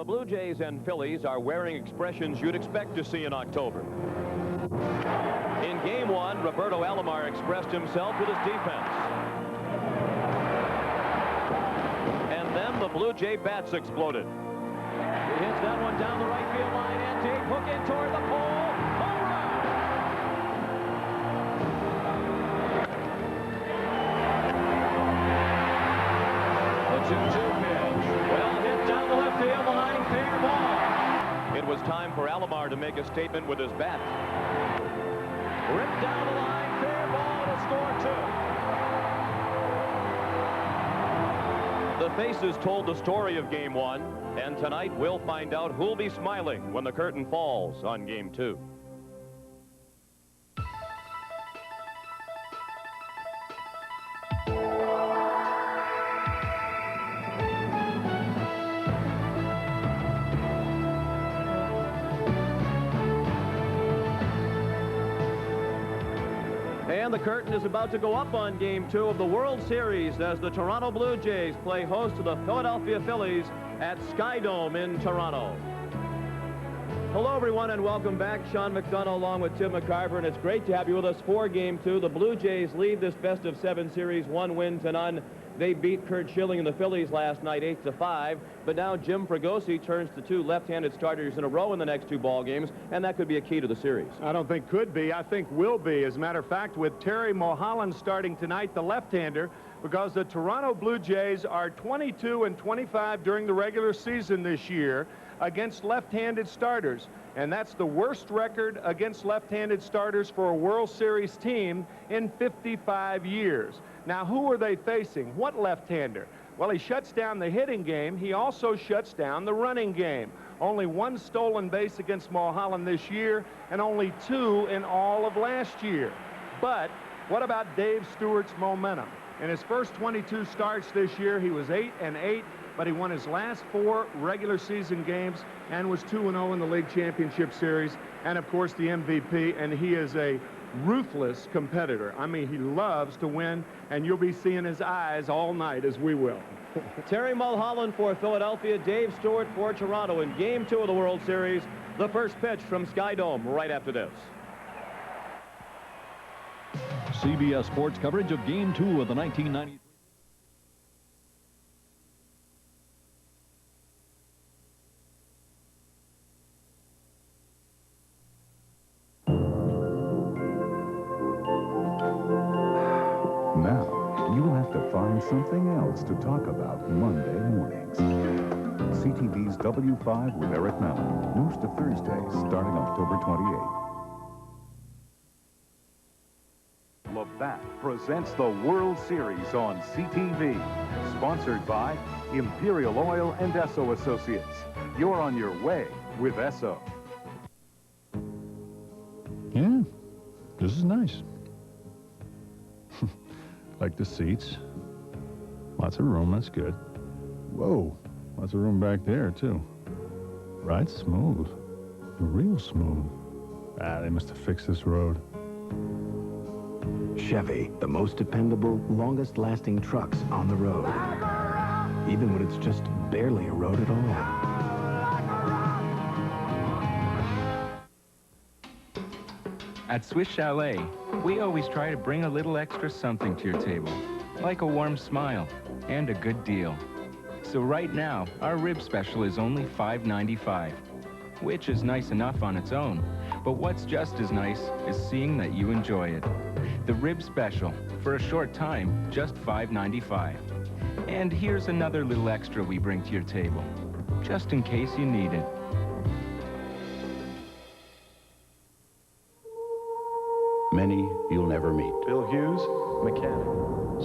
Blue Jays and Phillies are wearing expressions you'd expect to see in October. In Game 1, Roberto Alomar expressed himself with his defense. And then the Blue Jay bats exploded. He hits that one down the right field line and deep, hook in toward the pole. Home run! The 2-2 pitch. Well hit down the left field line, fair ball. It was time for Alomar to make a statement with his bat. Ripped down the line, fair ball to score 2. The faces told the story of Game 1, and tonight we'll find out who'll be smiling when the curtain falls on Game 2. And the curtain is about to go up on Game 2 of the World Series as the Toronto Blue Jays play host to the Philadelphia Phillies at Skydome in Toronto. Hello, everyone, and welcome back. Sean McDonough along with Tim McCarver, and it's great to have you with us for Game 2. The Blue Jays lead this best-of-7 series 1-0. They beat Curt Schilling and the Phillies last night 8-5, but now Jim Fregosi turns to 2 left-handed starters in a row in the next 2 ball games, and that could be a key to the series. I don't think could be. I think will be. As a matter of fact, with Terry Mulholland starting tonight, the left-hander, because the Toronto Blue Jays are 22-25 during the regular season this year against left-handed starters. And that's the worst record against left-handed starters for a World Series team in 55 years. Now, who are they facing? What left-hander? Well, he shuts down the hitting game. He also shuts down the running game. Only 1 stolen base against Mulholland this year, and only 2 in all of last year. But what about Dave Stewart's momentum? In his first 22 starts this year, he was 8-8, but he won his last 4 regular season games and was 2-0 in the league championship series, and of course the MVP, and he is a ruthless competitor. I mean, he loves to win, and you'll be seeing his eyes all night, as we will. Terry Mulholland for Philadelphia, Dave Stewart for Toronto in Game 2 of the World Series. The first pitch from Skydome right after this. CBS Sports coverage of Game 2 of the 1993. Now, you'll have to find something else to talk about Monday mornings. CTV's W5 with Eric Mallon moves to Thursday, starting October 28th. Labatt presents the World Series on CTV. Sponsored by Imperial Oil and Esso Associates. You're on your way with Esso. Yeah, this is nice. Like the seats. Lots of room, that's good. Whoa, lots of room back there, too. Right, smooth. Real smooth. Ah, they must have fixed this road. Chevy, the most dependable, longest-lasting trucks on the road. Even when it's just barely a road at all. At Swiss Chalet, we always try to bring a little extra something to your table, like a warm smile and a good deal. So right now, our rib special is only $5.95, which is nice enough on its own, but what's just as nice is seeing that you enjoy it. The rib special, for a short time, just $5.95. And here's another little extra we bring to your table, just in case you need it. Many you'll never meet. Bill Hughes, mechanic.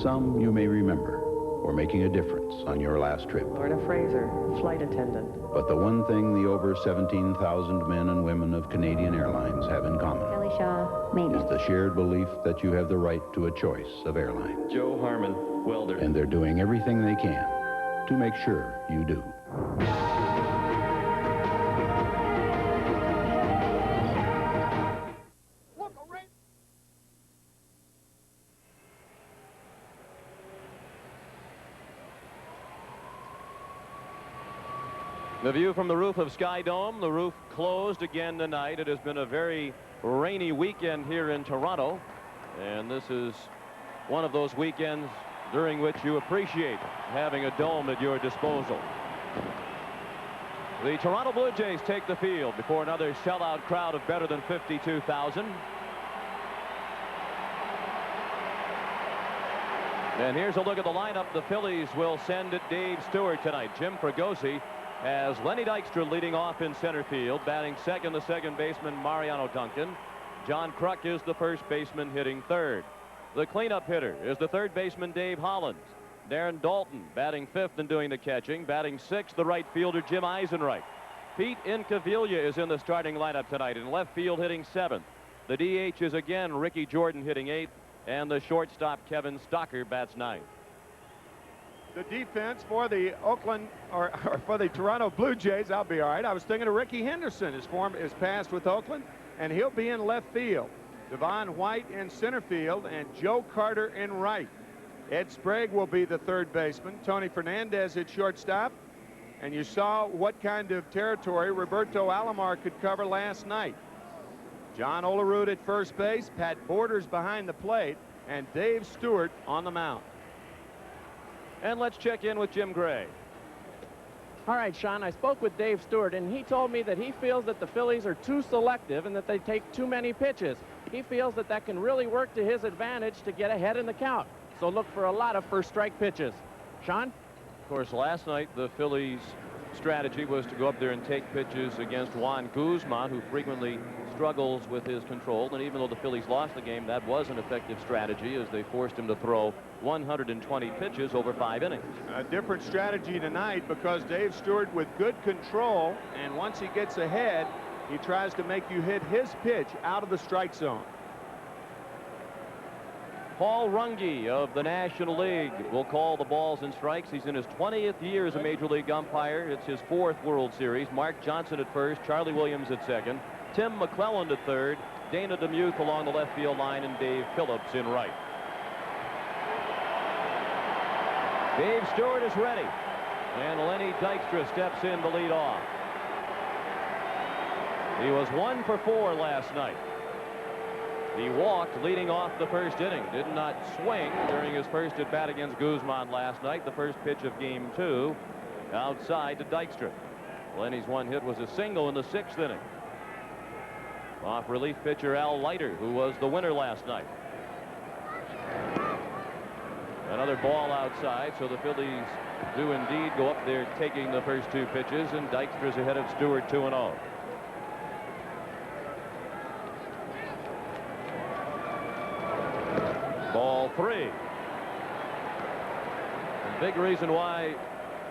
Some you may remember, or making a difference on your last trip. Lorna Fraser, flight attendant. But the one thing the over 17,000 men and women of Canadian Airlines have in common Kelly Shaw, maintenance. is the shared belief that you have the right to a choice of airline. Joe Harmon, welder. And they're doing everything they can to make sure you do. The view from the roof of Sky Dome. The roof closed again tonight. It has been a very rainy weekend here in Toronto, and this is one of those weekends during which you appreciate having a dome at your disposal. The Toronto Blue Jays take the field before another sellout crowd of better than 52,000. And here's a look at the lineup. The Phillies will send it Dave Stewart tonight. Jim Fregosi has Lenny Dykstra leading off in center field. Batting second, the second baseman Mariano Duncan. John Kruk is the first baseman, hitting third. The cleanup hitter is the third baseman Dave Hollins. Darren Dalton batting fifth and doing the catching. Batting sixth, the right fielder Jim Eisenreich. Pete Incaviglia is in the starting lineup tonight. In left field, hitting seventh. The DH is again Ricky Jordan, hitting eighth. And the shortstop Kevin Stocker bats ninth. The defense for the for the Toronto Blue Jays, I'll be all right. I was thinking of Ricky Henderson. His form is passed with Oakland, and he'll be in left field. Devon White in center field, and Joe Carter in right. Ed Sprague will be the third baseman. Tony Fernandez at shortstop. And you saw what kind of territory Roberto Alomar could cover last night. John Olerud at first base, Pat Borders behind the plate, and Dave Stewart on the mound. And let's check in with Jim Gray. All right, Sean, I spoke with Dave Stewart, and he told me that he feels that the Phillies are too selective and that they take too many pitches. He feels that that can really work to his advantage to get ahead in the count. So look for a lot of first strike pitches. Sean? Of course, last night the Phillies' strategy was to go up there and take pitches against Juan Guzman, who frequently struggles with his control. And even though the Phillies lost the game, that was an effective strategy as they forced him to throw 120 pitches over 5 innings. A different strategy tonight because Dave Stewart with good control, and once he gets ahead, he tries to make you hit his pitch out of the strike zone. Paul Runge of the National League will call the balls and strikes. He's in his 20th year as a Major League umpire. It's his 4th World Series. Mark Johnson at first, Charlie Williams at second, Tim McClelland at third, Dana DeMuth along the left field line, and Dave Phillips in right. Dave Stewart is ready, and Lenny Dykstra steps in to lead off. He was 1 for 4 last night. He walked leading off the first inning. Did not swing during his first at bat against Guzman last night. The first pitch of game 2 outside to Dykstra. Lenny's one hit was a single in the 6th inning. Off relief pitcher Al Leiter, who was the winner last night. Another ball outside, so the Phillies do indeed go up there taking the first 2 pitches, and Dykstra's ahead of Stewart 2-0. Ball 3. A big reason why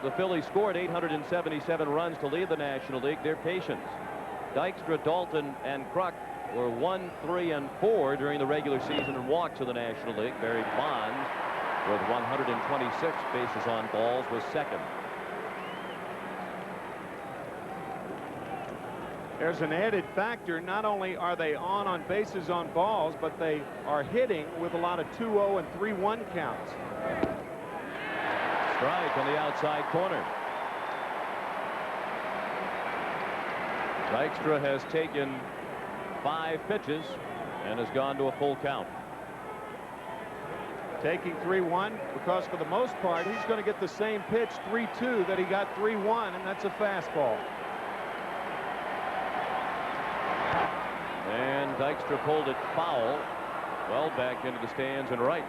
the Phillies scored 877 runs to lead the National League, their patience. Dykstra, Dalton, and Kruk were 1, 3, and 4 during the regular season in walks of the National League. Barry Bonds, with 126 bases on balls, was second. There's an added factor. Not only are they on bases on balls, but they are hitting with a lot of 2-0 and 3-1 counts. Strike on the outside corner. Dykstra has taken 5 pitches and has gone to a full count. Taking 3-1 because for the most part he's going to get the same pitch 3-2 that he got 3-1, and that's a fastball. And Dykstra pulled it foul, well back into the stands and right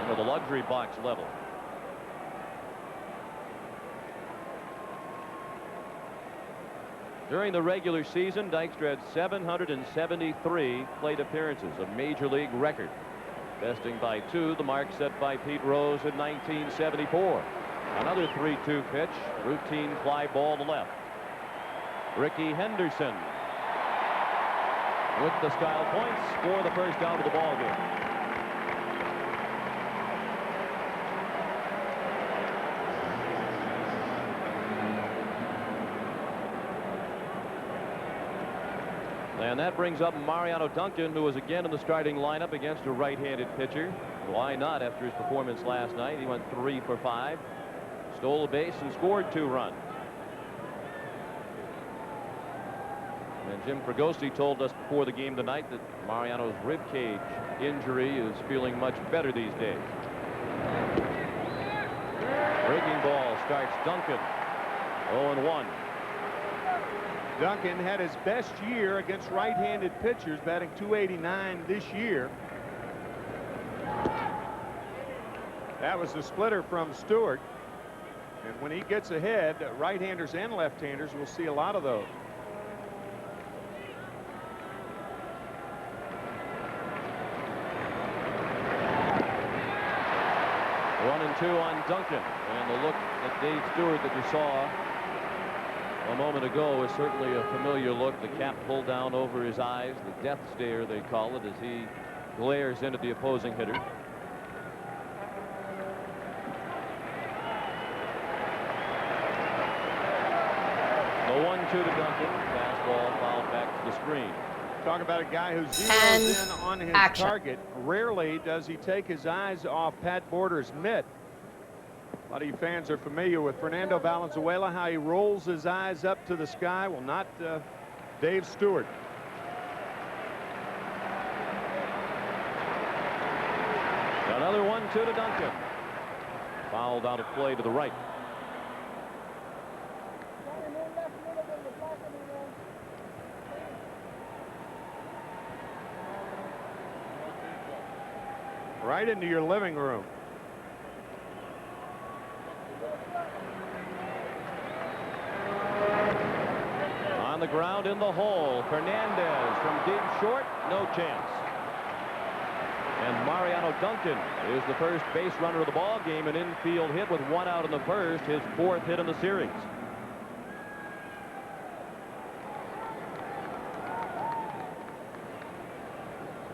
into the luxury box level. During the regular season, Dykstra had 773 plate appearances, a major league record, besting by 2 the mark set by Pete Rose in 1974. Another 3-2 pitch, routine fly ball to left. Ricky Henderson with the style points for the first out of the ball game. And that brings up Mariano Duncan, who was again in the starting lineup against a right-handed pitcher. Why not after his performance last night? He went 3 for 5, stole a base and scored 2 runs. And Jim Fregosi told us before the game tonight that Mariano's rib cage injury is feeling much better these days. Breaking ball starts Duncan. 0-1. Duncan had his best year against right-handed pitchers, batting .289 this year. That was the splitter from Stewart. And when he gets ahead, right-handers and left-handers will see a lot of those. One and two on Duncan. And the look at Dave Stewart that you saw a moment ago is certainly a familiar look. The cap pulled down over his eyes, the death stare they call it, as he glares into the opposing hitter. The 1-2 to Duncan. Fastball fouled back to the screen. Talk about a guy who zeroes in on his target. Rarely does he take his eyes off Pat Border's mitt. A lot of you fans are familiar with Fernando Valenzuela, how he rolls his eyes up to the sky. Well, not Dave Stewart. Another 1-2 to Duncan. Fouled out of play to the right. Right into your living room. On the ground in the hole, Fernandez from deep short, no chance. And Mariano Duncan is the first base runner of the ball game, an infield hit with 1 out in the first, his 4th hit in the series.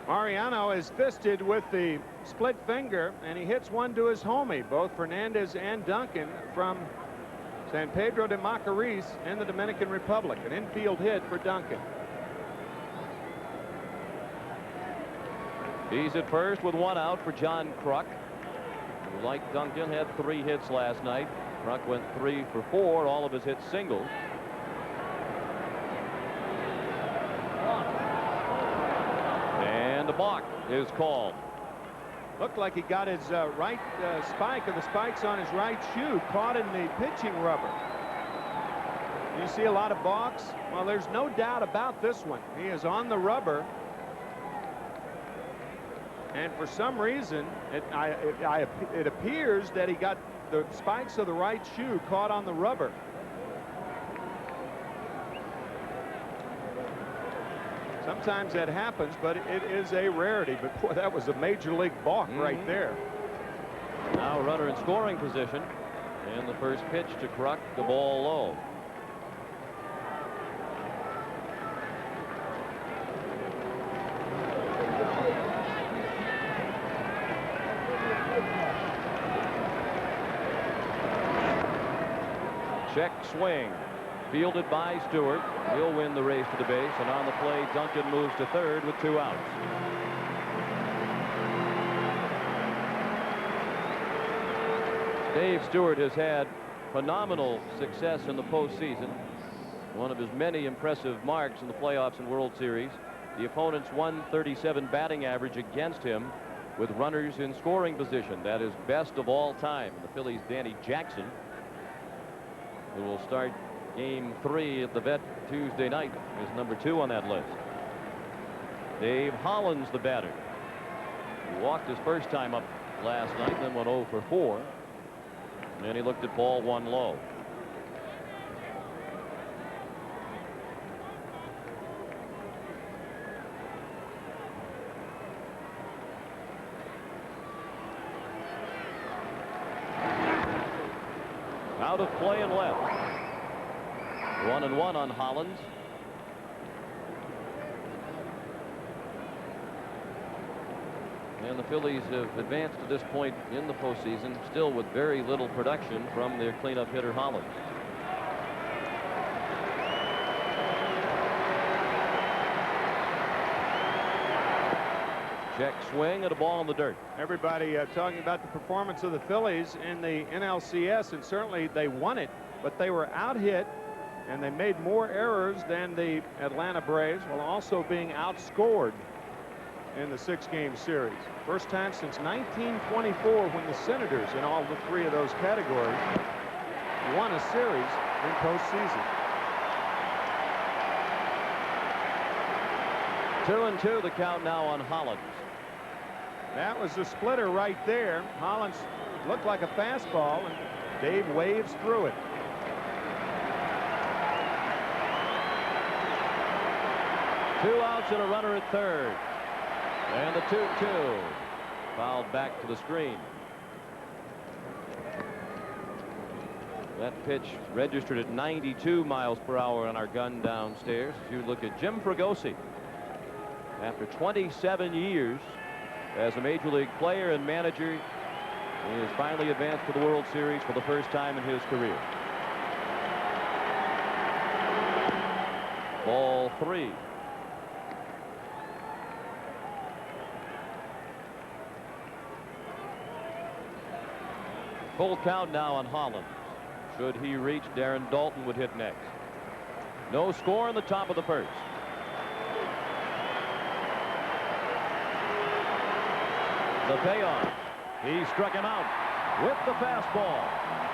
Mariano is fisted with the split finger, and he hits one to his homie, both Fernandez and Duncan, from San Pedro de Macorís in the Dominican Republic. An infield hit for Duncan. He's at first with 1 out for John Kruk. Like Duncan, had 3 hits last night. Kruk went 3 for 4, all of his hits singles. And the balk is called. Looked like he got his right spike, or the spikes on his right shoe, caught in the pitching rubber. You see a lot of balks. Well, there's no doubt about this one. He is on the rubber. And for some reason, it appears that he got the spikes of the right shoe caught on the rubber. Sometimes that happens, but it is a rarity. But boy, that was a major league balk right there. Now runner in scoring position. And the first pitch to Kruk, the ball low. Check swing. Fielded by Stewart. He'll win the race to the base, and on the play, Duncan moves to third with 2 outs. Dave Stewart has had phenomenal success in the postseason. One of his many impressive marks in the playoffs and World Series. The opponent's .137 batting average against him with runners in scoring position. That is best of all time. The Phillies' Danny Jackson, who will start Game 3 at the Vet Tuesday night, is number 2 on that list. Dave Hollins, the batter. He walked his first time up last night, then went 0 for 4. And he looked at ball 1 low. Out of play and left. 1-1 on Hollins. And the Phillies have advanced to this point in the postseason, still with very little production from their cleanup hitter Hollins. Check swing and a ball in the dirt. Everybody talking about the performance of the Phillies in the NLCS, and certainly they won it, but they were out hit and they made more errors than the Atlanta Braves, while also being outscored in the 6-game series. First time since 1924 when the Senators, in all the 3 of those categories, won a series in postseason. 2-2 the count now on Hollins. That was the splitter right there. Hollins looked like a fastball, and Dave waves through it. Two outs and a runner at third. And the 2-2 fouled back to the screen. That pitch registered at 92 miles per hour on our gun downstairs. If you look at Jim Fregosi, after 27 years as a major league player and manager, he has finally advanced to the World Series for the first time in his career. Ball 3. Full count now on Hollins. Should he reach, Darren Dalton would hit next. No score in the top of the first. The payoff. He struck him out with the fastball.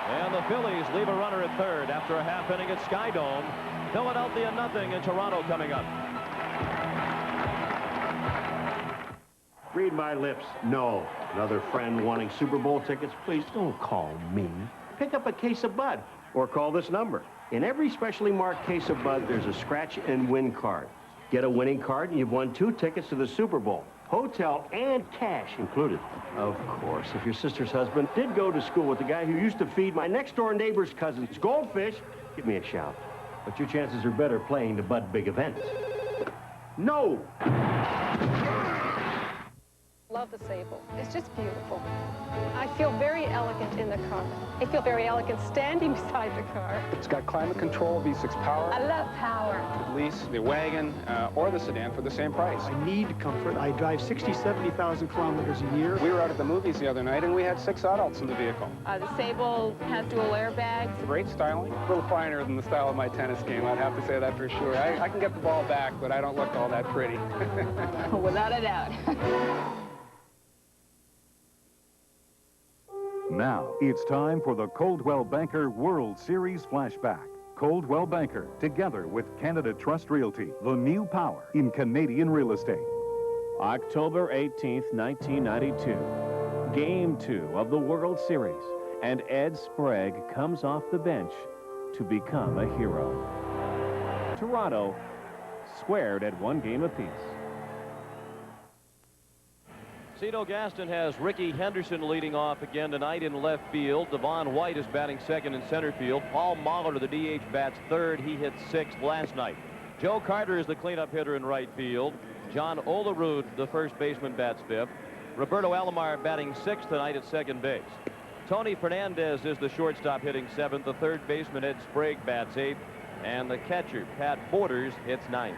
And the Phillies leave a runner at third after a half inning at Skydome. Philadelphia nothing, and Toronto coming up. Read my lips. No. Another friend wanting Super Bowl tickets? Please don't call me. Pick up a case of Bud or call this number. In every specially marked case of Bud, there's a scratch and win card. Get a winning card and you've won 2 tickets to the Super Bowl. Hotel and cash included. Of course, if your sister's husband did go to school with the guy who used to feed my next-door neighbor's cousin's goldfish, give me a shout. But your chances are better playing the Bud Big Event. No! Love the Sable. It's just beautiful. I feel very elegant in the car. I feel very elegant standing beside the car. It's got climate control, V6 power. I love power. Could lease the wagon or the sedan for the same price. I need comfort. I drive 60, 70,000 kilometers a year. We were out at the movies the other night and we had 6 adults in the vehicle. The Sable has dual airbags. Great styling. A little finer than the style of my tennis game, I'd have to say that for sure. I can get the ball back, but I don't look all that pretty. Without a doubt. Now, it's time for the Coldwell Banker World Series Flashback. Coldwell Banker, together with Canada Trust Realty, the new power in Canadian real estate. October 18th, 1992. Game 2 of the World Series, and Ed Sprague comes off the bench to become a hero. Toronto squared at 1 game apiece. Cito Gaston has Ricky Henderson leading off again tonight in left field. Devon White is batting second in center field. Paul Molitor, the DH, bats third. He hit 6th last night. Joe Carter is the cleanup hitter in right field. John Olerud, the first baseman, bats 5th. Roberto Alomar batting 6th tonight at second base. Tony Fernandez is the shortstop hitting 7th. The third baseman, Ed Sprague, bats 8th. And the catcher, Pat Borders, hits 9th.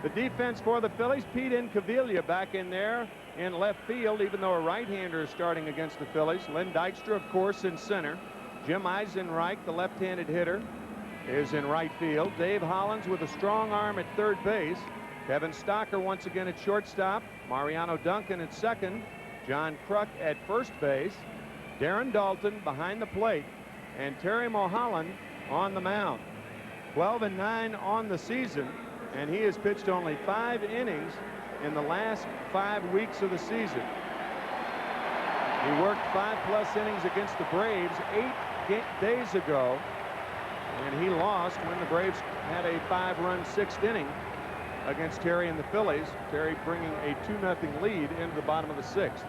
The defense for the Phillies, Pete Incaviglia back in there in left field, even though a right-hander is starting against the Phillies. Len Dykstra, of course, in center. Jim Eisenreich, the left-handed hitter, is in right field. Dave Hollins with a strong arm at third base. Kevin Stocker once again at shortstop. Mariano Duncan at second. John Kruk at first base. Darren Dalton behind the plate. And Terry Mulholland on the mound. 12-9 on the season, and he has pitched only 5 innings in the last 5 weeks of the season. He worked 5+ innings against the Braves 8 days ago, and he lost when the Braves had a 5-run 6th inning against Terry and the Phillies. Terry bringing a 2-0 lead into the bottom of the 6th.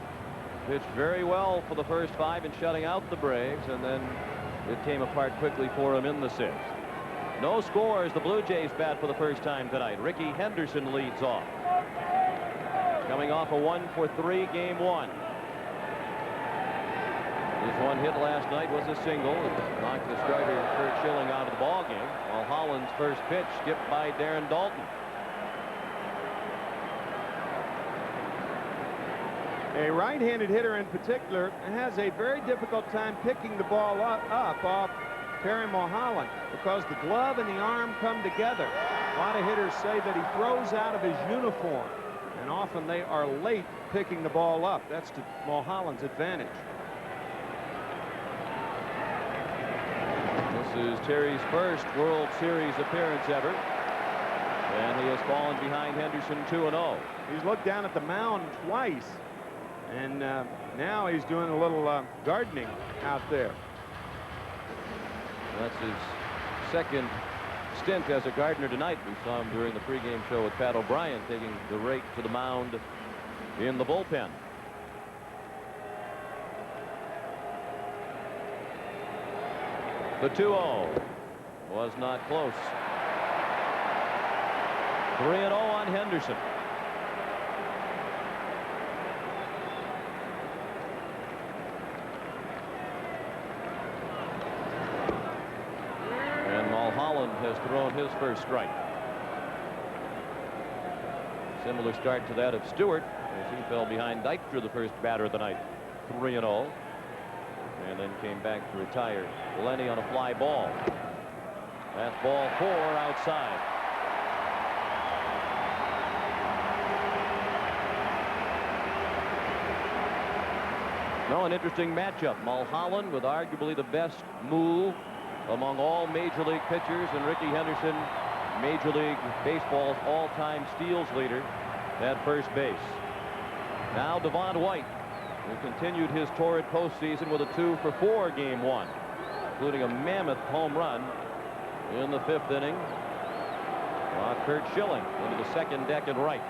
Pitched very well for the first 5 in shutting out the Braves, and then it came apart quickly for him in the 6th. No scores. The Blue Jays bat for the first time tonight. Ricky Henderson leads off. Coming off a 1-for-3 game 1. His one hit last night was a single. It knocked the starter Kurt Schilling out of the ball game, while Holland's first pitch skipped by Darren Dalton. A right-handed hitter in particular has a very difficult time picking the ball up off Terry Mulholland, because the glove and the arm come together. A lot of hitters say that he throws out of his uniform, and often they are late picking the ball up. That's to Mulholland's advantage. This is Terry's first World Series appearance ever, and he has fallen behind Henderson 2-0. He's looked down at the mound twice, and now he's doing a little gardening out there. That's his second stint as a gardener tonight. We saw him during the pregame show with Pat O'Brien taking the rake to the mound in the bullpen. The 2-0 was not close. 3-0 on Henderson. And Mulholland has thrown his first strike. Similar start to that of Stewart as he fell behind Dykstra, the first batter of the night. 3-0. And then came back to retire Lenny on a fly ball. That's ball 4 outside. An interesting matchup. Mulholland with arguably the best move among all Major League pitchers, and Rickey Henderson, Major League Baseball's all-time steals leader at first base. Now Devon White, who continued his torrid postseason with a 2-for-4 game 1, including a mammoth home run in the 5th inning. Kurt Schilling into the second deck and right.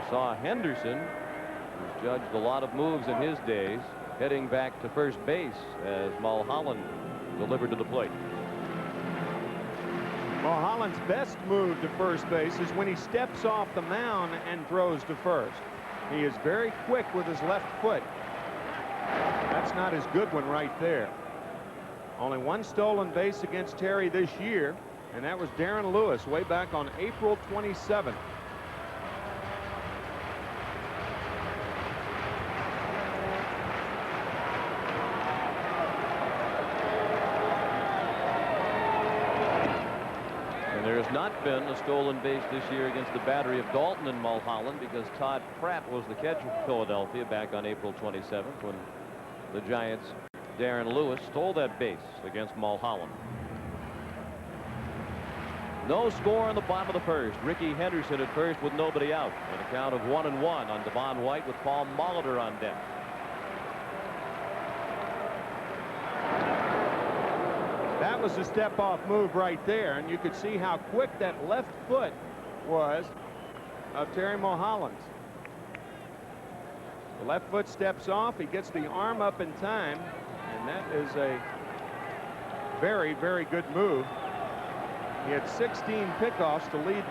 Saw Henderson, who's judged a lot of moves in his days, heading back to first base as Mulholland delivered to the plate. Mulholland's best move to first base is when he steps off the mound and throws to first. He is very quick with his left foot. That's not his good one right there. Only one stolen base against Terry this year, and that was Darren Lewis way back on April 27th. There has not been a stolen base this year against the battery of Dalton and Mulholland, because Todd Pratt was the catcher for Philadelphia back on April 27th when the Giants' Darren Lewis stole that base against Mulholland. No score in the bottom of the first. Rickey Henderson at first with nobody out, and a count of 1-1 on Devon White with Paul Molitor on deck. That was a step-off move right there, and you could see how quick that left foot was of Terry Mulholland's. The left foot steps off, he gets the arm up in time, and that is a very, very good move. He had 16 pickoffs to lead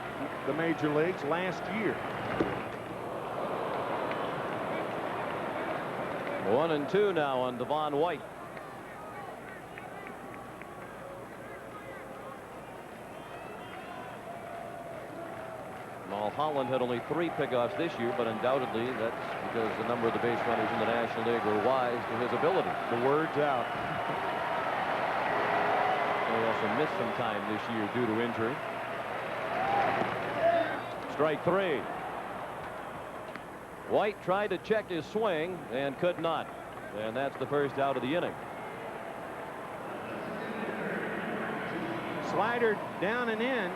the major leagues last year. 1-2 now on Devon White. Mulholland had only 3 pickoffs this year, but undoubtedly that's because a number of the base runners in the National League were wise to his ability. The word's out. He also missed some time this year due to injury. Strike 3. White tried to check his swing and could not, and that's the first out of the inning. Slider down and in.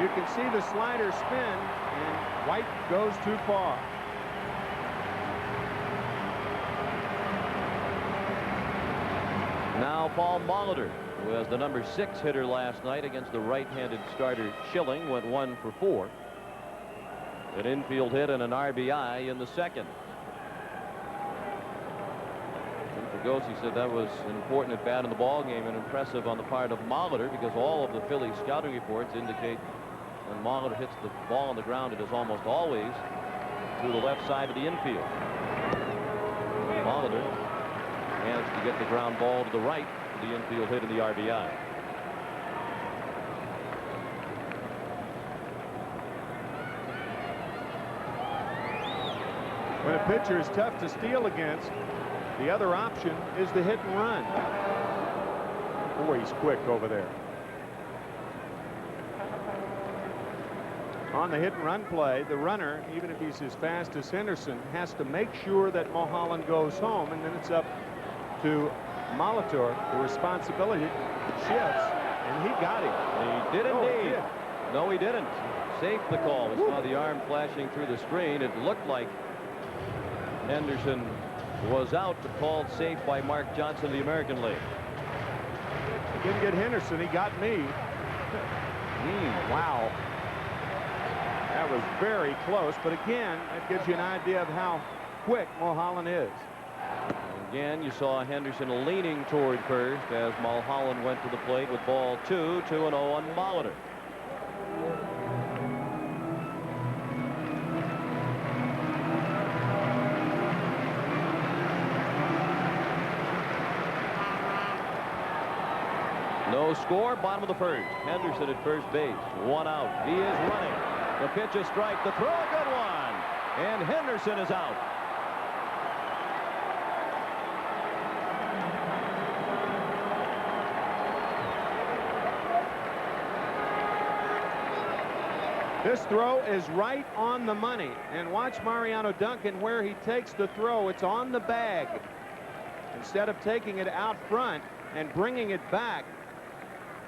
You can see the slider spin, and White goes too far. Now Paul Molitor, who was the number 6 hitter last night against the right-handed starter Schilling, went 1-for-4. An infield hit and an RBI in the second. Fergosi said that was an important at bat in the ball game and impressive on the part of Molitor, because all of the Phillies scouting reports indicate when Molitor hits the ball on the ground, it is almost always to the left side of the infield. Molitor managed to get the ground ball to the right for the infield hit in the RBI. When a pitcher is tough to steal against, The other option is the hit and run. Boy, he's quick over there. On the hit and run play, the runner, even if he's as fast as Henderson, has to make sure that Mulholland goes home, and then it's up to Molitor. The responsibility shifts, and he got him. He did indeed. No, he didn't. Safe the call. We saw the arm flashing through the screen. It looked like Henderson was out, but called safe by Mark Johnson of the American League. He didn't get Henderson. He got me. Wow. That was very close, but again, that gives you an idea of how quick Mulholland is. Again, you saw Henderson leaning toward first as Mulholland went to the plate with ball 2, 2-0 on Molitor. No score, bottom of the first. Henderson at first base, 1 out. He is running. The pitch is strike, the throw, a good one. And Henderson is out. This throw is right on the money. And watch Mariano Duncan where he takes the throw. It's on the bag. Instead of taking it out front and bringing it back,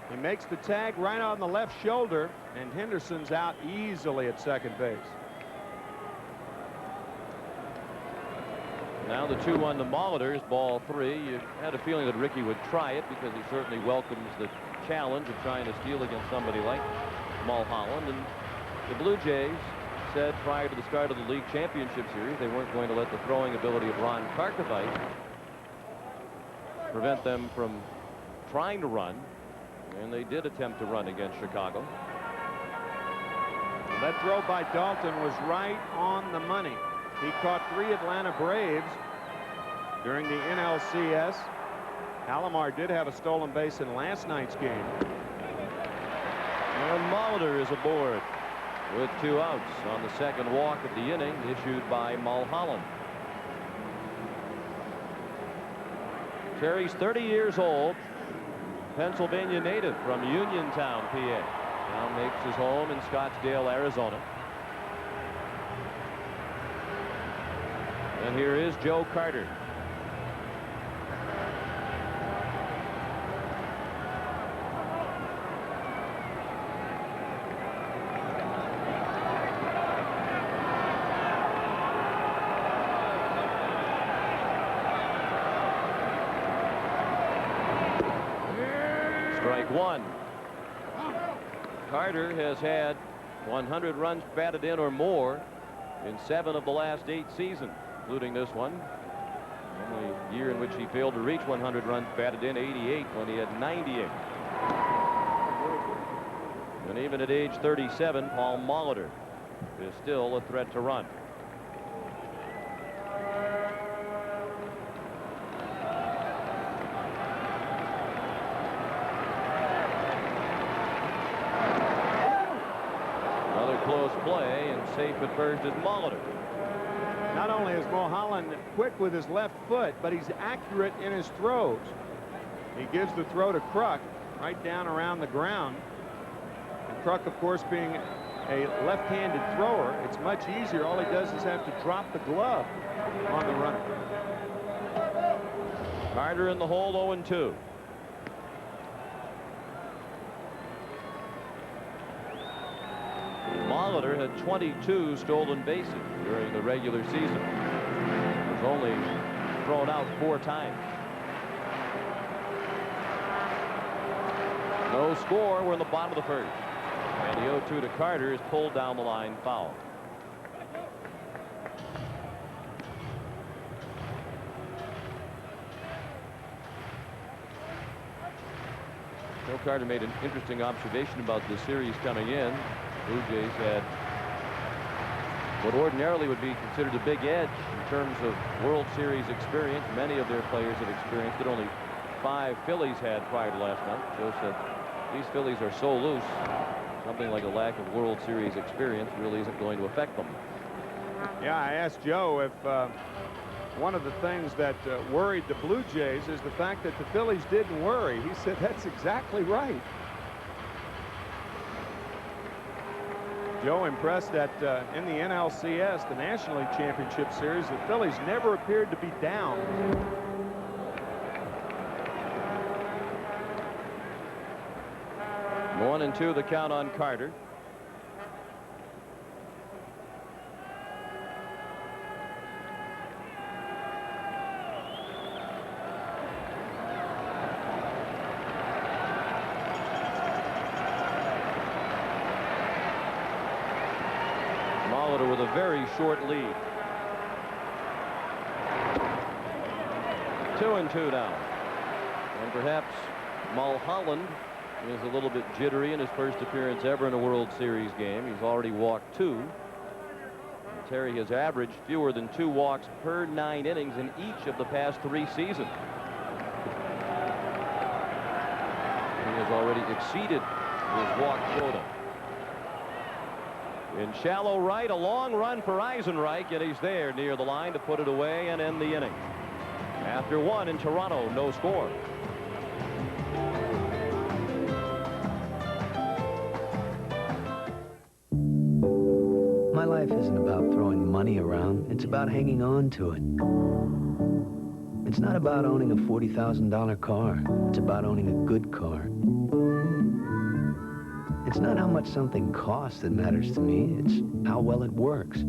he makes the tag right on the left shoulder, and Henderson's out easily at second base. Now the 2-1 to Molitor is ball 3. You had a feeling that Ricky would try it because he certainly welcomes the challenge of trying to steal against somebody like Mulholland. And the Blue Jays said prior to the start of the league championship series they weren't going to let the throwing ability of Ron Karkovic prevent them from trying to run. And they did attempt to run against Chicago. And that throw by Dalton was right on the money. He caught 3 Atlanta Braves during the NLCS. Alomar did have a stolen base in last night's game. And Molitor is aboard with 2 outs on the second walk of the inning issued by Mulholland. Terry's 30 years old. Pennsylvania native from Uniontown, PA. Now makes his home in Scottsdale, Arizona. And here is Joe Carter. Strike 1. Carter has had 100 runs batted in or more in 7 of the last 8 seasons, including this one. Only year in which he failed to reach 100 runs batted in, 88, when he had 98. And even at age 37, Paul Molitor is still a threat to run. Close play, and safe at first is Molitor. Not only is Mulholland quick with his left foot, but he's accurate in his throws. He gives the throw to Kruk right down around the ground. And Kruk, of course, being a left-handed thrower, it's much easier. All he does is have to drop the glove on the runner. Carter in the hole, 0-2. Molitor had 22 stolen bases during the regular season. He was only thrown out 4 times. No score. We're in the bottom of the first. And the 0-2 to Carter is pulled down the line foul. Joe Carter made an interesting observation about the series coming in. Blue Jays had what ordinarily would be considered a big edge in terms of World Series experience. Many of their players have experienced it. Only 5 Phillies had prior to last night. Joe said these Phillies are so loose, something like a lack of World Series experience really isn't going to affect them. Yeah, I asked Joe if one of the things that worried the Blue Jays is the fact that the Phillies didn't worry. He said that's exactly right. Joe impressed that in the NLCS, the National League Championship Series, the Phillies never appeared to be down. One and two, the count on Carter. Molitor with a very short lead. 2-2 now. And perhaps Mulholland is a little bit jittery in his first appearance ever in a World Series game. He's already walked 2. And Terry has averaged fewer than 2 walks per 9 innings in each of the past 3 seasons. He has already exceeded his walk quota. In shallow right, a long run for Eisenreich, and he's there near the line to put it away and end the inning. After 1 in Toronto, no score. My life isn't about throwing money around. It's about hanging on to it. It's not about owning a $40,000 car. It's about owning a good car. It's not how much something costs that matters to me. It's how well it works.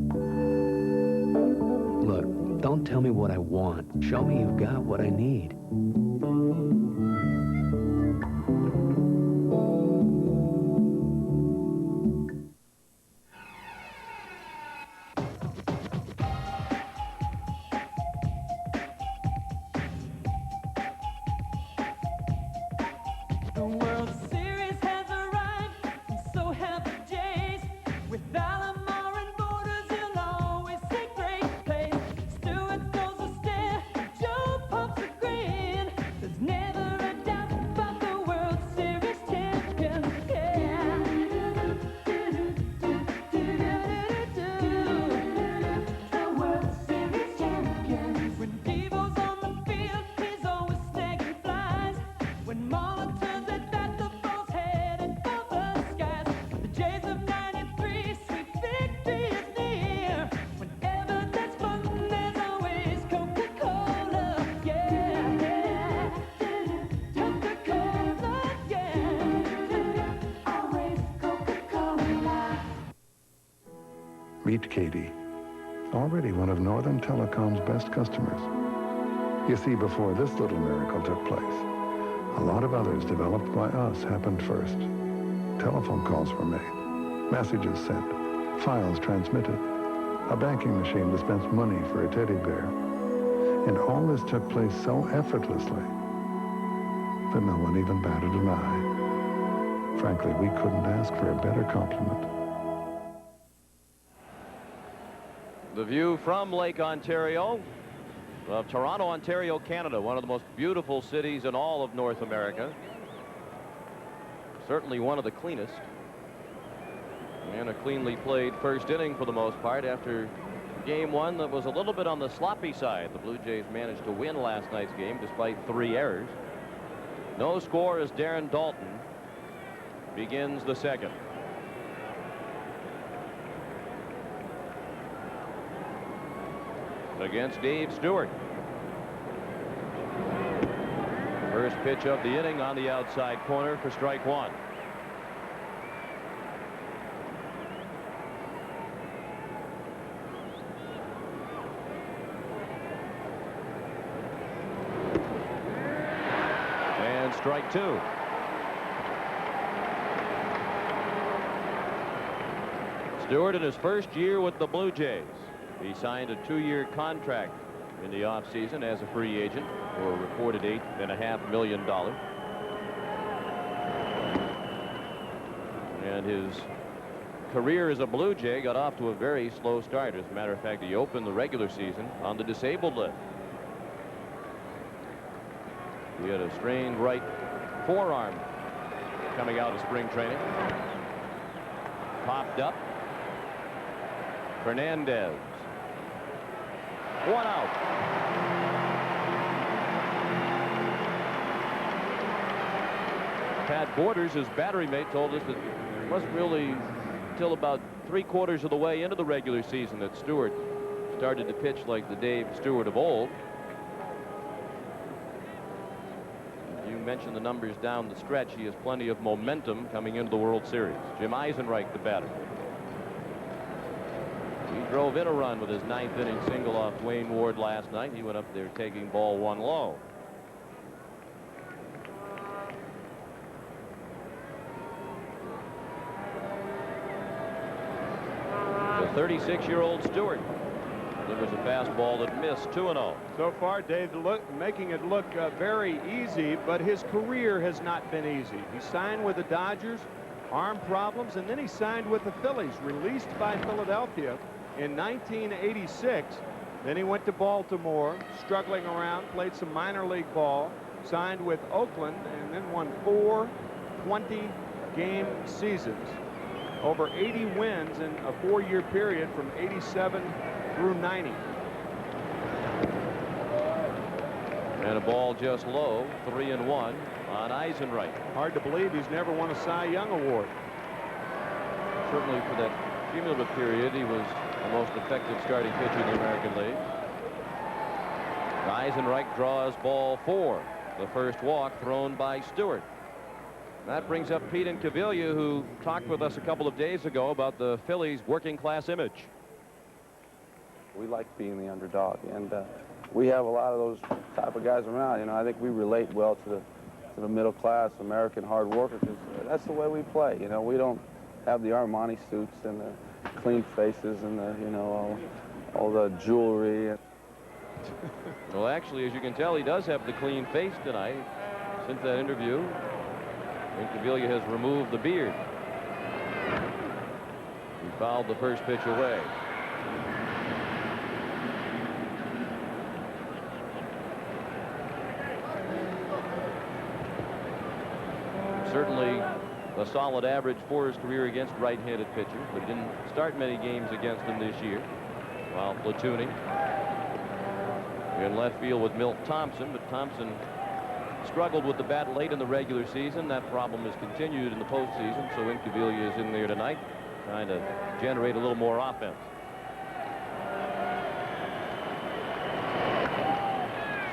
Look, don't tell me what I want. Show me you've got what I need. Meet Katie, already one of Northern Telecom's best customers. You see, before this little miracle took place, a lot of others developed by us happened first. Telephone calls were made, messages sent, files transmitted. A banking machine dispensed money for a teddy bear. And all this took place so effortlessly that no one even batted an eye. Frankly, we couldn't ask for a better compliment. The view from Lake Ontario of Toronto, Ontario, Canada, one of the most beautiful cities in all of North America. Certainly one of the cleanest. And a cleanly played first inning for the most part after game 1 that was a little bit on the sloppy side. The Blue Jays managed to win last night's game despite 3 errors. No score as Darren Dalton begins the second. Against Dave Stewart. First pitch of the inning on the outside corner for strike 1. And strike 2. Stewart in his first year with the Blue Jays. He signed a 2-year contract in the offseason as a free agent for a reported $8.5 million. And his career as a Blue Jay got off to a very slow start. As a matter of fact, he opened the regular season on the disabled list. He had a strained right forearm coming out of spring training. Popped up. Fernandez. 1 out. Brad Borders, his battery mate, told us that it wasn't really until about 3/4 of the way into the regular season that Stewart started to pitch like the Dave Stewart of old. You mentioned the numbers down the stretch. He has plenty of momentum coming into the World Series. Jim Eisenreich, the batter. He drove in a run with his 9th inning single off Wayne Ward last night. He went up there taking ball 1 low. The 36-year-old Stewart delivers a fastball that missed, 2-0. So far, Dave, making it look very easy, but his career has not been easy. He signed with the Dodgers, arm problems, and then he signed with the Phillies, released by Philadelphia in 1986. Then he went to Baltimore, struggling around, played some minor league ball, signed with Oakland, and then won 4 20-game seasons. Over 80 wins in a 4-year period from 87 through 90. And a ball just low, 3-1 on Eisenreich. Hard to believe he's never won a Cy Young Award. Certainly for that cumulative period, he was the most effective starting pitcher in the American League. Eisenreich draws ball 4, the first walk thrown by Stewart. That brings up Pete Incaviglia, who talked with us a couple of days ago about the Phillies' working-class image. We like being the underdog, and we have a lot of those type of guys around. You know, I think we relate well to the middle-class American hard worker, because that's the way we play. You know, we don't have the Armani suits and the clean faces and the, you know, all the jewelry. Well, actually, as you can tell, he does have the clean face tonight. Since that interview, Incaviglia has removed the beard. He fouled the first pitch away. Certainly a solid average for his career against right-handed pitchers, but didn't start many games against them this year while platooning in left field with Milt Thompson. But Thompson struggled with the bat late in the regular season. That problem has continued in the postseason, so Incaviglia is in there tonight trying to generate a little more offense.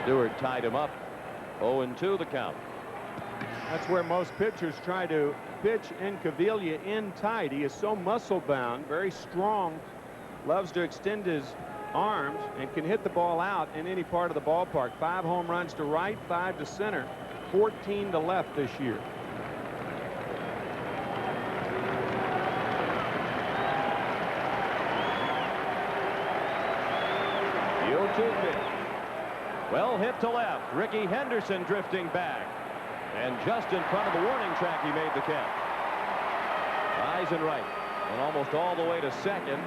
Stewart tied him up. 0-2 the count. That's where most pitchers try to pitch Incaviglia in tight. He is so muscle-bound, very strong, loves to extend his arms, and can hit the ball out in any part of the ballpark. 5 home runs to right, 5 to center, 14 to left this year. The 0-2 pitch. Well hit to left. Ricky Henderson drifting back. And just in front of the warning track, he made the catch. Eisenreich and almost all the way to second,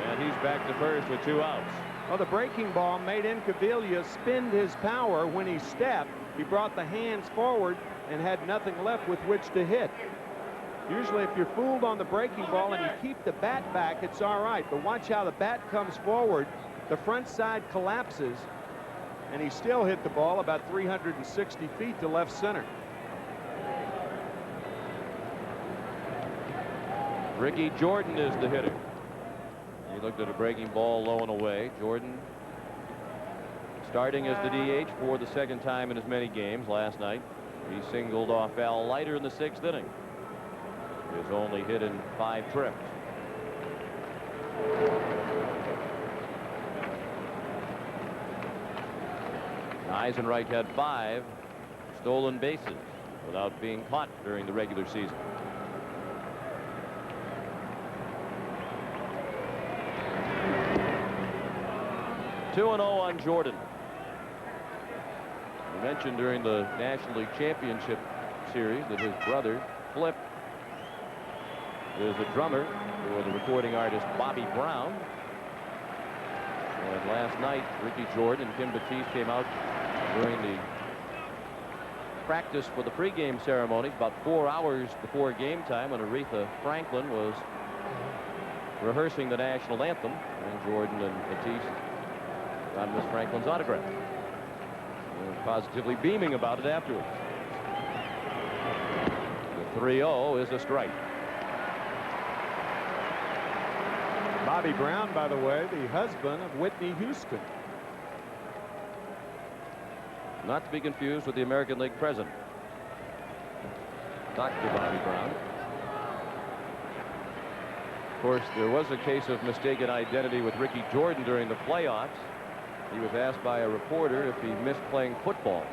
and he's back to first with 2 outs. Well, the breaking ball made Incaviglia spend his power when he stepped. He brought the hands forward and had nothing left with which to hit. Usually, if you're fooled on the breaking ball and you keep the bat back, it's all right. But watch how the bat comes forward. The front side collapses, and he still hit the ball about 360 feet to left center. Ricky Jordan is the hitter. He looked at a breaking ball low and away. Jordan starting as the DH for the second time in as many games last night. He singled off Al Leiter in the 6th inning. His only hit in 5 trips. Eisenreich had 5 stolen bases without being caught during the regular season. (2-0) on Jordan. We mentioned during the National League Championship Series that his brother, Flip, is a drummer for the recording artist Bobby Brown. And last night, Ricky Jordan and Kim Batiste came out during the practice for the pregame ceremonies about 4 hours before game time when Aretha Franklin was rehearsing the national anthem, and Jordan and Batiste got Miss Franklin's autograph. They were positively beaming about it afterwards. 3-0 is a strike. Bobby Brown, by the way, the husband of Whitney Houston. Not to be confused with the American League president, Dr. Bobby Brown. Of course, there was a case of mistaken identity with Ricky Jordan during the playoffs. He was asked by a reporter if he missed playing football.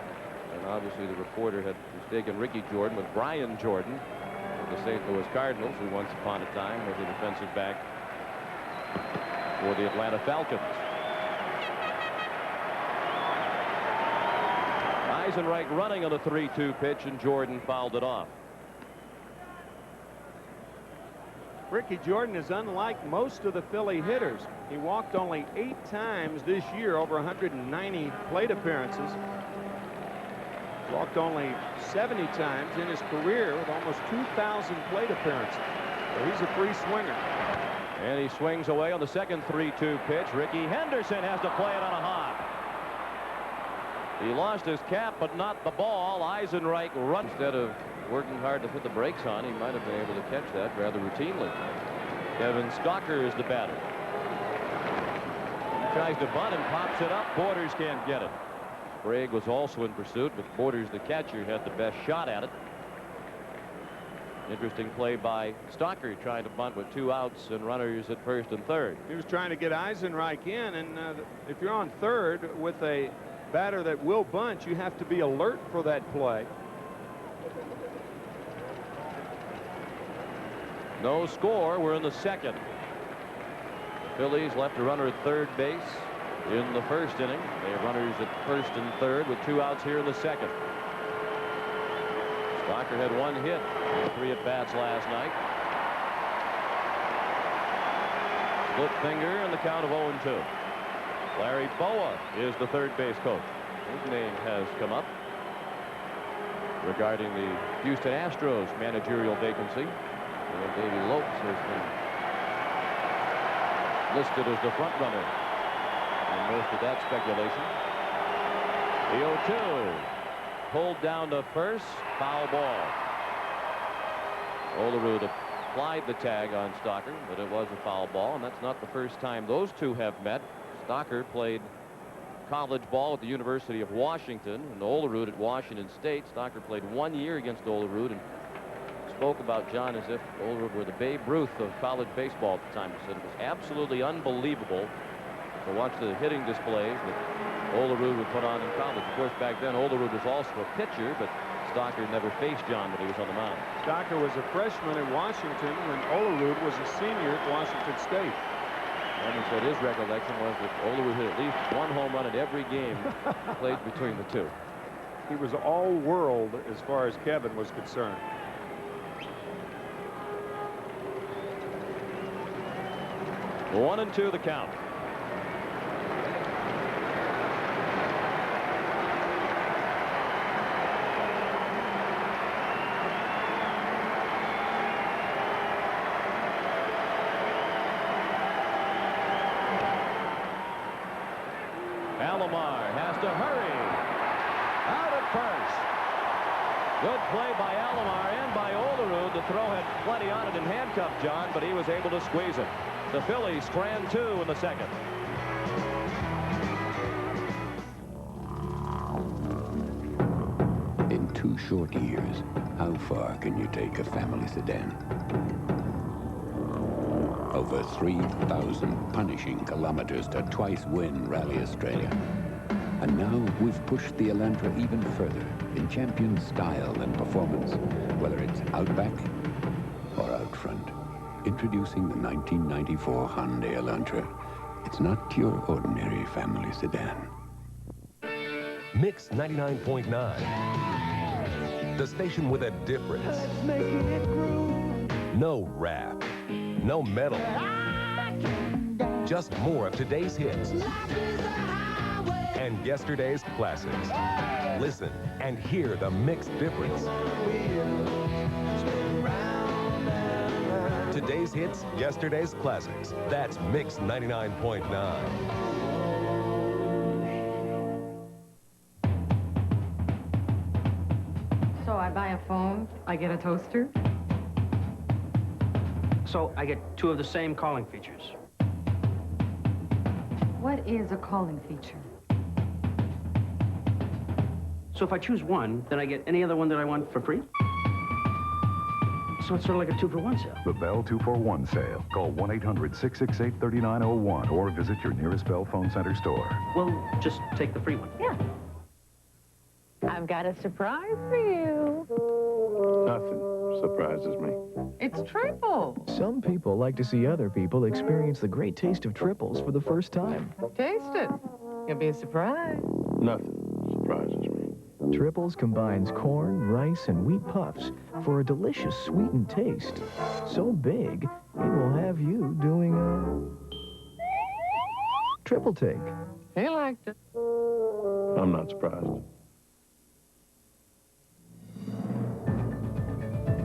And obviously the reporter had mistaken Ricky Jordan with Brian Jordan of the St. Louis Cardinals, who once upon a time was a defensive back for the Atlanta Falcons. Eisenreich running on a 3-2 pitch, and Jordan fouled it off. Ricky Jordan is unlike most of the Philly hitters. He walked only 8 times this year, over 190 plate appearances. Walked only 70 times in his career with almost 2,000 plate appearances. So he's a free swinger. And he swings away on the second 3-2 pitch. Ricky Henderson has to play it on a hop. He lost his cap, but not the ball. Eisenreich runs. Instead of working hard to put the brakes on, he might have been able to catch that rather routinely. Kevin Stalker is the batter. He tries to bunt and pops it up. Borders can't get it. Sprague was also in pursuit, but Borders, the catcher, had the best shot at it. Interesting play by Stalker, trying to bunt with 2 outs and runners at first and third. He was trying to get Eisenreich in, and if you're on third with a batter that will bunt, you have to be alert for that play. No score. We're in the second. Phillies left a runner at third base in the first inning. They have runners at first and third with 2 outs here in the second. Stalker had 1 hit, 3 at-bats last night. Split finger and the count of 0-2. Larry Boa is the third base coach. His name has come up regarding the Houston Astros managerial vacancy. And Davey Lopes has been listed as the front runner in most of that speculation. The 0-2 pulled down to first, foul ball. Olerud applied the tag on Stalker, but it was a foul ball, and that's not the first time those two have met. Stalker played college ball at the University of Washington, and Olerud at Washington State. Stalker played 1 year against Olerud and spoke about John as if Olerud were the Babe Ruth of college baseball at the time. He said it was absolutely unbelievable to watch the hitting displays that Olerud would put on in college. Of course, back then Olerud was also a pitcher, but Stalker never faced John when he was on the mound. Stalker was a freshman at Washington when Olerud was a senior at Washington State. And he said his recollection was that Olerud hit at least 1 home run in every game played between the two. He was all world as far as Kevin was concerned. The 1-2 the count. Alomar has to hurry. Out at first. Good play by Alomar and by Olerud. The throw had plenty on it and handcuffed John, but he was able to squeeze it. The Phillies strand 2 in the second. In 2 short years, how far can you take a family sedan? Over 3,000 punishing kilometers to twice win Rally Australia. And now we've pushed the Elantra even further in champion style and performance, whether it's Outback or out front. Introducing the 1994 Hyundai Elantra. It's not your ordinary family sedan. Mix 99.9. The station with a difference. Let's make it groove. No rap. No metal. Just more of today's hits. And yesterday's classics. Listen and hear the mixed difference. Today's hits, yesterday's classics. That's Mix 99.9. So I buy a phone, I get a toaster. So I get 2 of the same calling features. What is a calling feature? So if I choose one, then I get any other one that I want for free? So it's sort of like a 2-for-1 sale. The Bell 2-for-1 sale. Call 1-800-668-3901 or visit your nearest Bell Phone Center store. Well, just take the free one. Yeah. I've got a surprise for you. Nothing surprises me. It's triple. Some people like to see other people experience the great taste of triples for the first time. Taste it. It'll be a surprise. Nothing surprises me. Triples combines corn, rice, and wheat puffs for a delicious sweetened taste. So big, it will have you doing a triple take. He liked it. I'm not surprised.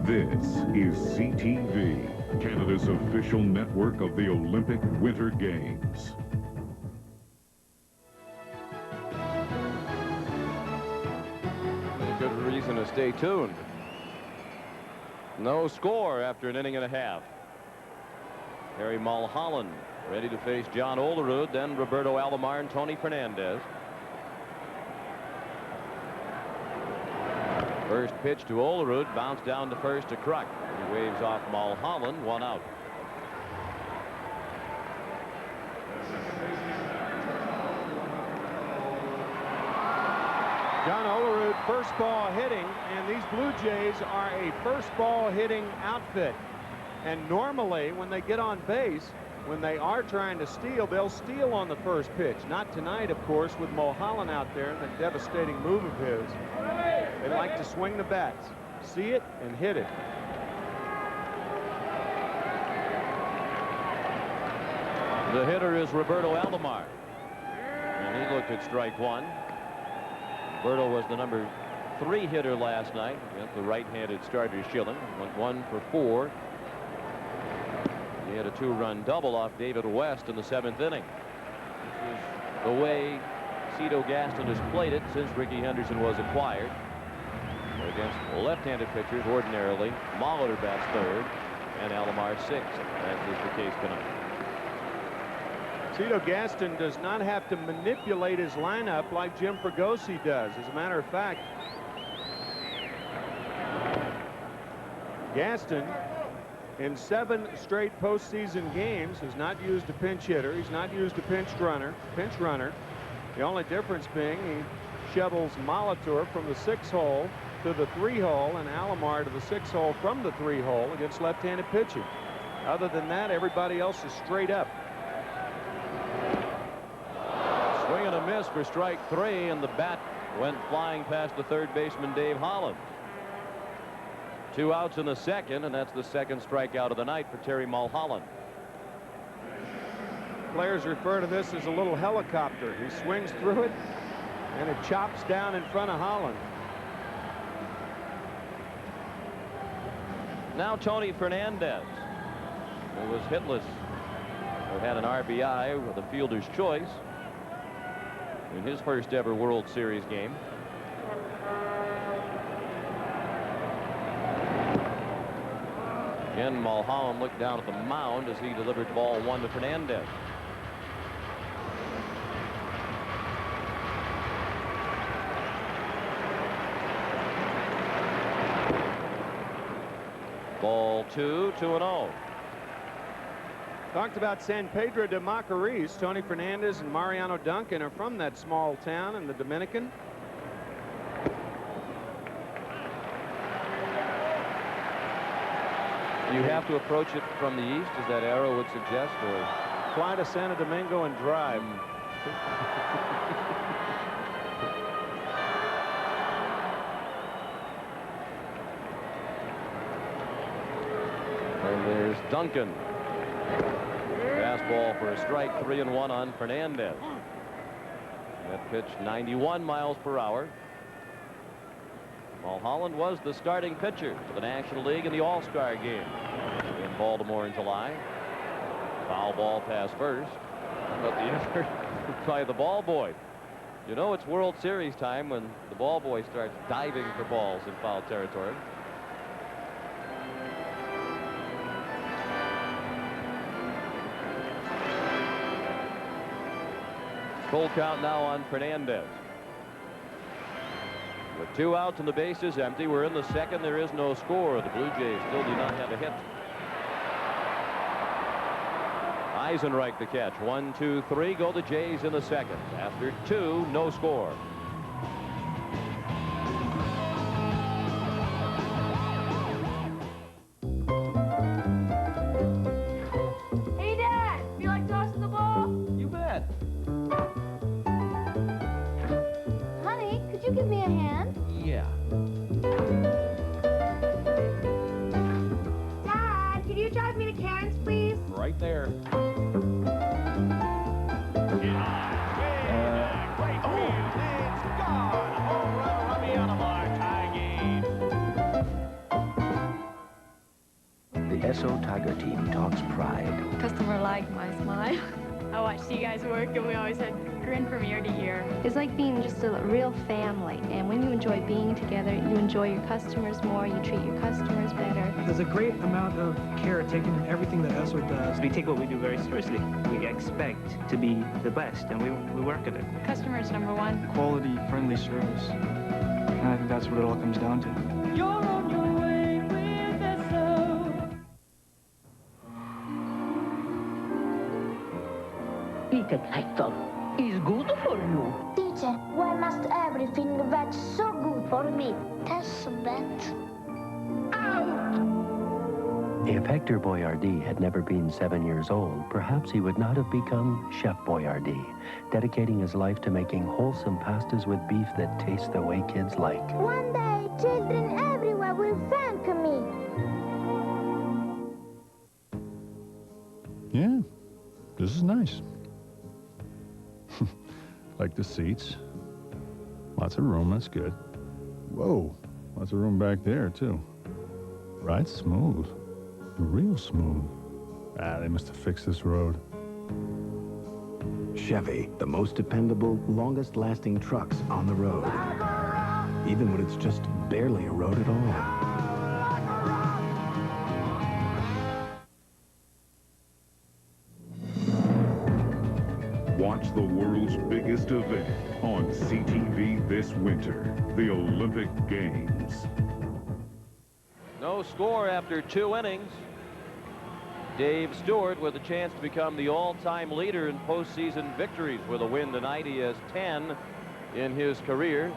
This is CTV, Canada's official network of the Olympic Winter Games. Good reason to stay tuned. No score after an inning and a half. Terry Mulholland ready to face John Olerud, then Roberto Alomar and Tony Fernandez. First pitch to Olerud, bounced down to first to Kruk. He waves off Mulholland, 1 out. John Olerud, first ball hitting, and these Blue Jays are a first ball hitting outfit. And normally when they get on base, when they are trying to steal, they'll steal on the first pitch. Not tonight, of course, with Mulholland out there and the devastating move of his. They like to swing the bats, see it and hit it. The hitter is Roberto Alomar, and he looked at strike 1. Roberto was the number 3 hitter last night against the right-handed starter Schilling. Went 1 for 4. He had a 2-run double off David West in the 7th inning. This is the way Cito Gaston has played it since Ricky Henderson was acquired. Against left-handed pitchers, ordinarily, Molitor bats 3rd and Alomar 6th, as is the case tonight. Cito Gaston does not have to manipulate his lineup like Jim Fregosi does. As a matter of fact, Gaston, in 7 straight postseason games, has not used a pinch hitter. He's not used a pinch runner. The only difference being he shovels Molitor from the 6 hole to the 3 hole and Alomar to the 6 hole from the 3 hole against left-handed pitching. Other than that, everybody else is straight up. Swing and a miss for strike 3, and the bat went flying past the 3rd baseman Dave Holland. 2 outs in the 2nd, and that's the 2nd strikeout of the night for Terry Mulholland. Players refer to this as a little helicopter. He swings through it, and it chops down in front of Holland. Now Tony Fernandez, who was hitless, who had an RBI with a fielder's choice in his first ever World Series game. Again, Mulholland looked down at the mound as he delivered ball 1 to Fernandez. Ball 2, 2-0. Talked about San Pedro de Macorís. Tony Fernandez and Mariano Duncan are from that small town in the Dominican. You have to approach it from the east, as that arrow would suggest, or fly to Santo Domingo and drive. And there's Duncan. Fastball for a strike, 3-1 on Fernandez. That pitch 91 miles per hour. Mulholland was the starting pitcher for the National League in the All-Star game in Baltimore in July. Foul ball pass first, but the effort by the ball boy. You know it's World Series time when the ball boy starts diving for balls in foul territory. Full count now on Fernandez. With 2 outs and the bases empty, we're in the second. There is no score. The Blue Jays still do not have a hit. Eisenreich the catch. 1, 2, 3. Go the Jays in the second. After 2, no score. Hey, Dad! You like tossing the ball? You bet. Honey, could you give me a hand? Yeah. Dad, can you drive me to Karen's, please? Right there. The SO Tiger team talks pride. Customer liked my smile. I watched you guys work and we always had grin from ear to ear. It's like being just a real family, and when you enjoy being together, you enjoy your customers more, you treat your customers better. There's a great amount of care taken in everything that ESO does. We take what we do very seriously. We expect to be the best, and we work at it. Customers #1. Quality, friendly service. And I think that's what it all comes down to. You're on your way with ESO. Eat it, Hector. It's good for you. Teacher, why must everything that's so good for me taste bad? If Hector Boyardee had never been 7 years old, perhaps he would not have become Chef Boyardee, dedicating his life to making wholesome pastas with beef that taste the way kids like. One day, children everywhere will thank me. Yeah, this is nice. Like the seats. Lots of room, that's good. Whoa, lots of room back there, too. Right, smooth. Real smooth. Ah, they must have fixed this road. Chevy, the most dependable, longest-lasting trucks on the road. Even when it's just barely a road at all. Watch the world's biggest event on CTV this winter, the Olympic Games. No score after 2 innings. Dave Stewart with a chance to become the all-time leader in postseason victories with a win tonight. He has 10 in his career,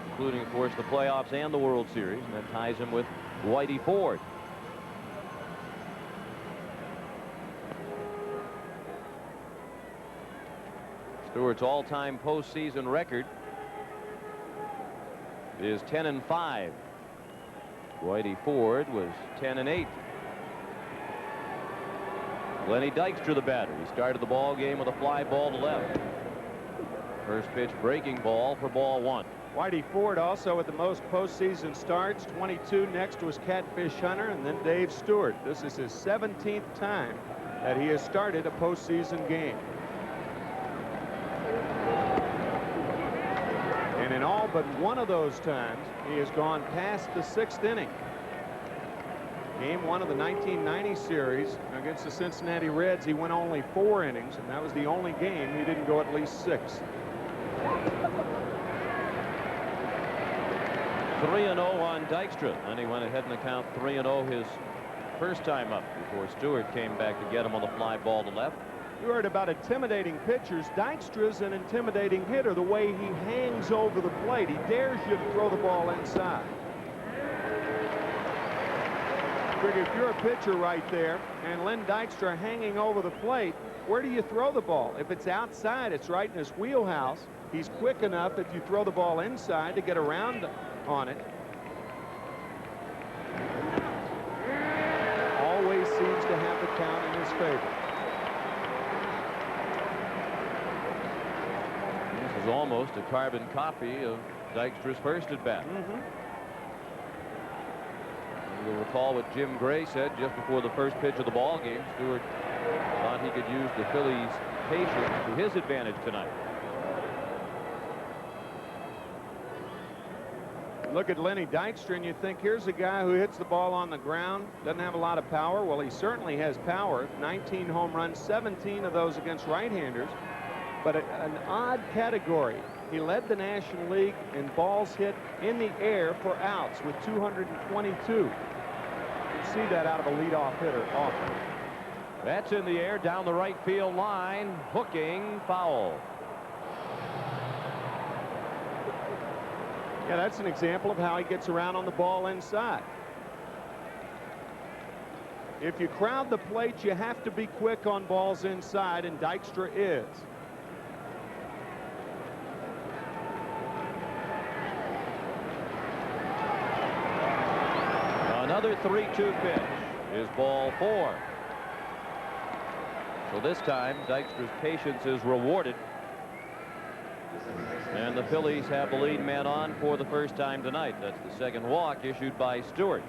including, of course, the playoffs and the World Series, and that ties him with Whitey Ford. Stewart's all-time postseason record is 10-5. Whitey Ford was 10-8. Lenny Dykstra, the batter. He started the ball game with a fly ball to left. First pitch breaking ball for ball 1. Whitey Ford also with the most postseason starts, 22. Next was Catfish Hunter, and then Dave Stewart. This is his 17th time that he has started a postseason game. And in all but one of those times, he has gone past the 6th inning. Game 1 of the 1990 series against the Cincinnati Reds, he went only 4 innings, and that was the only game he didn't go at least 6. 3-0 on Dykstra. Then he went ahead and count 3-0 his first time up before Stewart came back to get him on the fly ball to left. You heard about intimidating pitchers. Dykstra's an intimidating hitter, the way he hangs over the plate. He dares you to throw the ball inside. Figure if you're a pitcher right there and Len Dykstra hanging over the plate, where do you throw the ball? If it's outside, it's right in his wheelhouse. He's quick enough if you throw the ball inside to get around on it. Always seems to have the count in his favor. This is almost a carbon copy of Dykstra's first at bat. You'll recall what Jim Gray said just before the first pitch of the ball game. Stewart thought he could use the Phillies' patience to his advantage tonight. look at Lenny Dykstra and you think, here's a guy who hits the ball on the ground, doesn't have a lot of power. Well, he certainly has power. 19 home runs, 17 of those against right-handers. But an odd category. He led the National League in balls hit in the air for outs with 222. You see that out of a leadoff hitter often. That's in the air down the right field line. Hooking foul. Yeah, that's an example of how he gets around on the ball inside. If you crowd the plate, you have to be quick on balls inside, and Dykstra is. Another 3-2 pitch is ball 4. So this time, Dykstra's patience is rewarded. And the Phillies have the lead man on for the first time tonight. That's the second walk issued by Stewart.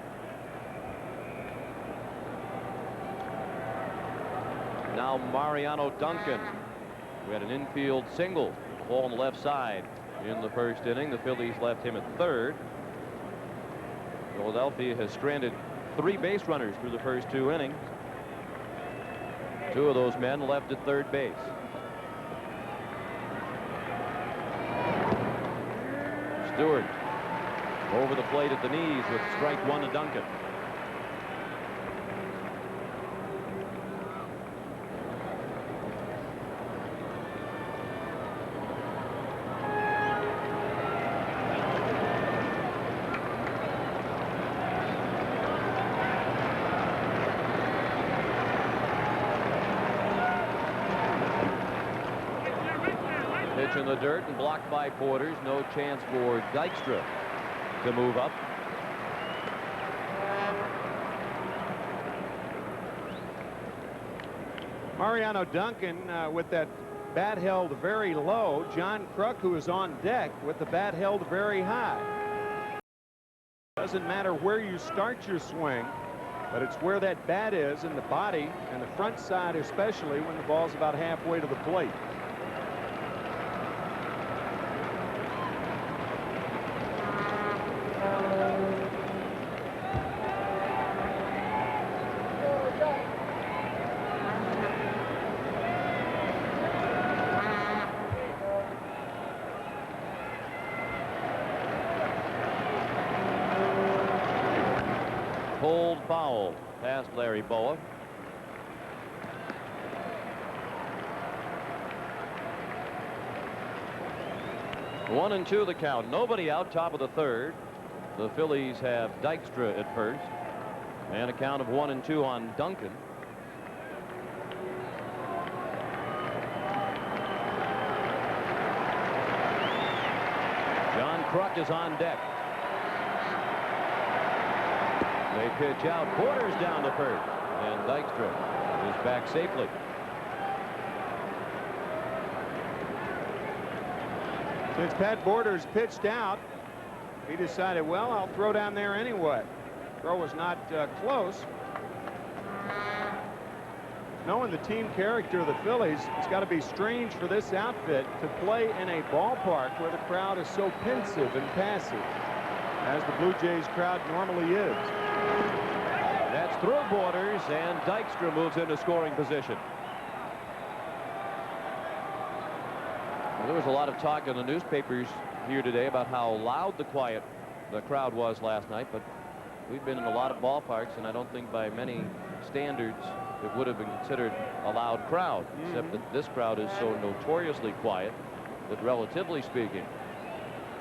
Now Mariano Duncan, who had an infield single, ball on the left side in the first inning. The Phillies left him at third. Philadelphia has stranded 3 base runners through the first 2 innings. 2 of those men left at third base. Stewart over the plate at the knees with strike 1 to Duncan. In the dirt and blocked by Porters. No chance for Dykstra to move up. Mariano Duncan with that bat held very low. John Kruk, who is on deck with the bat held very high. Doesn't matter where you start your swing, but it's where that bat is in the body and the front side, especially when the ball's about halfway to the plate. Pulled foul past Larry Boa. One and 2 the count. Nobody out, top of the third. The Phillies have Dykstra at first. And a count of 1 and 2 on Duncan. John Kruk is on deck. They pitch out. Porter's down to first. And Dykstra is back safely. Since Pat Borders pitched out, he decided, well, I'll throw down there anyway. Throw was not close. Knowing the team character of the Phillies, it's got to be strange for this outfit to play in a ballpark where the crowd is so pensive and passive, as the Blue Jays crowd normally is. That's through Borders, and Dykstra moves into scoring position. Well, there was a lot of talk in the newspapers here today about how loud the crowd was last night, but we've been in a lot of ballparks, and I don't think by many standards it would have been considered a loud crowd, except that this crowd is so notoriously quiet that, relatively speaking,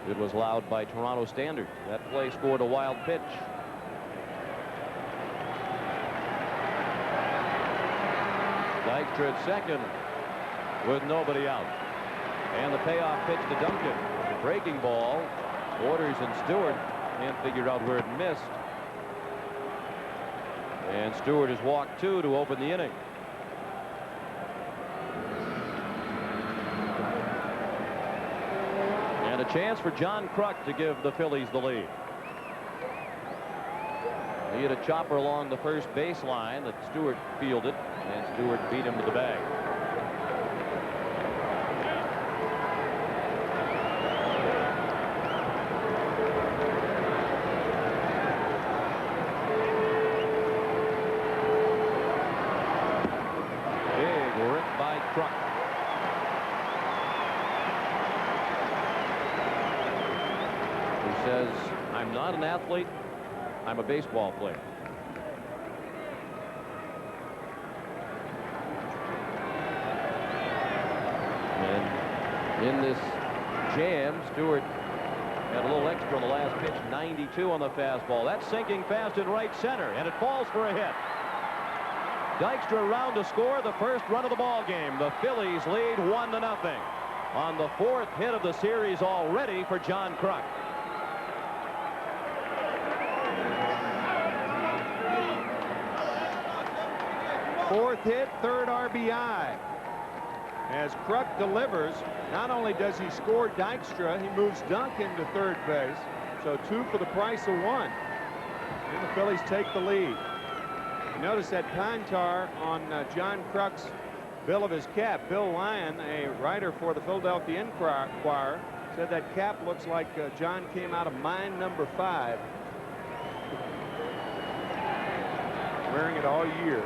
it was loud by Toronto standards. That play scored a wild pitch. Dykstra at second with nobody out. And the payoff pitch to Duncan. The breaking ball. Borders and Stewart can't figure out where it missed. And Stewart has walked 2 to open the inning. And a chance for John Kruk to give the Phillies the lead. He had a chopper along the first baseline that Stewart fielded, and Stewart beat him to the bag. who says, "I'm not an athlete, I'm a baseball player." And in this jam, Stewart had a little extra on the last pitch, 92 on the fastball. That's sinking fast in right center, and it falls for a hit. Dykstra around to score the first run of the ball game. The Phillies lead 1-0 on the 4th hit of the series already for John Kruk. Fourth hit, third RBI. As Kruk delivers, not only does he score Dykstra, he moves Dunk into third base. So 2 for the price of 1. And the Phillies take the lead. You notice that pine tar on John Kruk's bill of his cap. Bill Lyon, a writer for the Philadelphia Inquirer, said that cap looks like John came out of mine number 5. Wearing it all year.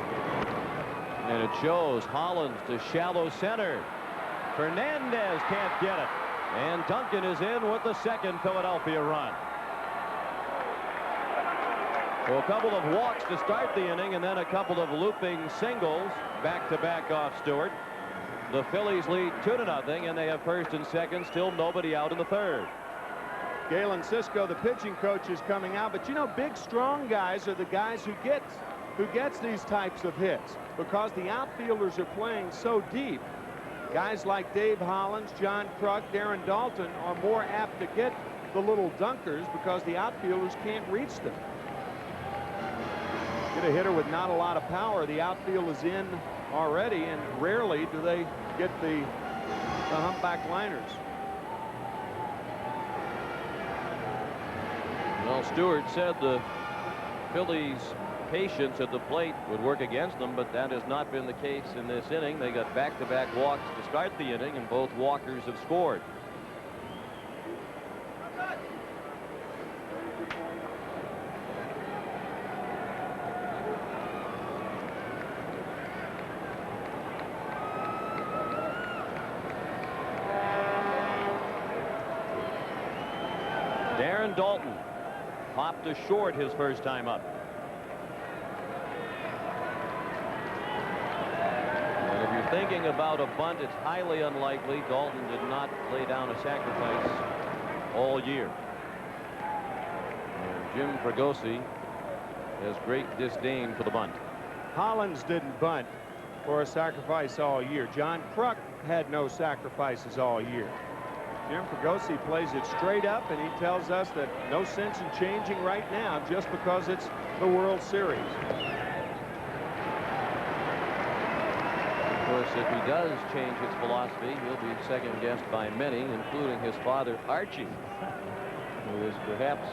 And it shows. Hollins to shallow center. Fernandez can't get it. And Duncan is in with the second Philadelphia run. So a couple of walks to start the inning, and then a couple of looping singles back-to-back off Stewart. The Phillies lead 2-0, and they have first and second, still nobody out in the third. Galen Cisco, the pitching coach, is coming out, but you know, big, strong guys are the guys who gets these types of hits because the outfielders are playing so deep. Guys like Dave Hollins, John Kruk, Darren Dalton are more apt to get the little dunkers because the outfielders can't reach them. Get a hitter with not a lot of power, the outfield is in already, and rarely do they get the humpback liners. Well, Stewart said the Phillies' patience at the plate would work against them, but that has not been the case in this inning. They got back-to-back walks to start the inning, and both walkers have scored. Darren Dalton popped to short his first time up. And if you're thinking about a bunt, it's highly unlikely. Dalton did not lay down a sacrifice all year. And Jim Fregosi has great disdain for the bunt. Hollins didn't bunt for a sacrifice all year. John Kruk had no sacrifices all year. Jim Fregosi plays it straight up, and he tells us that no sense in changing right now just because it's the World Series. Of course, if he does change his philosophy, he'll be second-guessed by many, including his father, Archie, who is perhaps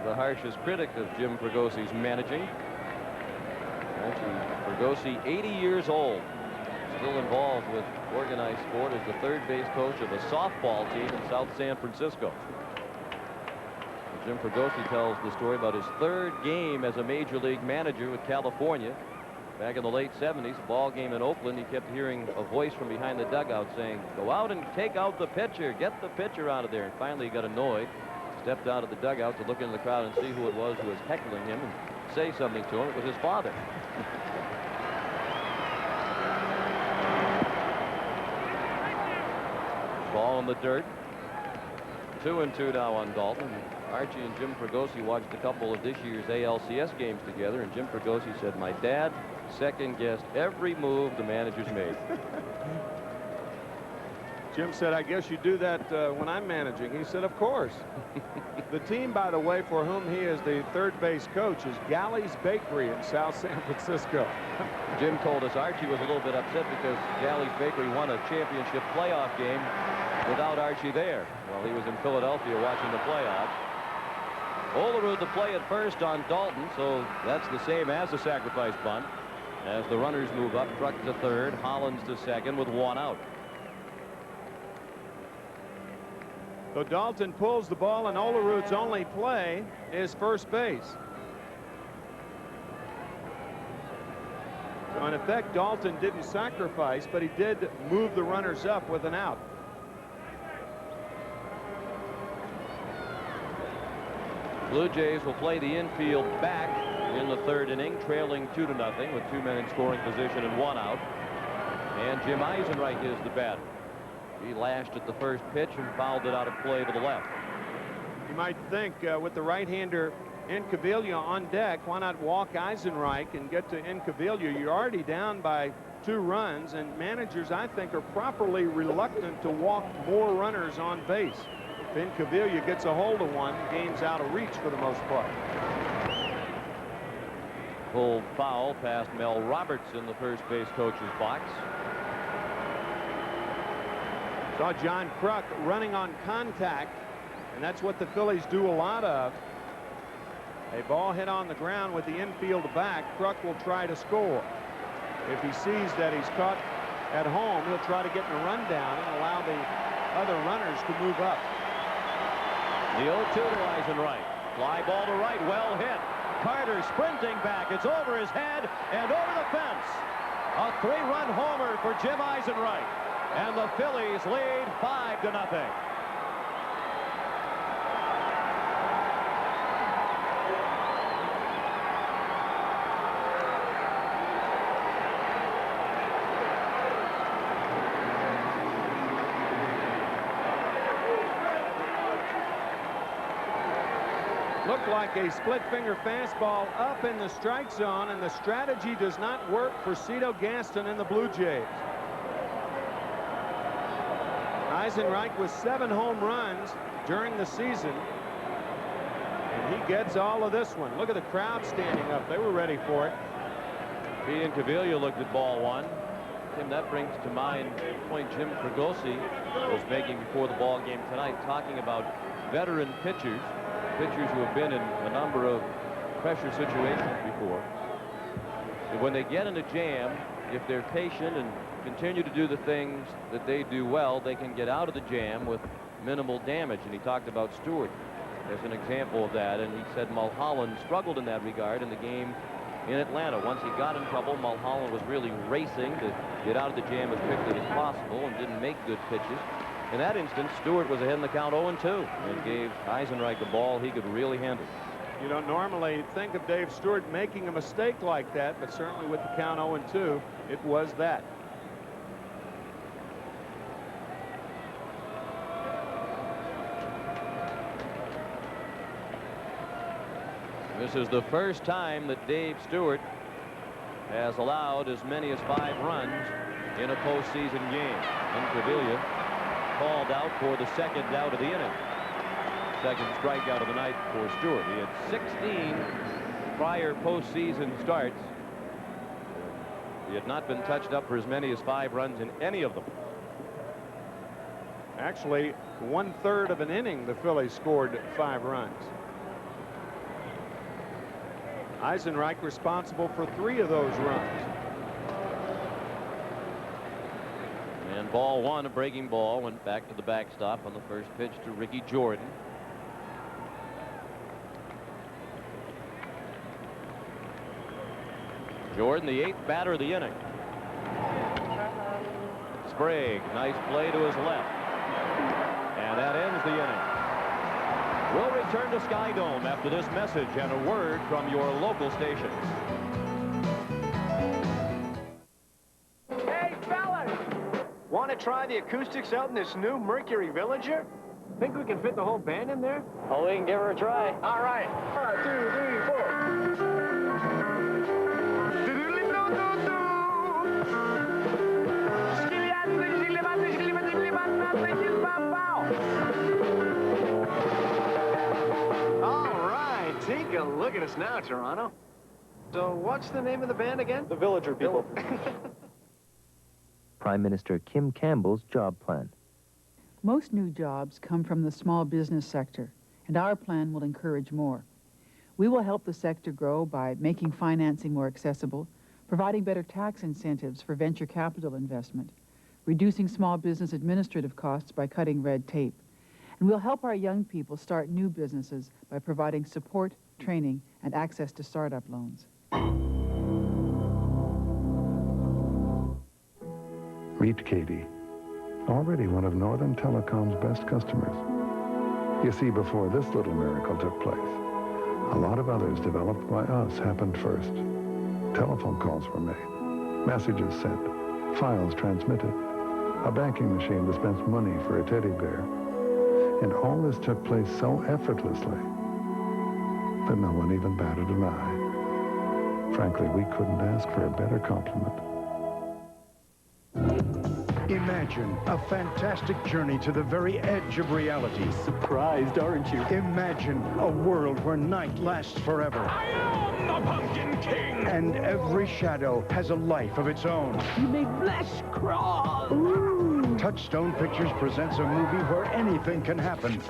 the harshest critic of Jim Fregosi's managing. Archie Fregosi, 80 years old, still involved with organized sport as the third base coach of a softball team in South San Francisco. Jim Fregosi tells the story about his third game as a major league manager with California. Back in the late 70s, a ball game in Oakland, he kept hearing a voice from behind the dugout saying, "Go out and take out the pitcher, get the pitcher out of there." And finally he got annoyed, stepped out of the dugout to look into the crowd and see who it was who was heckling him and say something to him. It was his father. Ball in the dirt. 2-2 now on Dalton. Archie and Jim Fregosi watched a couple of this year's ALCS games together, and Jim Fregosi said, "My dad second-guessed every move the managers made." Jim said, "I guess you do that when I'm managing." He said, "Of course." The team, by the way, for whom he is the third base coach is Galley's Bakery in South San Francisco. Jim told us Archie was a little bit upset because Galley's Bakery won a championship playoff game without Archie there while he was in Philadelphia watching the playoffs. Olerud to play at first on Dalton, so that's the same as the sacrifice bunt. As the runners move up, Kruk to third, Hollins to second with one out. So Dalton pulls the ball, and Olerud's only play is first base. So in effect, Dalton didn't sacrifice, but he did move the runners up with an out. Blue Jays will play the infield back in the third inning, trailing 2-0 with 2 men in scoring position and 1 out. And Jim Eisenreich is the batter. He lashed at the first pitch and fouled it out of play to the left. You might think with the right-hander Incaviglia on deck, why not walk Eisenreich and get to Incaviglia? You're already down by 2 runs, and managers, I think, are properly reluctant to walk more runners on base. If Incaviglia gets a hold of one, game's out of reach for the most part. Pulled foul past Mel Roberts in the first base coach's box. Saw John Kruk running on contact, and that's what the Phillies do a lot of. A ball hit on the ground with the infield back, Kruk will try to score. If he sees that he's caught at home, he'll try to get in a rundown and allow the other runners to move up. The 0-2 to Eisenreich. Fly ball to right, well hit. Carter sprinting back. It's over his head and over the fence. A 3-run homer for Jim Eisenreich. And the Phillies lead 5-0. Looked like a split finger fastball up in the strike zone, and the strategy does not work for Cito Gaston and the Blue Jays. Eisenreich with 7 home runs during the season, and he gets all of this one. Look at the crowd standing up. They were ready for it. He and Caviglia looked at ball 1. Tim, that brings to mind the point Jim Fregosi was making before the ball game tonight, talking about veteran pitchers who have been in a number of pressure situations before. And when they get in a jam, if they're patient and continue to do the things that they do well, they can get out of the jam with minimal damage. And he talked about Stewart as an example of that, and he said Mulholland struggled in that regard in the game in Atlanta. Once he got in trouble, Mulholland was really racing to get out of the jam as quickly as possible and didn't make good pitches. In that instance, Stewart was ahead in the count 0-2 and gave Eisenreich a ball he could really handle. You don't normally think of Dave Stewart making a mistake like that, but certainly with the count 0-2, it was that. This is the first time that Dave Stewart has allowed as many as 5 runs in a postseason game. Incaviglia called out for the second out of the inning. Second strikeout of the night for Stewart. He had 16 prior postseason starts. He had not been touched up for as many as 5 runs in any of them. Actually, 1/3 of an inning, the Phillies scored 5 runs. Eisenreich responsible for 3 of those runs. And ball 1, a breaking ball, went back to the backstop on the first pitch to Ricky Jordan. Jordan, the 8th batter of the inning. Sprague, nice play to his left. And that ends the inning. We'll return to Sky Dome after this message and a word from your local stations. Hey, fellas! Want to try the acoustics out in this new Mercury Villager? Think we can fit the whole band in there? Oh, we can give her a try. All right. 1, 2, 3, 4. Take a look at us now, Toronto. So what's the name of the band again? The Villager People. Prime Minister Kim Campbell's job plan. Most new jobs come from the small business sector, and our plan will encourage more. We will help the sector grow by making financing more accessible, providing better tax incentives for venture capital investment, reducing small business administrative costs by cutting red tape. And we'll help our young people start new businesses by providing support, training, and access to startup loans. Meet Katie, already one of Northern Telecom's best customers. You see, before this little miracle took place, A lot of others developed by us happened first. Telephone calls were made, messages sent, files transmitted. A banking machine dispensed money for a teddy bear. And all this took place so effortlessly that no one even batted an eye. Frankly, we couldn't ask for a better compliment. Imagine a fantastic journey to the very edge of reality. Surprised, aren't you? Imagine a world where night lasts forever. I am the Pumpkin King! And every shadow has a life of its own. You may flesh crawl! Ooh. Touchstone Pictures presents a movie where anything can happen.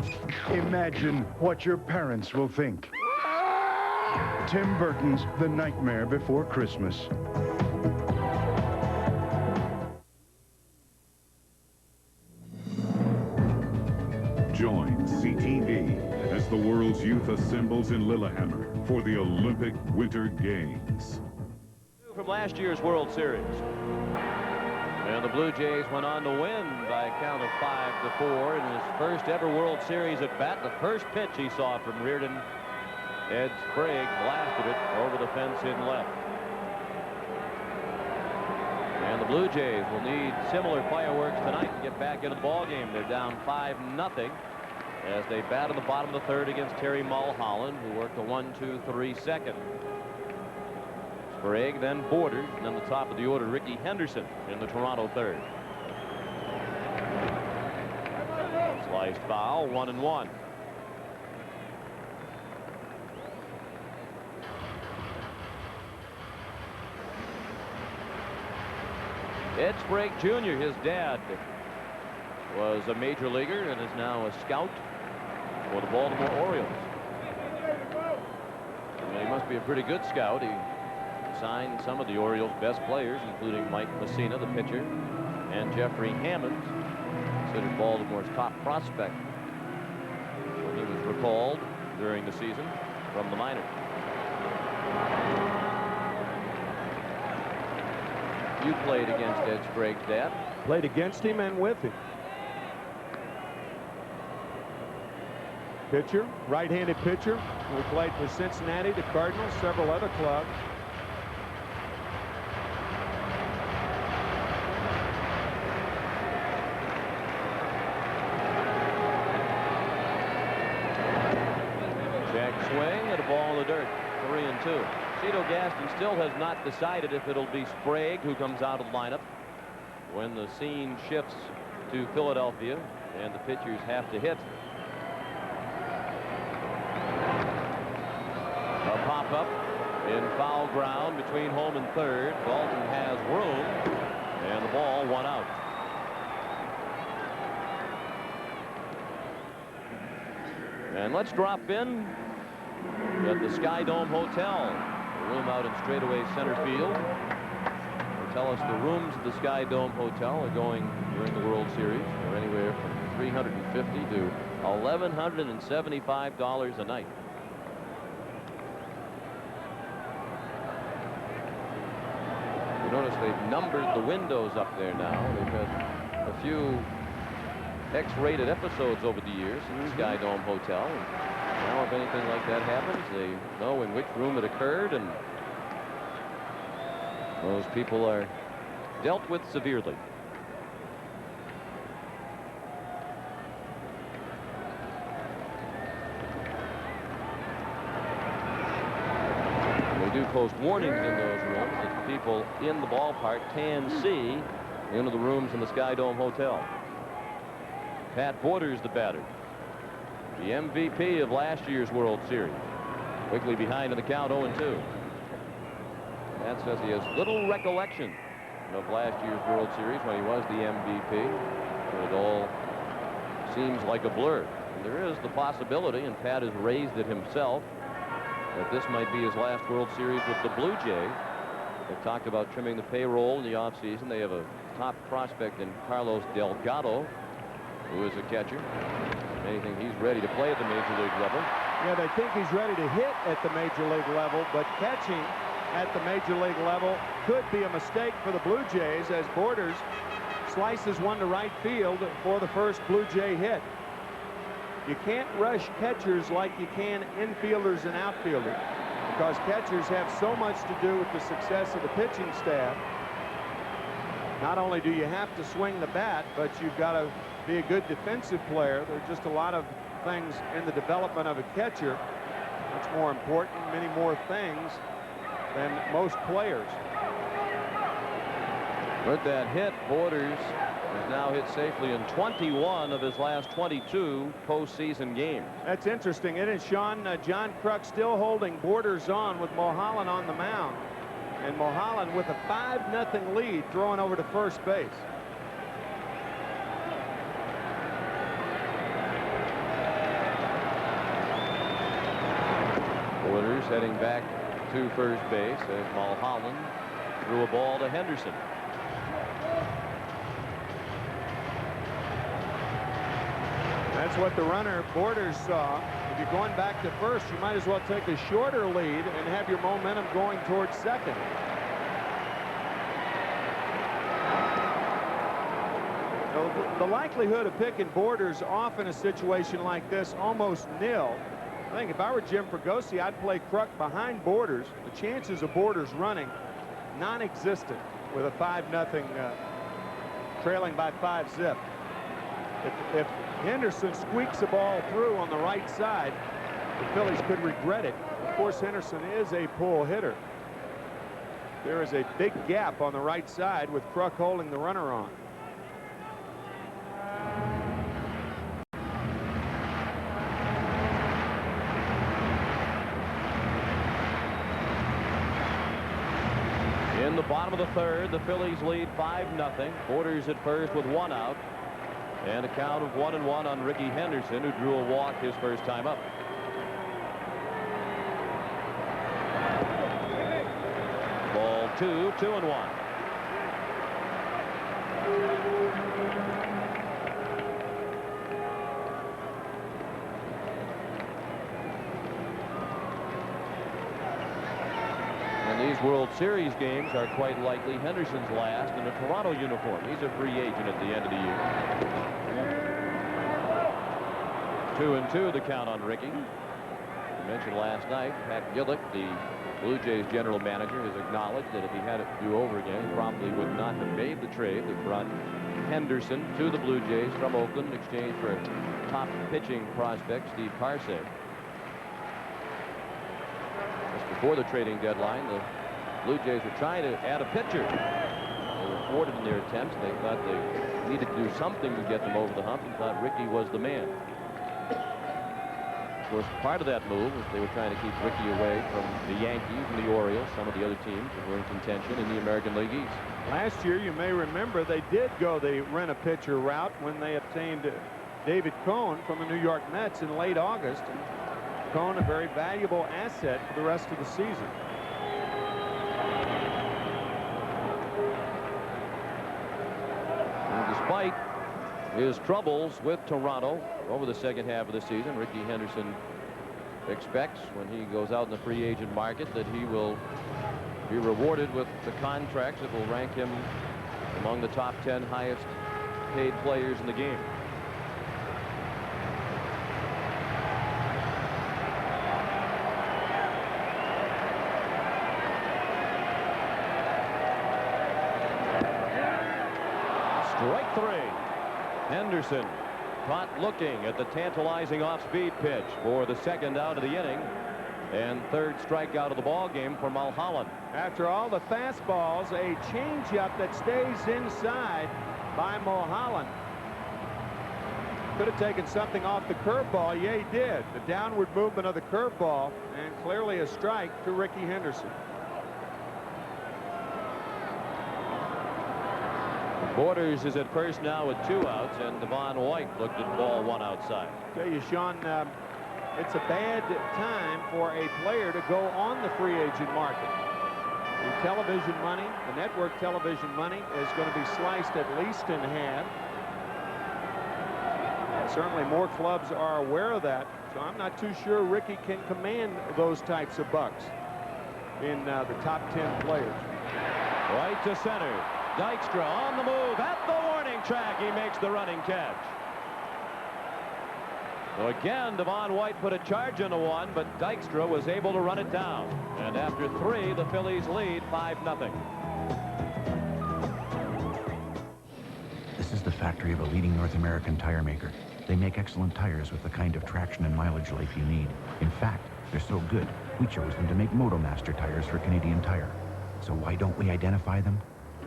Imagine what your parents will think. Tim Burton's The Nightmare Before Christmas. Join CTV as the world's youth assembles in Lillehammer for the Olympic Winter Games. From last year's World Series. And the Blue Jays went on to win by a count of 5-4 in his first ever World Series at bat. The first pitch he saw from Reardon, Ed Sprague blasted it over the fence in left. And the Blue Jays will need similar fireworks tonight to get back into the ball game. They're down 5-0 as they bat in the bottom of the third against Terry Mulholland, who worked a 1-2-3 second. Sprague, then Borders, and then the top of the order, Ricky Henderson in the Toronto third. Sliced foul, 1-1. Ed Sprague Jr., his dad, was a major leaguer and is now a scout for the Baltimore Orioles. And he must be a pretty good scout. He signed some of the Orioles' best players, including Mike Messina, the pitcher, and Jeffrey Hammond, considered Baltimore's top prospect when he was recalled during the season from the minors. You played against Ed Sprague's dad. Played against him and with him. Pitcher, right-handed pitcher. We played for Cincinnati, the Cardinals, several other clubs. Check swing and a ball in the dirt. 3-2. Cito Gaston still has not decided if it'll be Sprague who comes out of the lineup when the scene shifts to Philadelphia and the pitchers have to hit. A pop-up in foul ground between home and third. Dalton has room, and the ball one out. And let's drop in at the Sky Dome Hotel. A room out in straightaway center field. They tell us the rooms at the Sky Dome Hotel are going during the World Series for anywhere from $350 to $1,175 a night. You notice they've numbered the windows up there now. They've had a few X-rated episodes over the years in the Sky Dome Hotel. And now if anything like that happens, they know in which room it occurred, and those people are dealt with severely. They do post warnings in those rooms that the people in the ballpark can see into the rooms in the Sky Dome Hotel. Pat Borders, the batter, the MVP of last year's World Series, quickly behind in the count, 0-2. Pat says he has little recollection of last year's World Series when he was the MVP. It all seems like a blur. And there is the possibility, and Pat has raised it himself, that this might be his last World Series with the Blue Jays. They've talked about trimming the payroll in the offseason. They have a top prospect in Carlos Delgado, who is a catcher. Anything, he's ready to play at the major league level. Yeah, they think he's ready to hit at the major league level, but catching at the major league level could be a mistake for the Blue Jays as Borders slices one to right field for the first Blue Jay hit. You can't rush catchers like you can infielders and outfielders, because catchers have so much to do with the success of the pitching staff. Not only do you have to swing the bat, but you've got to be a good defensive player. There are just a lot of things in the development of a catcher much more important, many more things than most players. With that hit, Borders has now hit safely in 21 of his last 22 postseason games. That's interesting, isn't it, Sean? John Kruk still holding Borders on with Mulholland on the mound. And Mulholland with a 5-0 lead throwing over to first base. Borders heading back to first base as Mulholland threw a ball to Henderson. That's what the runner Borders saw. If you're going back to first, you might as well take a shorter lead and have your momentum going towards second. The likelihood of picking Borders off in a situation like this almost nil. I think if I were Jim Fregosi, I'd play Kruk behind Borders. The chances of Borders running non-existent with a 5-0 trailing by 5 zip. If Henderson squeaks the ball through on the right side, the Phillies could regret it. Of course, Henderson is a pull hitter. There is a big gap on the right side with Kruk holding the runner on. In the bottom of the third, the Phillies lead 5-0. Borders at first with 1 out. And a count of 1-1 on Ricky Henderson, who drew a walk his first time up. Ball 2, 2-1. And these World Series games are quite likely Henderson's last in a Toronto uniform. He's a free agent at the end of the year. 2-2 the count on Ricky. I mentioned last night, Pat Gillick, the Blue Jays general manager, has acknowledged that if he had it to do over again, he probably would not have made the trade that brought Henderson to the Blue Jays from Oakland in exchange for top pitching prospect Steve Parsay. Just before the trading deadline, the Blue Jays were trying to add a pitcher. They were thwarted in their attempts. They thought they needed to do something to get them over the hump and thought Ricky was the man. Of course, part of that move was they were trying to keep Ricky away from the Yankees and the Orioles, some of the other teams that were in contention in the American League East. Last year, you may remember, they did go the rent-a-pitcher route when they obtained David Cohn from the New York Mets in late August. And Cohn, a very valuable asset for the rest of the season. And despite his troubles with Toronto over the second half of the season, Ricky Henderson expects when he goes out in the free agent market that he will be rewarded with the contracts that will rank him among the top 10 highest paid players in the game. Strike 3. Henderson caught looking at the tantalizing off-speed pitch for the second out of the inning and third strikeout of the ball game for Mulholland. After all the fastballs, a changeup that stays inside by Mulholland. Could have taken something off the curveball. Yeah, he did. The downward movement of the curveball, and clearly a strike to Ricky Henderson. Borders is at first now with 2 outs, and Devon White looked at ball 1 outside. Tell you, Sean, it's a bad time for a player to go on the free agent market. The television money, the network television money, is going to be sliced at least in half. And certainly more clubs are aware of that, so I'm not too sure Ricky can command those types of bucks in the top 10 players. Right to center. Dykstra on the move at the warning track. He makes the running catch. So again, Devon White put a charge into one, but Dykstra was able to run it down. And after 3, the Phillies lead 5-0. This is the factory of a leading North American tire maker. They make excellent tires with the kind of traction and mileage life you need. In fact, they're so good, we chose them to make MotoMaster tires for Canadian Tire. So why don't we identify them?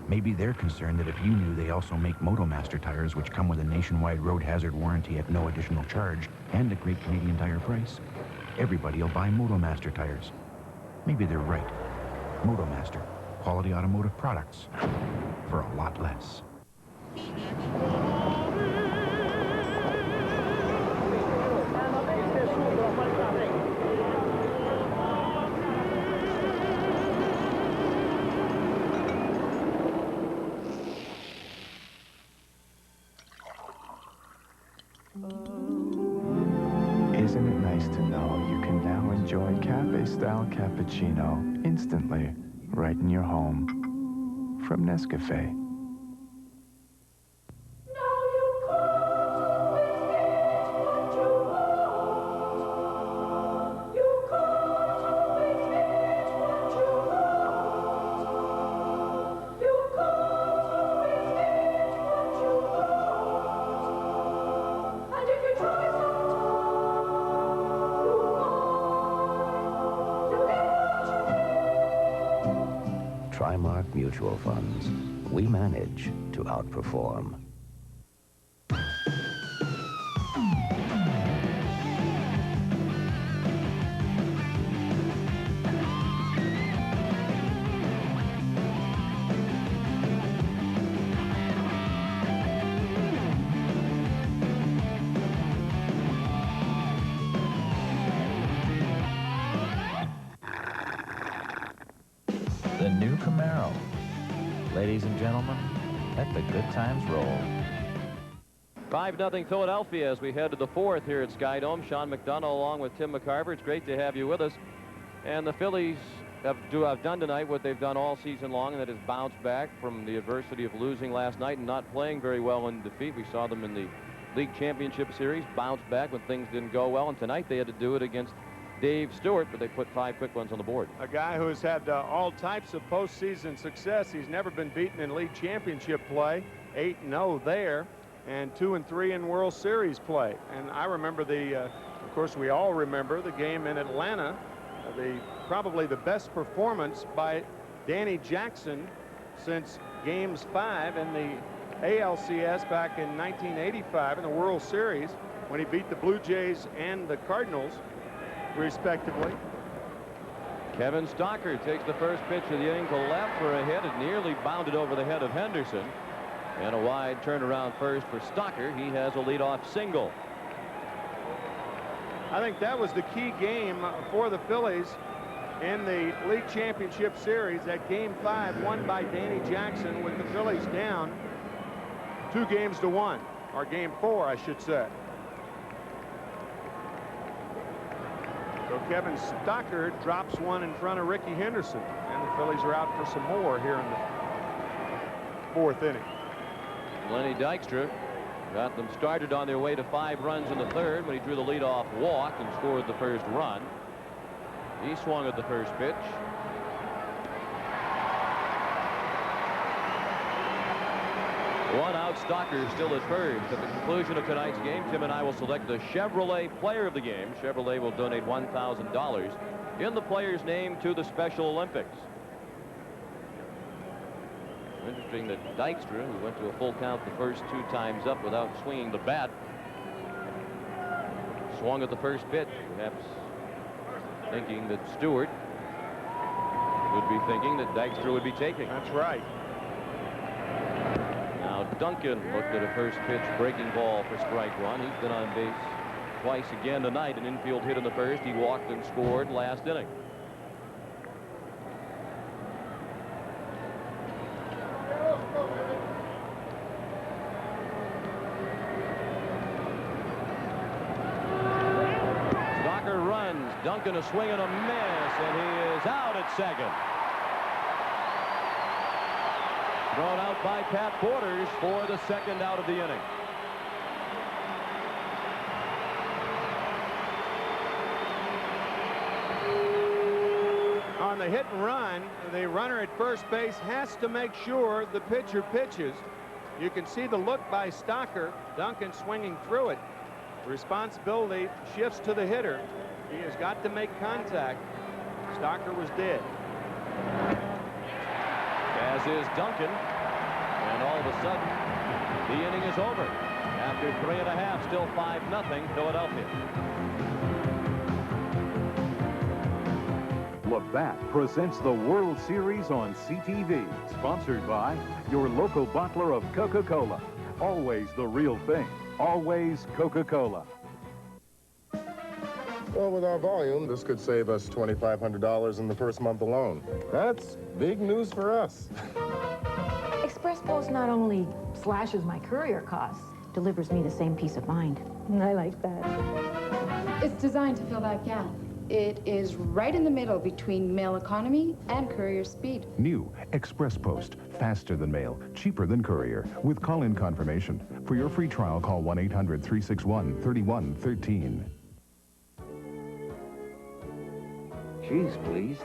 Maybe they're concerned that if you knew they also make MotoMaster tires, which come with a nationwide road hazard warranty at no additional charge and a great Canadian Tire price, everybody will buy MotoMaster tires. Maybe they're right. MotoMaster, quality automotive products for a lot less. Isn't it nice to know you can now enjoy cafe-style cappuccino instantly right in your home from Nescafe? Trimark Mutual Funds. We manage to outperform. The new Camaro. Ladies and gentlemen, let the good times roll. 5-0 Philadelphia as we head to the 4th here at Skydome. Sean McDonough along with Tim McCarver. It's great to have you with us. And the Phillies have done tonight what they've done all season long, and that is bounce back from the adversity of losing last night and not playing very well in defeat. We saw them in the League Championship Series bounce back when things didn't go well, and tonight they had to do it against Dave Stewart, but they put 5 quick ones on the board. A guy who has had all types of postseason success. He's never been beaten in league championship play. 8-0 there, and 2-3 in World Series play. And I remember of course, we all remember the game in Atlanta, probably the best performance by Danny Jackson since Games 5 in the ALCS back in 1985 in the World Series when he beat the Blue Jays and the Cardinals, respectively. Kevin Stocker takes the first pitch of the inning to left for a hit. It nearly bounded over the head of Henderson. And a wide turnaround first for Stocker. He has a leadoff single. I think that was the key game for the Phillies in the League Championship Series. That Game 5 won by Danny Jackson with the Phillies down 2-1, or Game 4, I should say. So Kevin Stocker drops one in front of Ricky Henderson, and the Phillies are out for some more here in the 4th inning. Lenny Dykstra got them started on their way to 5 runs in the 3rd when he drew the leadoff walk and scored the first run. He swung at the first pitch. One out. Stocker still at first. At the conclusion of tonight's game, Tim and I will select the Chevrolet Player of the Game. Chevrolet will donate $1,000 in the player's name to the Special Olympics. Interesting that Dykstra, who went to a full count the first 2 times up without swinging the bat, swung at the first pitch, perhaps thinking that Stewart would be thinking that Dykstra would be taking. That's right. Now Duncan looked at a first pitch breaking ball for strike 1. He's been on base twice again tonight. An infield hit in the first. He walked and scored last inning. Stocker runs. Duncan a swing and a miss, and he is out at second. Thrown out by Pat Borders for the 2nd out of the inning. on the hit and run, the runner at first base has to make sure the pitcher pitches. You can see the look by Stocker. Duncan swinging through it. Responsibility shifts to the hitter. He has got to make contact. Stocker was dead. As is Duncan. And all of a sudden, the inning is over. After 3.5, still 5-0 Philadelphia. Labatt presents the World Series on CTV, sponsored by your local bottler of Coca-Cola. Always the real thing. Always Coca-Cola. Well, with our volume, this could save us $2,500 in the first month alone. That's big news for us. Express Post not only slashes my courier costs, delivers me the same peace of mind. I like that. It's designed to fill that gap. It is right in the middle between mail economy and courier speed. New Express Post. Faster than mail, cheaper than courier. With call-in confirmation. For your free trial, call 1-800-361-3113. Cheese, please.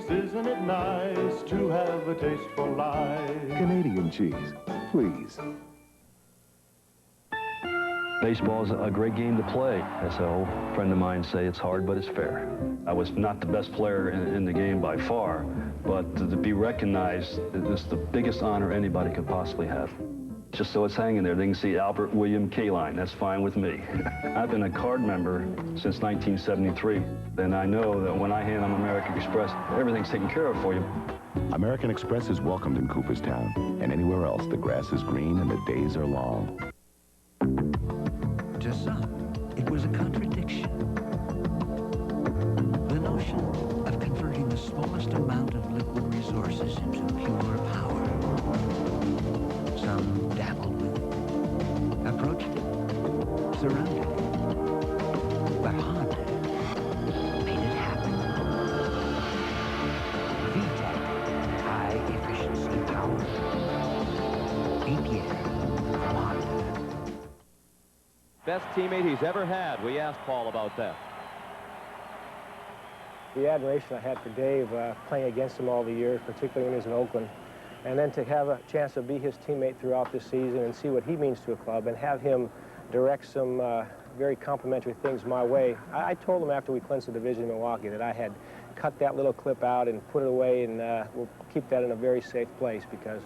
Isn't it nice to have a taste for life? Canadian cheese, please. Baseball is a great game to play. As an old friend of mine say, it's hard, but it's fair. I was not the best player in the game by far, but to be recognized is the biggest honor anybody could possibly have. Just so it's hanging there, they can see Albert William K-line. That's fine with me. I've been a card member since 1973, and I know that when I hand them American Express, everything's taken care of for you. American Express is welcomed in Cooperstown, and anywhere else the grass is green and the days are long. To some, it was a contradiction. The notion of converting the smallest amount of liquid resources into pure power. Some dabbled with it, approached it, surrounded it. But Honda made it happen. VTEC, high efficiency power. BPM from Honda. Best teammate he's ever had. We asked Paul about that. The admiration I had for Dave playing against him all the years, particularly when he was in Oakland, and then to have a chance to be his teammate throughout this season and see what he means to a club and have him direct some very complimentary things my way. I told him after we clinched the division in Milwaukee that I had cut that little clip out and put it away, and we'll keep that in a very safe place, because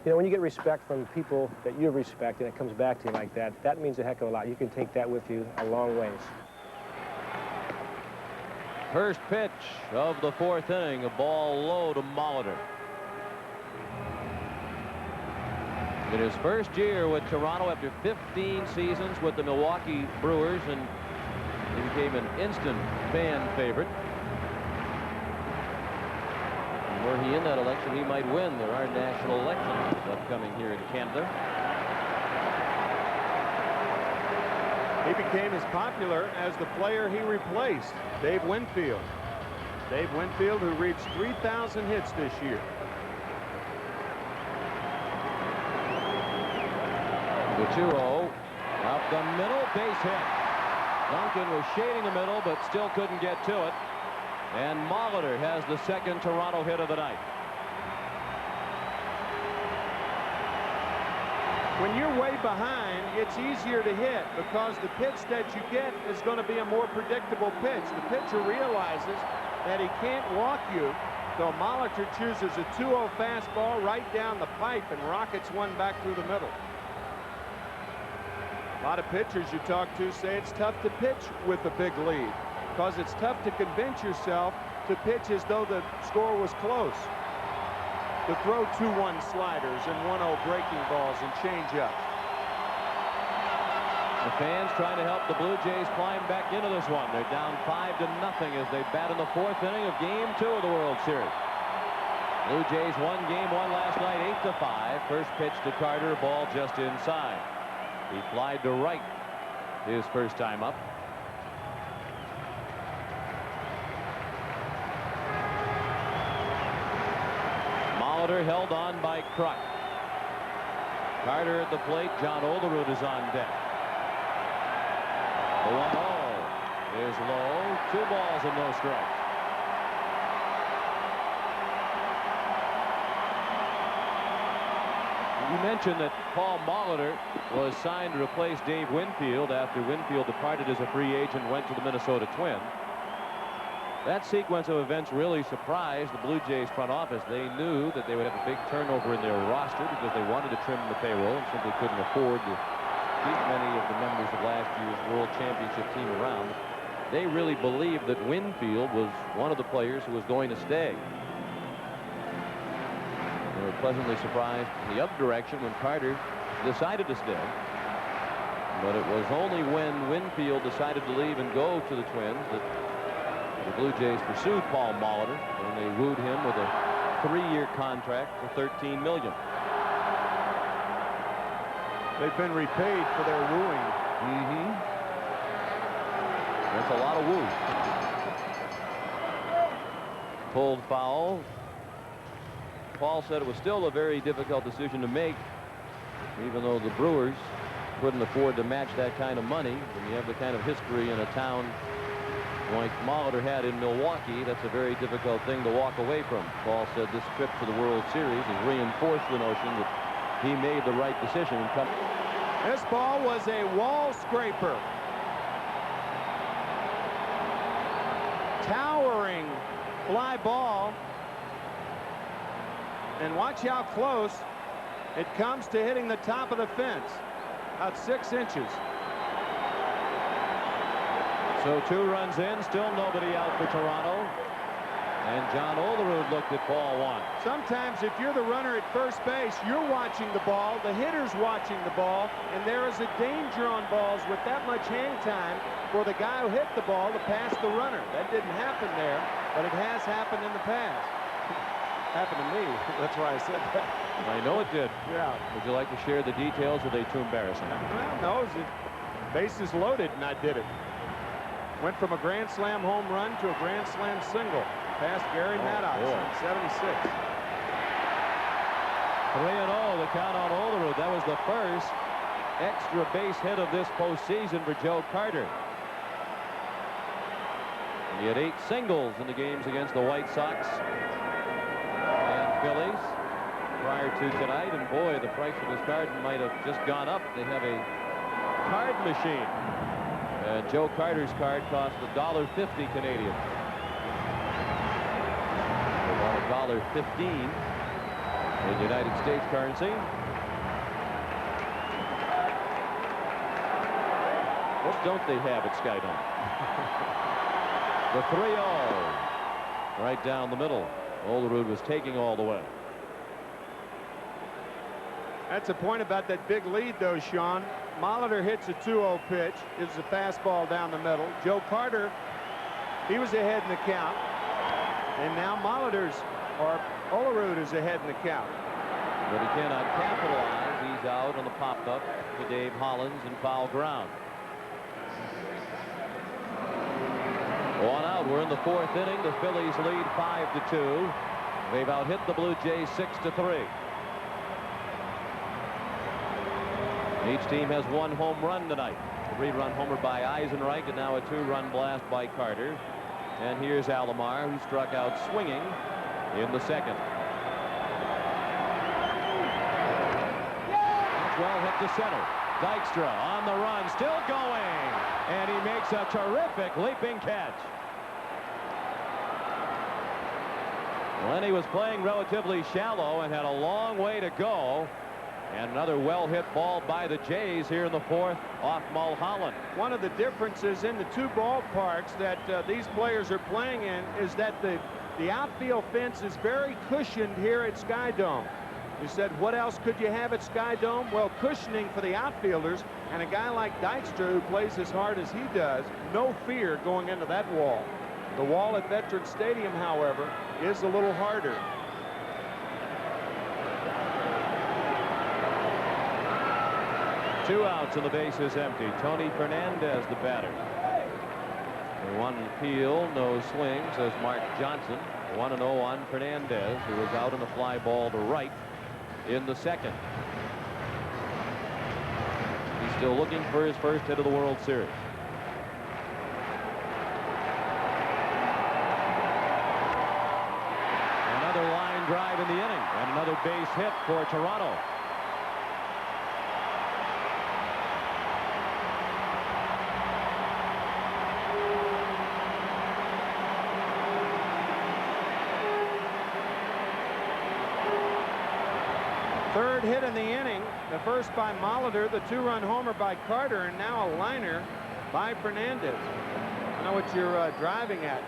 you know, when you get respect from people that you respect and it comes back to you like that, that means a heck of a lot. You can take that with you a long ways. First pitch of the fourth inning, a ball low to Molitor. In his first year with Toronto after 15 seasons with the Milwaukee Brewers, and he became an instant fan favorite. And were he in that election, he might win. There are national elections upcoming here in Canada. He became as popular as the player he replaced, Dave Winfield. Dave Winfield, who reached 3,000 hits this year. The 2-0 up the middle, base hit. Duncan was shading the middle, but still couldn't get to it. And Molitor has the second Toronto hit of the night. When you're way behind, it's easier to hit because the pitch that you get is going to be a more predictable pitch. The pitcher realizes that he can't walk you, so Molitor chooses a 2-0 fastball right down the pipe and rockets one back through the middle. A lot of pitchers you talk to say it's tough to pitch with a big lead because it's tough to convince yourself to pitch as though the score was close. To throw 2-1 sliders and 1-0 breaking balls and change-ups. The fans trying to help the Blue Jays climb back into this one. They're down 5-0 as they bat in the fourth inning of Game 2 of the World Series. Blue Jays won Game 1 last night, 8-5. First pitch to Carter, ball just inside. He flied to right. his first time up. Molitor held on by Kruk. Carter at the plate. John Olerud is on deck. The 1-0 is low. 2 balls and no strikes. You mentioned that Paul Molitor was signed to replace Dave Winfield after Winfield departed as a free agent and went to the Minnesota Twins. That sequence of events really surprised the Blue Jays front office. They knew that they would have a big turnover in their roster because they wanted to trim the payroll and simply couldn't afford to keep many of the members of last year's World Championship team around. They really believed that Winfield was one of the players who was going to stay. They were pleasantly surprised in the other direction when Carter decided to stay. But it was only when Winfield decided to leave and go to the Twins that the Blue Jays pursued Paul Molitor, and they wooed him with a 3-year contract for $13 million. They've been repaid for their wooing. That's a lot of woo. Pulled foul. Paul said it was still a very difficult decision to make, even though the Brewers couldn't afford to match that kind of money. When you have the kind of history in a town like Molitor had in Milwaukee, that's a very difficult thing to walk away from. Paul said this trip to the World Series has reinforced the notion that he made the right decision. This ball was a wall scraper. Towering fly ball. And watch how close it comes to hitting the top of the fence. About 6 inches. So 2 runs in, still nobody out for Toronto. And John Olerud looked at ball 1. Sometimes if you're the runner at first base, you're watching the ball, the hitter's watching the ball, and there is a danger on balls with that much hang time for the guy who hit the ball to pass the runner. That didn't happen there, but it has happened in the past. Happened to me. That's why I said that. I know it did. Yeah. Would you like to share the details, or are they too embarrassing? Well, no, bases loaded, and I did it. Went from a grand slam home run to a grand slam single past Gary Maddox in '76. 3-0, the count on Olerud. That was the first extra base hit of this postseason for Joe Carter. He had 8 singles in the games against the White Sox and Phillies prior to tonight. And boy, the price of this card might have just gone up. They have a card machine. Joe Carter's card cost $1.50 Canadian. About $1.15 in United States currency. What don't they have at Skydome? The 3-0 right down the middle. Olerud was taking all the way. That's a point about that big lead, though, Sean. Molitor hits a 2-0 pitch. It's a fastball down the middle. Joe Carter, he was ahead in the count. And now Olerud is ahead in the count. But he cannot capitalize. He's out on the pop-up to Dave Hollins in foul ground. 1 out. We're in the 4th inning. The Phillies lead 5-2. They've out-hit the Blue Jays 6-3. Each team has 1 home run tonight. A 3-run homer by Eisenreich, and now a 2-run blast by Carter. And here's Alomar, who struck out swinging in the 2nd. That's well hit to center. Dykstra on the run, still going, and he makes a terrific leaping catch. Lenny was playing relatively shallow and had a long way to go. And another well-hit ball by the Jays here in the 4th off Mulholland. One of the differences in the 2 ballparks that these players are playing in is that the outfield fence is very cushioned here at Skydome. You said, what else could you have at Skydome? Well, cushioning for the outfielders, and a guy like Dykstra, who plays as hard as he does, no fear going into that wall. The wall at Veterans Stadium, however, is a little harder. 2 outs and the base is empty. Tony Fernandez, the batter. One appeal, no swings, as Mark Johnson. 1-0 on Fernandez, who was out in a fly ball to right in the second. He's still looking for his first hit of the World Series. Another line drive in the inning, and another base hit for Toronto. Third hit in the inning, the first by Molitor, the 2-run homer by Carter, and now a liner by Fernandez. I know what you're driving at.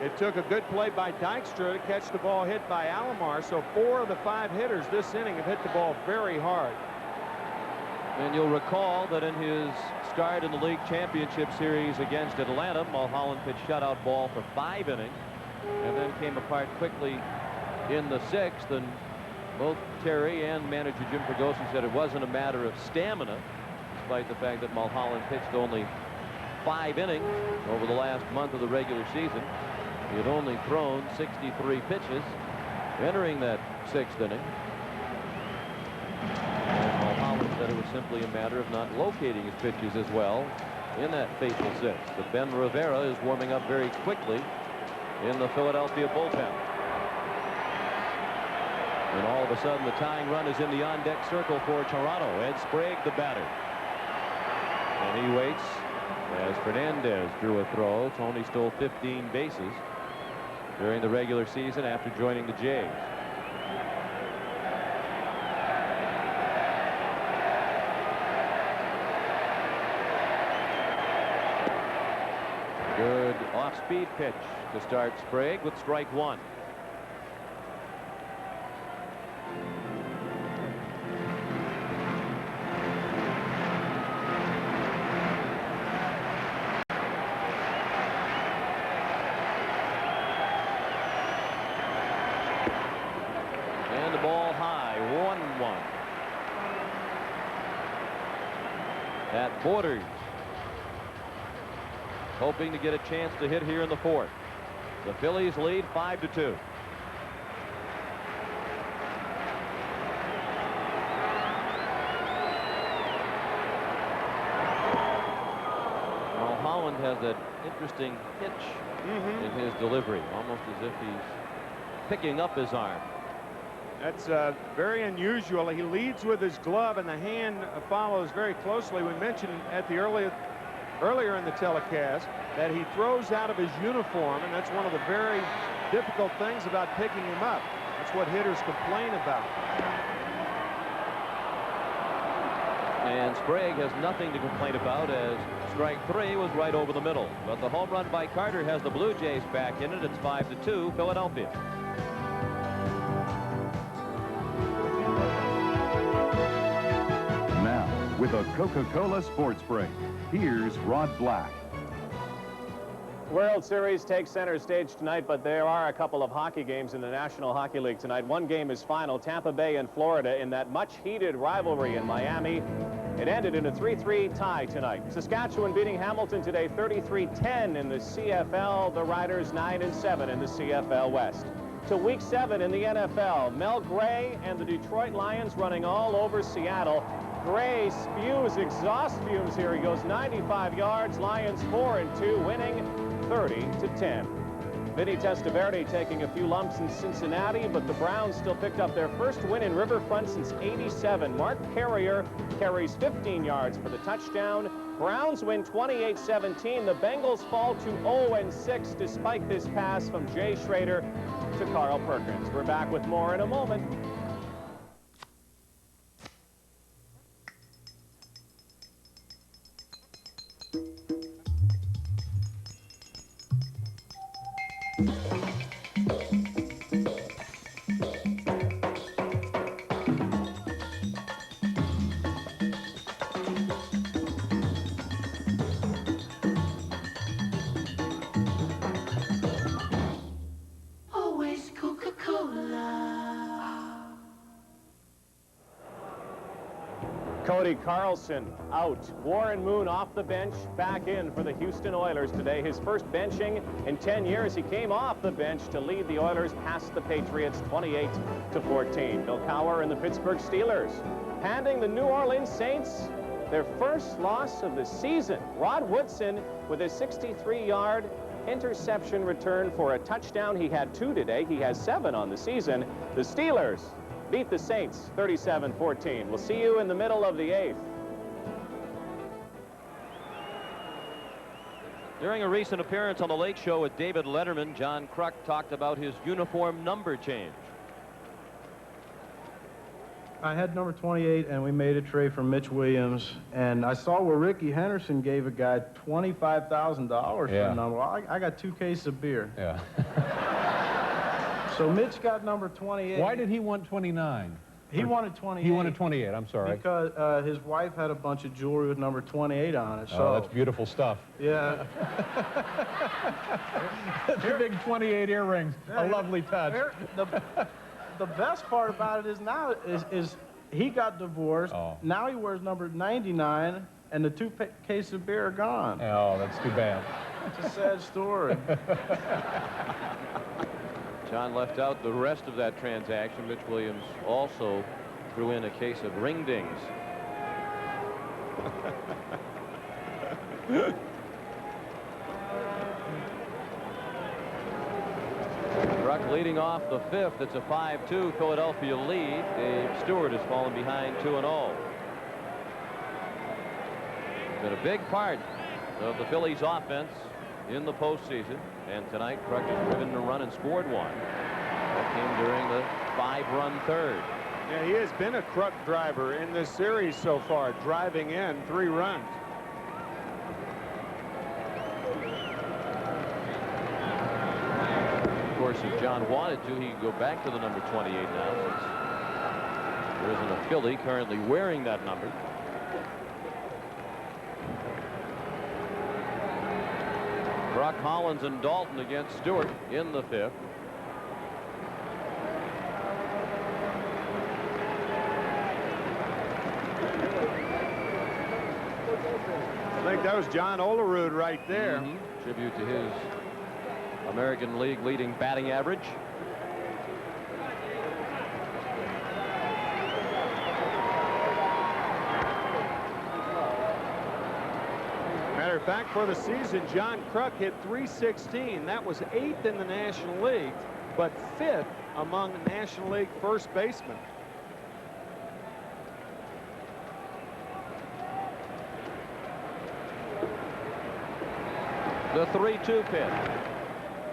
It took a good play by Dykstra to catch the ball hit by Alomar, so 4 of the 5 hitters this inning have hit the ball very hard. And you'll recall that in his start in the league championship series against Atlanta, Mulholland pitched shutout ball for 5 innings and then came apart quickly in the 6th. And both Terry and manager Jim Fregosi said it wasn't a matter of stamina, despite the fact that Mulholland pitched only 5 innings over the last month of the regular season. He had only thrown 63 pitches entering that 6th inning. And Mulholland said it was simply a matter of not locating his pitches as well in that fateful 6th. But Ben Rivera is warming up very quickly in the Philadelphia bullpen. And all of a sudden, the tying run is in the on-deck circle for Toronto. Ed Sprague, the batter. And he waits as Fernandez drew a throw. Tony stole 15 bases during the regular season after joining the Jays. Good off-speed pitch to start Sprague with strike 1. At Borders, hoping to get a chance to hit here in the 4th. The Phillies lead 5-2. Mulholland has that interesting hitch in his delivery, almost as if he's picking up his arm. That's very unusual. He leads with his glove, and the hand follows very closely. We mentioned at the earlier in the telecast that he throws out of his uniform, and that's one of the very difficult things about picking him up. That's what hitters complain about. And Sprague has nothing to complain about, as strike 3 was right over the middle. But the home run by Carter has the Blue Jays back in it. It's 5-2 Philadelphia. With a Coca-Cola Sports Break, here's Rod Black. World Series takes center stage tonight, but there are a couple of hockey games in the National Hockey League tonight. One game is final, Tampa Bay and Florida, in that much-heated rivalry in Miami. It ended in a 3-3 tie tonight. Saskatchewan beating Hamilton today 33-10 in the CFL. The Riders 9-7 in the CFL West. To Week 7 in the NFL, Mel Gray and the Detroit Lions running all over Seattle. Gray spews exhaust fumes here. He goes 95 yards. Lions 4-2, winning 30-10. Vinny Testaverde taking a few lumps in Cincinnati, but the Browns still picked up their first win in Riverfront since '87. Mark Carrier carries 15 yards for the touchdown. Browns win 28-17. The Bengals fall to 0-6 despite this pass from Jay Schrader to Carl Perkins. We're back with more in a moment. Always Coca-Cola. Cody Carlson out. Warren Moon off the bench, back in for the Houston Oilers today. His first benching in 10 years. He came off the bench to lead the Oilers past the Patriots 28-14. Bill Cowher and the Pittsburgh Steelers handing the New Orleans Saints their first loss of the season. Rod Woodson with a 63-yard interception return for a touchdown. He had 2 today. He has 7 on the season. The Steelers beat the Saints 37-14. We'll see you in the middle of the 8th. During a recent appearance on The Late Show with David Letterman, John Kruk talked about his uniform number change. I had number 28, and we made a trade for Mitch Williams, and I saw where Ricky Henderson gave a guy $25,000 for a number. Well, I got 2 cases of beer. Yeah. So Mitch got number 28. Why did he want 29? He wanted 28. He wanted 28, I'm sorry. Because his wife had a bunch of jewelry with number 28 on it. So. Oh, that's beautiful stuff. Yeah. The big 28 earrings. A lovely touch. The best part about it is now is he got divorced. Oh. Now he wears number 99, and the 2 cases of beer are gone. Oh, that's too bad. It's a sad story. John left out the rest of that transaction. Mitch Williams also threw in a case of ring dings. Kruk leading off the 5th. It's a 5-2 Philadelphia lead. Dave Stewart has fallen behind 2-0. Been a big part of the Phillies offense in the postseason, and tonight Kruk has driven a run and scored 1. That came during the 5-run 3rd. Yeah, he has been a Kruk driver in this series so far, driving in 3 runs. Of course, if John wanted to, he could go back to the number 28 now, since there isn't a Philly currently wearing that number. Kruk, Hollins, and Dalton against Stewart in the 5th. I think that was John Olerud right there. Tribute to his American League leading batting average. Matter of fact, for the season, John Kruk hit .316. That was 8th in the National League, but 5th among National League first basemen. The 3-2 pitch.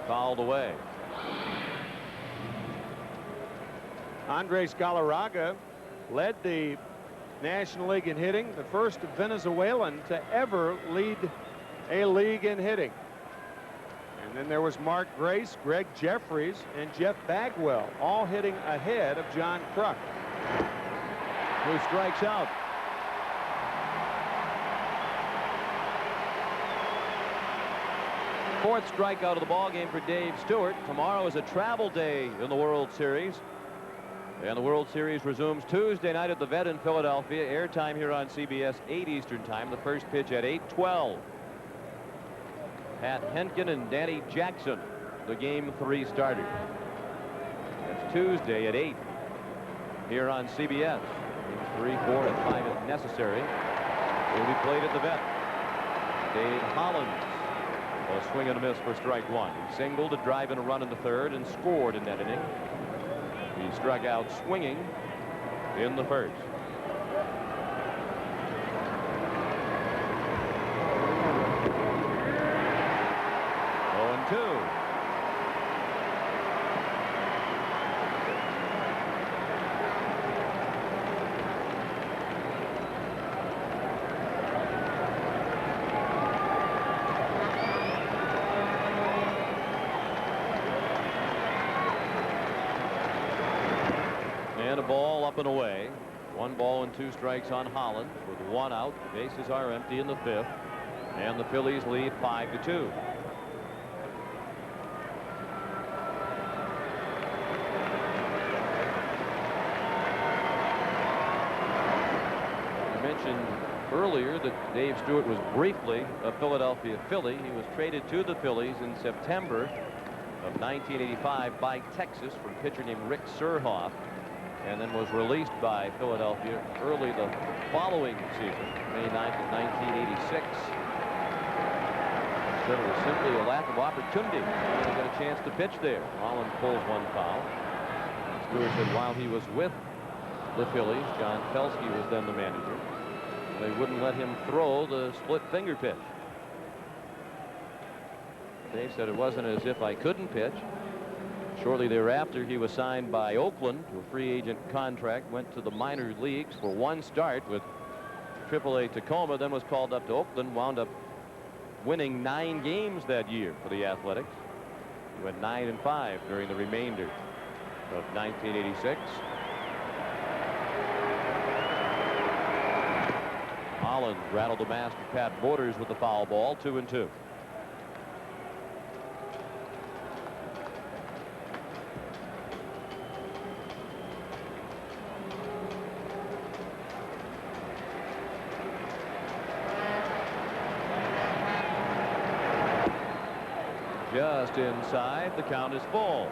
Fouled away. Andres Galarraga led the National League in hitting, the first Venezuelan to ever lead a league in hitting. And then there was Mark Grace, Greg Jeffries, and Jeff Bagwell, all hitting ahead of John Kruk, who strikes out. Fourth strikeout of the ball game for Dave Stewart. Tomorrow is a travel day in the World Series. And the World Series resumes Tuesday night at the Vet in Philadelphia. Airtime here on CBS, 8 Eastern Time. The first pitch at 8:12. Pat Henkin and Danny Jackson, the Game 3 starters. That's Tuesday at 8 here on CBS. Games 3, 4, and 5 if necessary will be played at the Vet. Dave Hollins, a swing and a miss for strike 1. He singled to drive in a run in the 3rd and scored in that inning. He struck out swinging in the 1st. And a ball up and away. 1 ball and 2 strikes on Hollins with 1 out. The bases are empty in the 5th, and the Phillies lead 5-2. mentioned earlier that Dave Stewart was briefly a Philadelphia Philly. He was traded to the Phillies in September of 1985 by Texas from a pitcher named Rick Surhoff, and then was released by Philadelphia early the following season, May 9th of 1986. Said it was simply a lack of opportunity. He didn't get a chance to pitch there. Holland pulls one foul. Stewart said while he was with the Phillies, John Felsky was then the manager, they wouldn't let him throw the split finger pitch. Dave said it wasn't as if I couldn't pitch. Shortly thereafter, he was signed by Oakland to a free agent contract, went to the minor leagues for one start with AAA Tacoma, then was called up to Oakland, wound up winning 9 games that year for the Athletics. He went 9-5 during the remainder of 1986. Holland rattled the master Pat Borders with the foul ball, 2-2. Just inside, the count is full.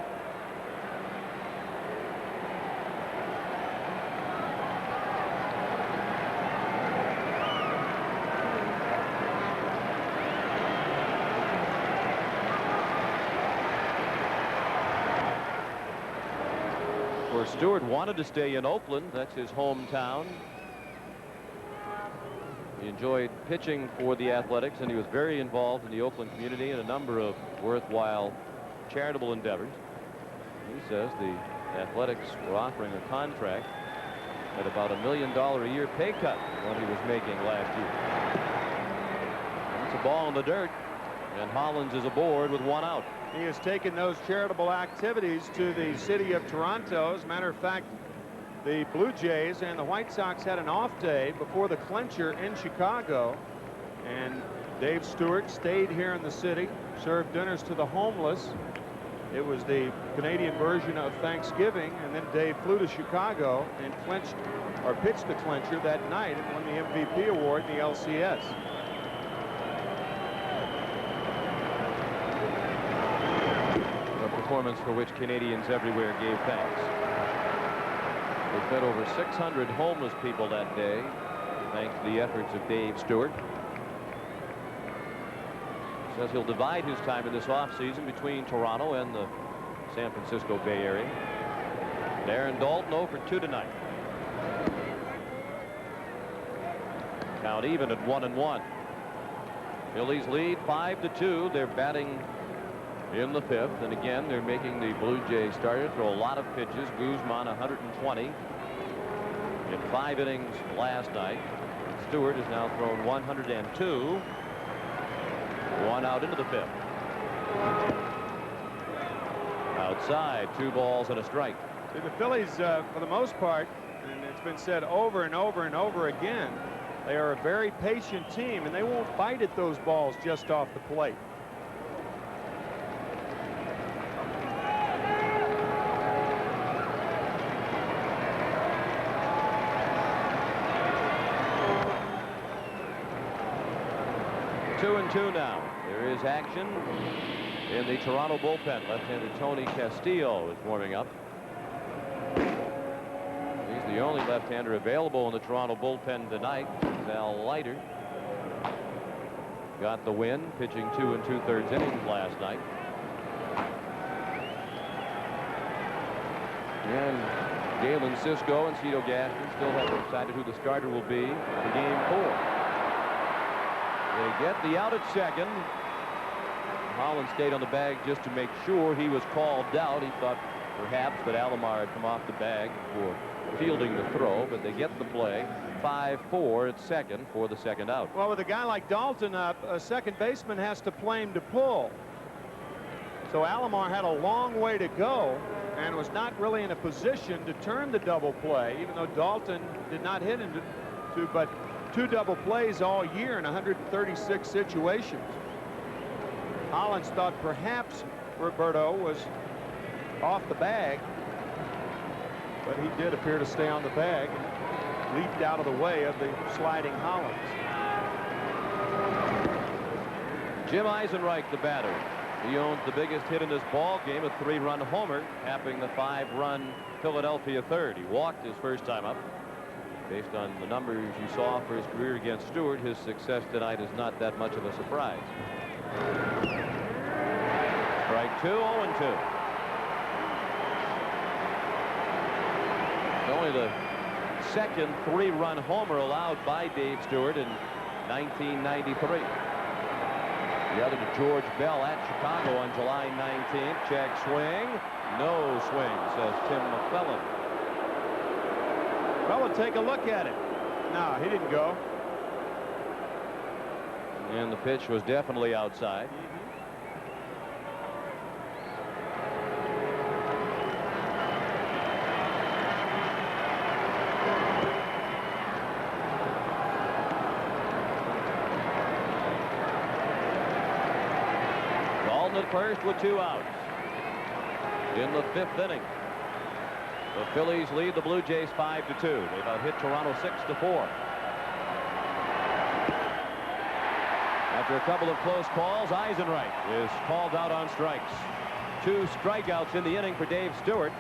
For Stewart wanted to stay in Oakland. That's his hometown. He enjoyed pitching for the Athletics, and he was very involved in the Oakland community in a number of worthwhile charitable endeavors. He says the Athletics were offering a contract at about $1 million a year pay cut what he was making last year. It's a ball in the dirt, and Hollins is aboard with 1 out. He has taken those charitable activities to the city of Toronto. As a matter of fact, the Blue Jays and the White Sox had an off day before the clincher in Chicago, and Dave Stewart stayed here in the city, served dinners to the homeless. It was the Canadian version of Thanksgiving, and then Dave flew to Chicago and pitched the clincher that night and won the MVP award in the LCS. A performance for which Canadians everywhere gave thanks. They fed over 600 homeless people that day, thanks to the efforts of Dave Stewart. Says he'll divide his time in this offseason between Toronto and the San Francisco Bay Area. Darren Dalton 0 for 2 tonight. Count even at 1-1. Phillies lead 5-2. They're batting in the 5th, and again they're making the Blue Jays starter throw a lot of pitches. Guzman 120 in 5 innings last night. Stewart has now thrown 102. 1 out into the 5th. Outside, 2 balls and a strike. See, the Phillies, for the most part, and it's been said over and over and over again, they are a very patient team, and they won't bite at those balls just off the plate. Two and two now. There is action in the Toronto bullpen. Left-hander Tony Castillo is warming up. He's the only left-hander available in the Toronto bullpen tonight. Al Leiter got the win, pitching 2 2/3 innings last night. And Galen Cisco and Cito Gaston still haven't decided who the starter will be for Game 4. They get the out at second. Holland stayed on the bag just to make sure. He was called out. He thought perhaps that Alomar had come off the bag for fielding the throw, but they get the play. 5-4 at second for the second out. Well, with a guy like Dalton up, a second baseman has to play him to pull. So Alomar had a long way to go and was not really in a position to turn the double play, even though Dalton did not hit him to but 2 double plays all year in 136 situations. Hollins thought perhaps Roberto was off the bag, but he did appear to stay on the bag. leaped out of the way of the sliding Hollins. Jim Eisenreich, the batter. He owns the biggest hit in this ball game, a 3-run homer, capping the 5-run Philadelphia third. He walked his first time up. Based on the numbers you saw for his career against Stewart, his success tonight is not that much of a surprise. Strike 2, 0-2. It's only the second 3-run homer allowed by Dave Stewart in 1993. The other to George Bell at Chicago on July 19th. Check swing. No swing, says Tim McClellan. Well, we'll take a look at it. No, he didn't go. And the pitch was definitely outside. At first with 2 outs in the 5th inning. The Phillies lead the Blue Jays 5-2. They've out-hit Toronto 6-4. After a couple of close calls, Eisenreich is called out on strikes. 2 strikeouts in the inning for Dave Stewart,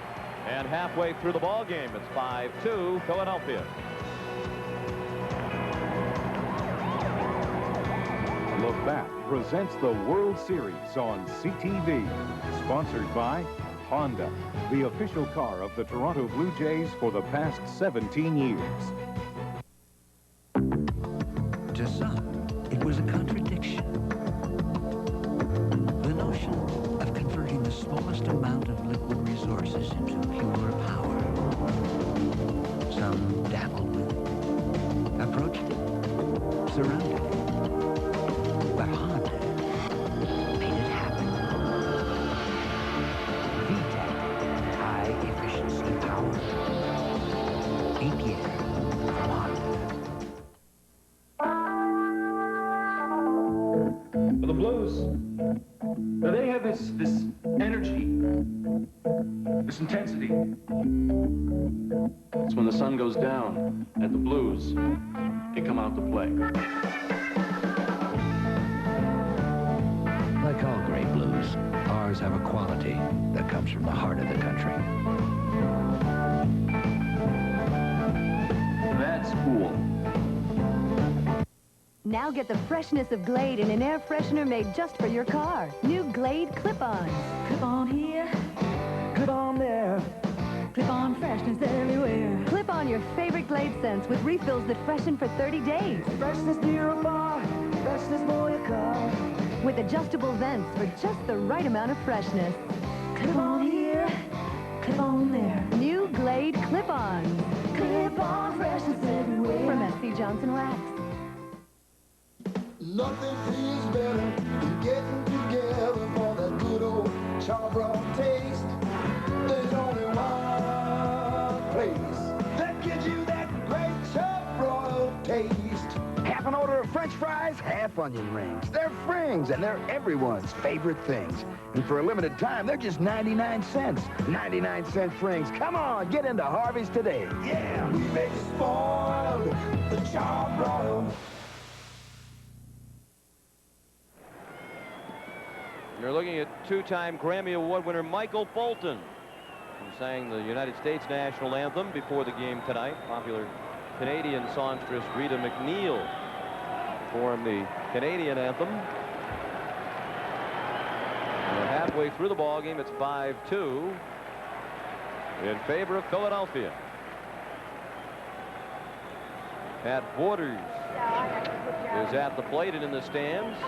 and halfway through the ball game, it's 5-2 Philadelphia. Look Back presents the World Series on CTV, sponsored by Honda, the official car of the Toronto Blue Jays for the past 17 years. To some, it was a contradiction. The notion of converting the smallest amount of liquid resources into pure power. Some dabbled with it, approached it, surrounded it. But Honda made it happen. VTEC, high-efficiency power. APA from Honda. Well, the Blues, now they have this energy, this intensity. It's when the sun goes down at the Blues, they come out to play. Like all great blues, ours have a quality that comes from the heart of the country. That's cool. Now get the freshness of Glade in an air freshener made just for your car. New Glade Clip-Ons. Clip-on here, clip-on there. Clip-on freshness everywhere. Clip on your favorite Glade scents with refills that freshen for 30 days. Freshness near a bar, freshness for your car. With adjustable vents for just the right amount of freshness. Clip-on here, clip-on there. New Glade Clip-Ons. Clip-on freshness everywhere. From SC Johnson Wax. Nothing feels better than getting together for that good old charbroiled taste. There's only one place that gives you that great charbroiled taste. Half an order of French fries, half onion rings. They're frings, and they're everyone's favorite things. And for a limited time, they're just 99 cents. 99-cent frings. Come on, get into Harvey's today. Yeah, we make spoiled the charbroiled. You're looking at 2-time Grammy Award winner Michael Bolton, who sang the United States national anthem before the game tonight. Popular Canadian songstress Rita McNeil performed the Canadian anthem. And halfway through the ball game, it's 5-2 in favor of Philadelphia. Pat Borders is at the plate and in the stands.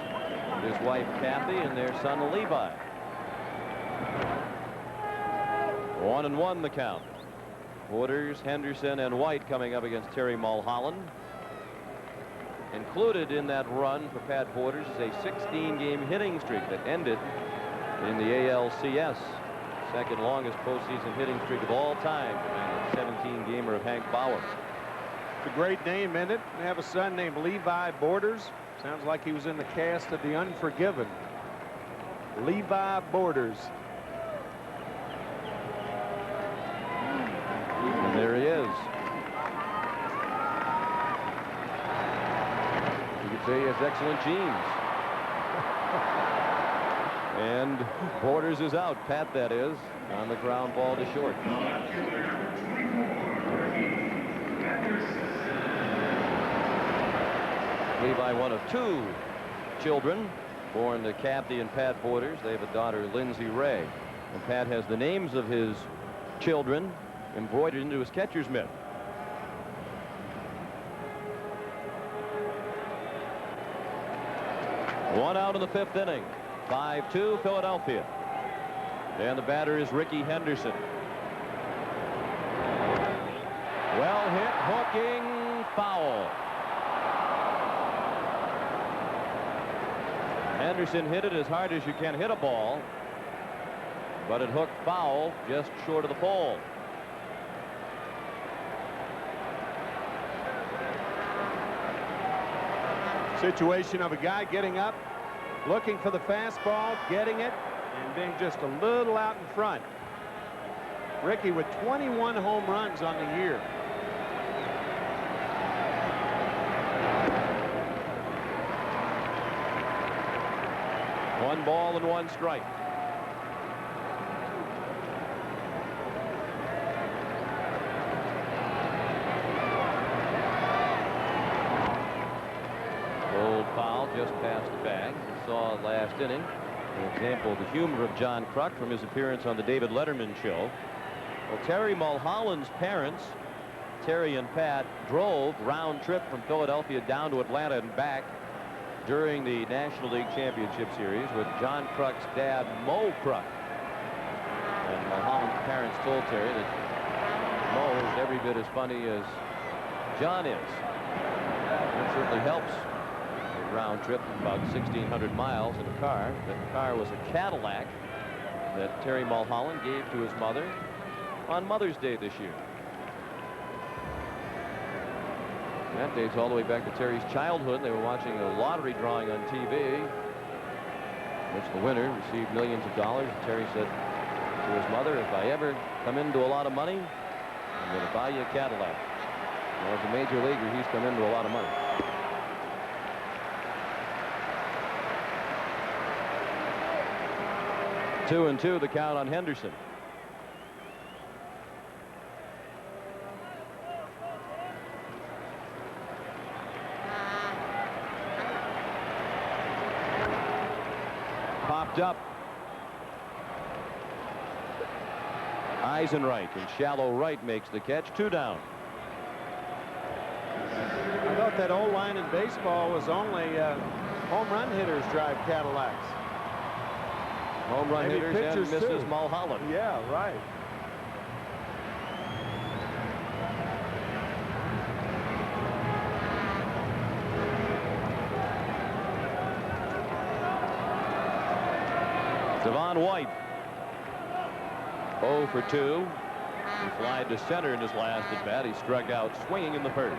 His wife Kathy and their son Levi. 1-1 the count. Borders, Henderson, and White coming up against Terry Mulholland. Included in that run for Pat Borders is a 16-game hitting streak that ended in the ALCS. Second longest postseason hitting streak of all time behind the 17-gamer of Hank Bauer. It's a great name, isn't it? They have a son named Levi Borders. Sounds like he was in the cast of The Unforgiven. Levi Borders. And there he is. See, he has excellent genes. And Borders is out. Pat, that is, on the ground ball to short. Levi, one of two children born to Kathy and Pat Borders. They have a daughter, Lindsay Ray. And Pat has the names of his children embroidered into his catcher's mitt. One out in the 5th inning. 5-2 Philadelphia. And the batter is Ricky Henderson. Well hit, hooking, foul. Henderson hit it as hard as you can hit a ball, but it hooked foul just short of the pole. Situation of a guy getting up, looking for the fastball, getting it, and being just a little out in front. Ricky with 21 home runs on the year. One ball and one strike. Old foul just past the bag. We saw last inning an example of the humor of John Kruk from his appearance on the David Letterman show. Well, Terry Mulholland's parents, Terry and Pat, drove round trip from Philadelphia down to Atlanta and back during the National League Championship Series with John Kruk's dad, Mo Kruk. And Mulholland's parents told Terry that Mo is every bit as funny as John is. It certainly helps a round trip of about 1,600 miles in a car. That car was a Cadillac that Terry Mulholland gave to his mother on Mother's Day this year. That dates all the way back to Terry's childhood. They were watching a lottery drawing on TV, which the winner received millions of dollars. And Terry said to his mother, if I ever come into a lot of money, I'm going to buy you a Cadillac. Well, as a major leaguer, he's come into a lot of money. Two and two, the count on Henderson. Popped up. Eisenreich in shallow right makes the catch. 2 down. I thought that old line in baseball was only home run hitters drive Cadillacs. Home run Maybe hitters and pitchers Mrs. too. Mulholland. Yeah, right. Devon White 0 for 2. He flied to center in his last at bat. He struck out swinging in the first.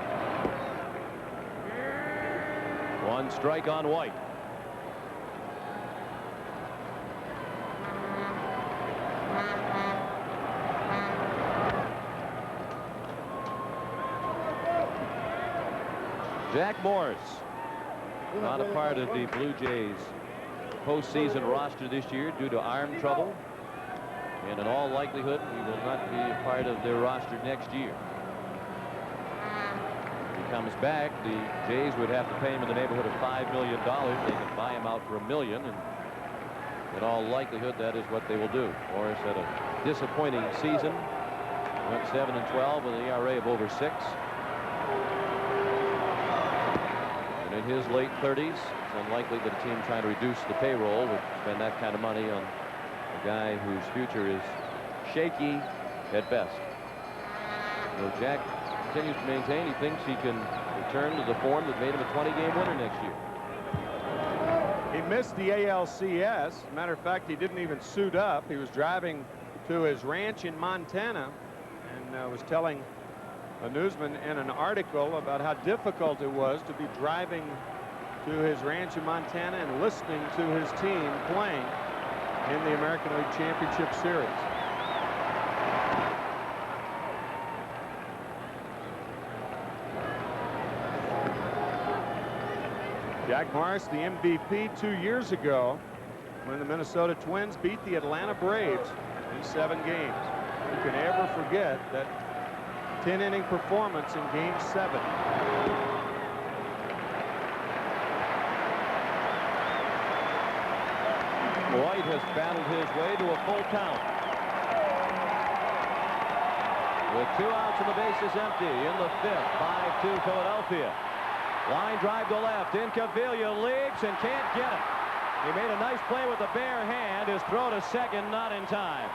1 strike on White. Jack Morris, not a part of the Blue Jays postseason roster this year due to arm trouble, and in all likelihood he will not be a part of their roster next year. If he comes back, the Jays would have to pay him in the neighborhood of $5 million. They can buy him out for $1 million, and in all likelihood that is what they will do. Morris had a disappointing season. Went 7-12 with an ERA of over 6. And in his late 30s, it's unlikely that a team trying to reduce the payroll would spend that kind of money on a guy whose future is shaky at best. So Jack continues to maintain he thinks he can return to the form that made him a 20-game winner next year. He missed the ALCS. As a matter of fact, he didn't even suit up. He was driving to his ranch in Montana and was telling a newsman in an article about how difficult it was to be driving to his ranch in Montana and listening to his team playing in the American League Championship Series. Jack Morris, the MVP 2 years ago when the Minnesota Twins beat the Atlanta Braves in 7 games. Who can ever forget that 10-inning performance in Game 7? White has battled his way to a full count. With 2 outs and the bases empty in the 5th, 5-2 Philadelphia. Line drive to left. Incaviglia leaps and can't get it. He made a nice play with the bare hand. His throw to second, not in time.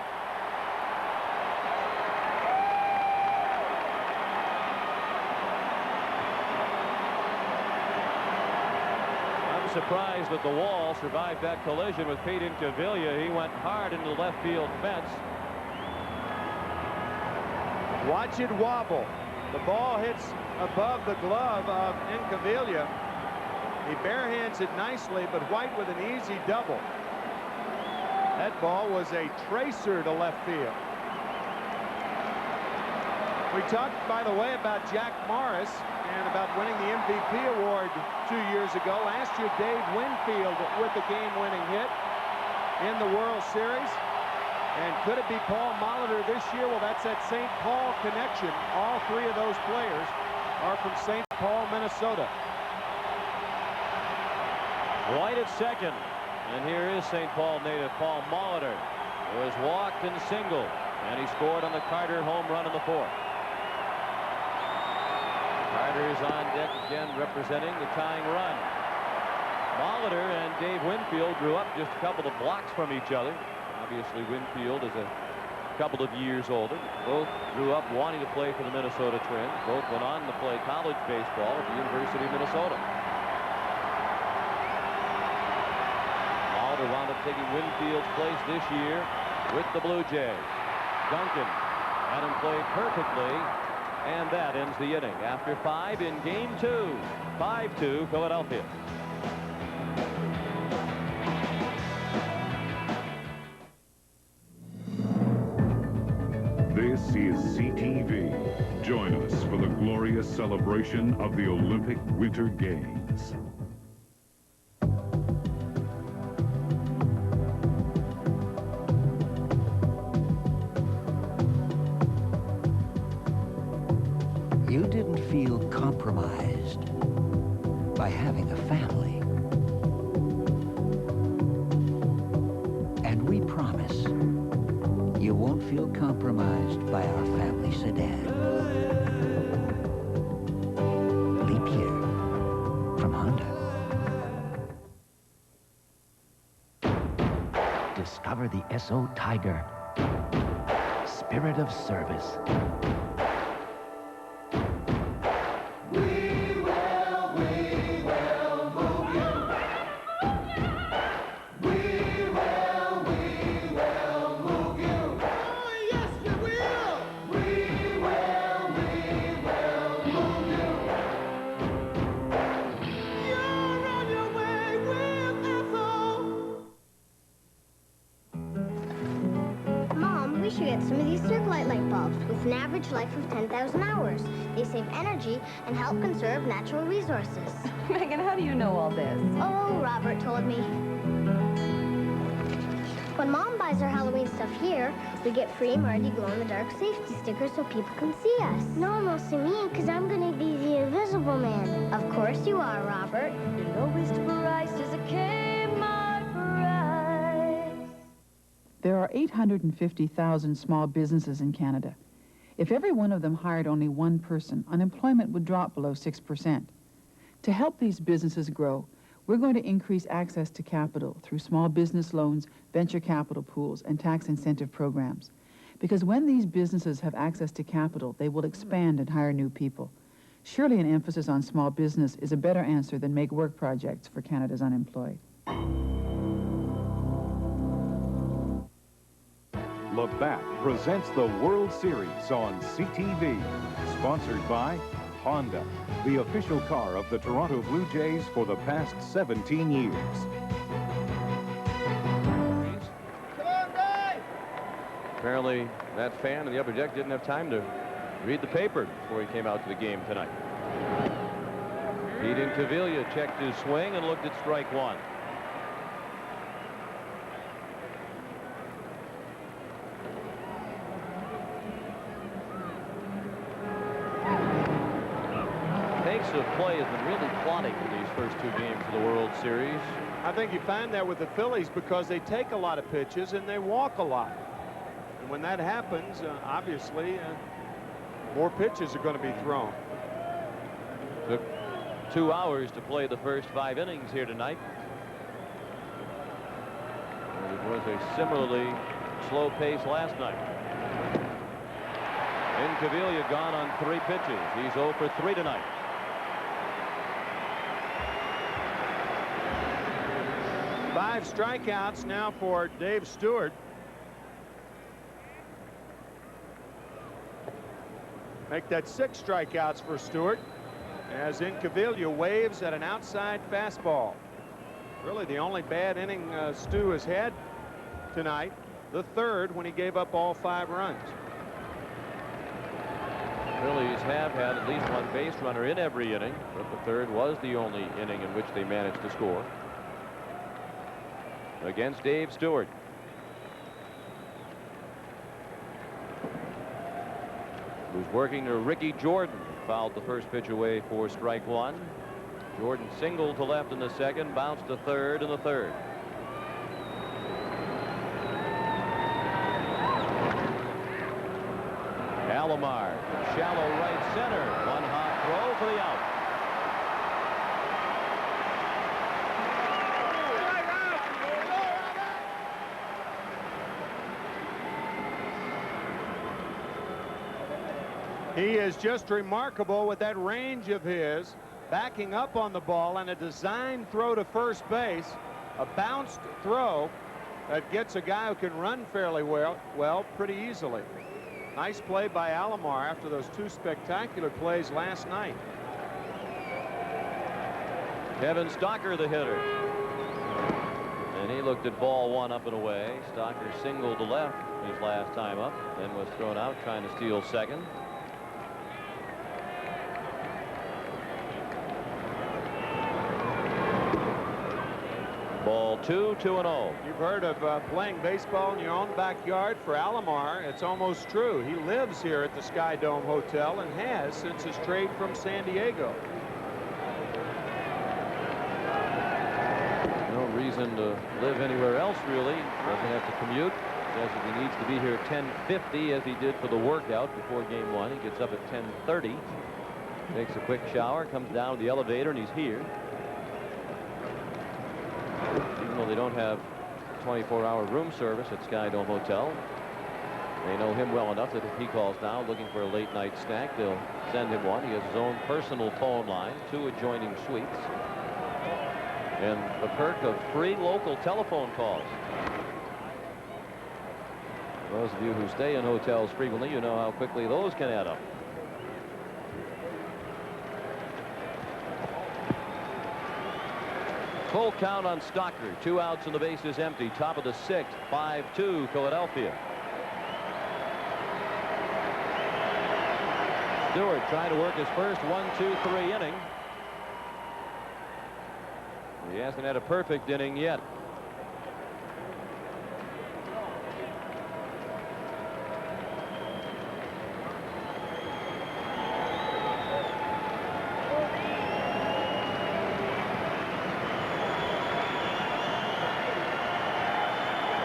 Surprised that the wall survived that collision with Pete Incaviglia. He went hard into the left field fence. Watch it wobble. The ball hits above the glove of Incaviglia. He barehands it nicely, but White with an easy double. That ball was a tracer to left field. We talked, by the way, about Jack Morris and about winning the MVP award 2 years ago. Last year, Dave Winfield with the game-winning hit in the World Series. And could it be Paul Molitor this year? Well, that's that St. Paul connection. All 3 of those players are from St. Paul, Minnesota. White at second. And here is St. Paul native Paul Molitor, who has walked and singled. And he scored on the Carter home run in the 4th. Carter is on deck again, representing the tying run. Molitor and Dave Winfield grew up just a couple of blocks from each other. Obviously, Winfield is a couple of years older. Both grew up wanting to play for the Minnesota Twins. Both went on to play college baseball at the University of Minnesota. Molitor wound up taking Winfield's place this year with the Blue Jays. Duncan had him play perfectly. And that ends the inning. After 5 in Game 2, 5-2 Philadelphia. This is CTV. Join us for the glorious celebration of the Olympic Winter Games. You didn't feel compromised by having a family. And we promise you won't feel compromised by our family sedan. Leap year from Honda. Discover the SO Tiger. Spirit of service. An average life of 10,000 hours. They save energy and help conserve natural resources. Megan, how do you know all this? Oh, Robert told me. When Mom buys our Halloween stuff here, we get free Marty glow-in-the-dark safety stickers so people can see us. No one will see me because I'm going to be the Invisible Man. Of course you are, Robert. Your lowest price is a Kmart price. There are 850,000 small businesses in Canada. If every one of them hired only one person, unemployment would drop below 6%. To help these businesses grow, we're going to increase access to capital through small business loans, venture capital pools, and tax incentive programs. Because when these businesses have access to capital, they will expand and hire new people. Surely an emphasis on small business is a better answer than make work projects for Canada's unemployed. Labatt presents the World Series on CTV, sponsored by Honda, the official car of the Toronto Blue Jays for the past 17 years. Apparently, that fan in the upper deck didn't have time to read the paper before he came out to the game tonight. Pete Incaviglia checked his swing and looked at strike one. Pace of play has been really plodding in these first two games of the World Series. I think you find that with the Phillies because they take a lot of pitches and they walk a lot. And when that happens, obviously, more pitches are going to be thrown. Took 2 hours to play the first 5 innings here tonight. And it was a similarly slow pace last night. Incaviglia gone on 3 pitches. He's 0 for 3 tonight. Five strikeouts now for Dave Stewart. Make that 6 strikeouts for Stewart as Incaviglia waves at an outside fastball. Really the only bad inning Stu has had tonight. The third when he gave up all 5 runs. Phillies have had at least 1 base runner in every inning, but the third was the only inning in which they managed to score. Against Dave Stewart. Who's working to Ricky Jordan. Fouled the first pitch away for strike 1. Jordan singled to left in the second, bounced to third in the third. Alomar, shallow right center. 1 hot throw for the out. He is just remarkable with that range of his, backing up on the ball and a design throw to first base, a bounced throw that gets a guy who can run fairly well pretty easily. Nice play by Alomar after those 2 spectacular plays last night. Kevin Stocker, the hitter. And he looked at ball 1 up and away. Stocker singled to left his last time up, then was thrown out trying to steal second. Ball 2, 2-0. You've heard of playing baseball in your own backyard. For Alomar, it's almost true. He lives here at the Sky Dome Hotel and has since his trade from San Diego. No reason to live anywhere else, really. Doesn't have to commute. Says if he needs to be here at 10:50, as he did for the workout before game 1. He gets up at 10:30, takes a quick shower, comes down to the elevator, and he's here. Even though they don't have 24-hour room service at Sky Dome Hotel, they know him well enough that if he calls now looking for a late night snack, they'll send him one. He has his own personal phone line, 2 adjoining suites, and the perk of free local telephone calls. Those of you who stay in hotels frequently, you know how quickly those can add up. Full count on Stocker. 2 outs and the base is empty. Top of the 6th. 5-2 Philadelphia. Stewart trying to work his first 1-2-3 inning. He hasn't had a perfect inning yet.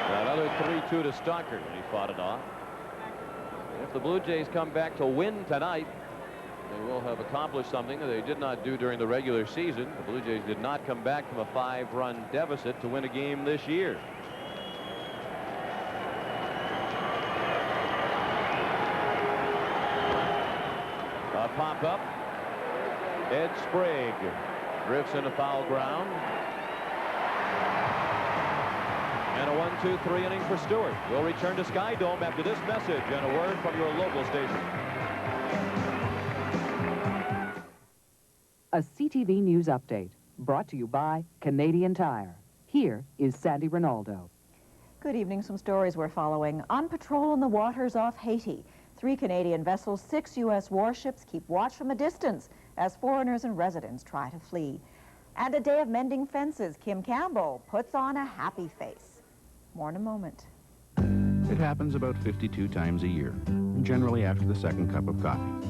Another 3-2 to Stocker when he fought it off. If the Blue Jays come back to win tonight, they will have accomplished something that they did not do during the regular season. The Blue Jays did not come back from a 5-run deficit to win a game this year. A pop-up. Ed Sprague drifts into foul ground. And a 1-2-3 inning for Stewart. We'll return to Sky Dome after this message and a word from your local station. A CTV News Update brought to you by Canadian Tire. Here is Sandy Ronaldo. Good evening. Some stories we're following. On patrol in the waters off Haiti, 3 Canadian vessels, 6 U.S. warships keep watch from a distance as foreigners and residents try to flee. And a day of mending fences, Kim Campbell puts on a happy face. More in a moment. It happens about 52 times a year, generally after the second cup of coffee.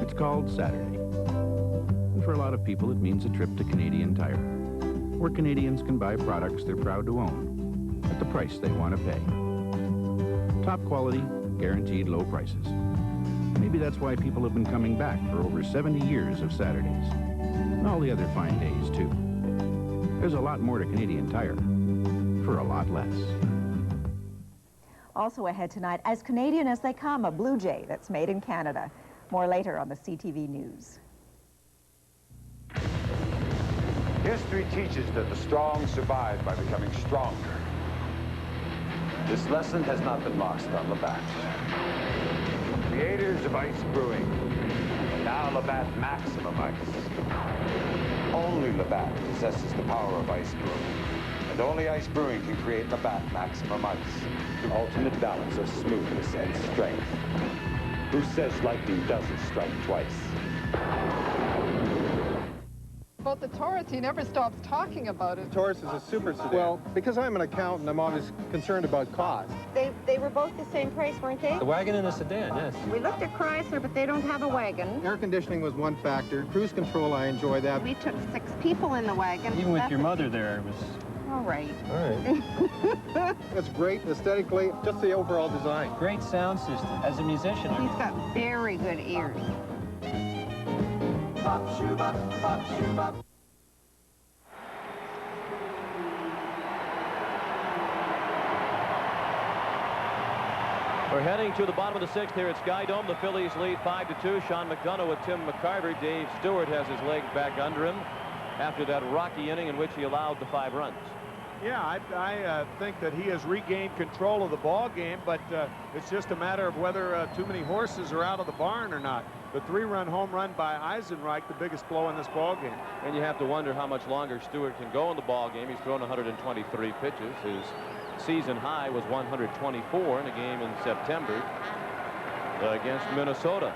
It's called Saturday. And for a lot of people, it means a trip to Canadian Tire, where Canadians can buy products they're proud to own at the price they want to pay. Top quality, guaranteed low prices. Maybe that's why people have been coming back for over 70 years of Saturdays. And all the other fine days, too. There's a lot more to Canadian Tire for a lot less. Also ahead tonight, as Canadian as they come, a Blue Jay that's made in Canada. More later on the CTV News. History teaches that the strong survive by becoming stronger. This lesson has not been lost on Labatt. Creators of ice brewing, now Labatt Maximum Ice. Only Labatt possesses the power of ice brewing, and only ice brewing can create Labatt Maximum Ice, the ultimate balance of smoothness and strength. Who says lightning doesn't strike twice? About the Taurus, he never stops talking about it. Taurus is a super sedan. Well, because I'm an accountant, I'm always concerned about cost. They were both the same price, weren't they? The wagon and the sedan, yes. We looked at Chrysler, but they don't have a wagon. Air conditioning was one factor. Cruise control, I enjoy that. We took 6 people in the wagon. Even with your mother there, it was... All right. All right. It's great aesthetically, just the overall design. Great sound system. As a musician, He's got very good ears. We're heading to the bottom of the 6th here at Skydome. The Phillies lead 5-2. Sean McDonough with Tim McCarver. Dave Stewart has his legs back under him after that rocky inning in which he allowed the 5 runs. Yeah, I think that he has regained control of the ball game, but it's just a matter of whether too many horses are out of the barn or not. The 3-run home run by Eisenreich, the biggest blow in this ball game. And you have to wonder how much longer Stewart can go in the ball game. He's thrown 123 pitches. His season high was 124 in a game in September against Minnesota.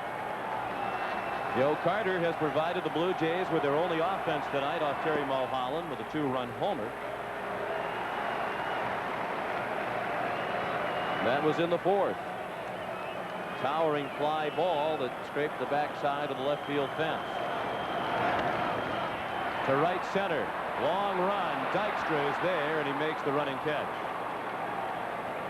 Joe Carter has provided the Blue Jays with their only offense tonight off Terry Mulholland with a 2-run homer. That was in the 4th. Towering fly ball that scraped the backside of the left field fence. To right center. Long run. Dykstra is there, and he makes the running catch.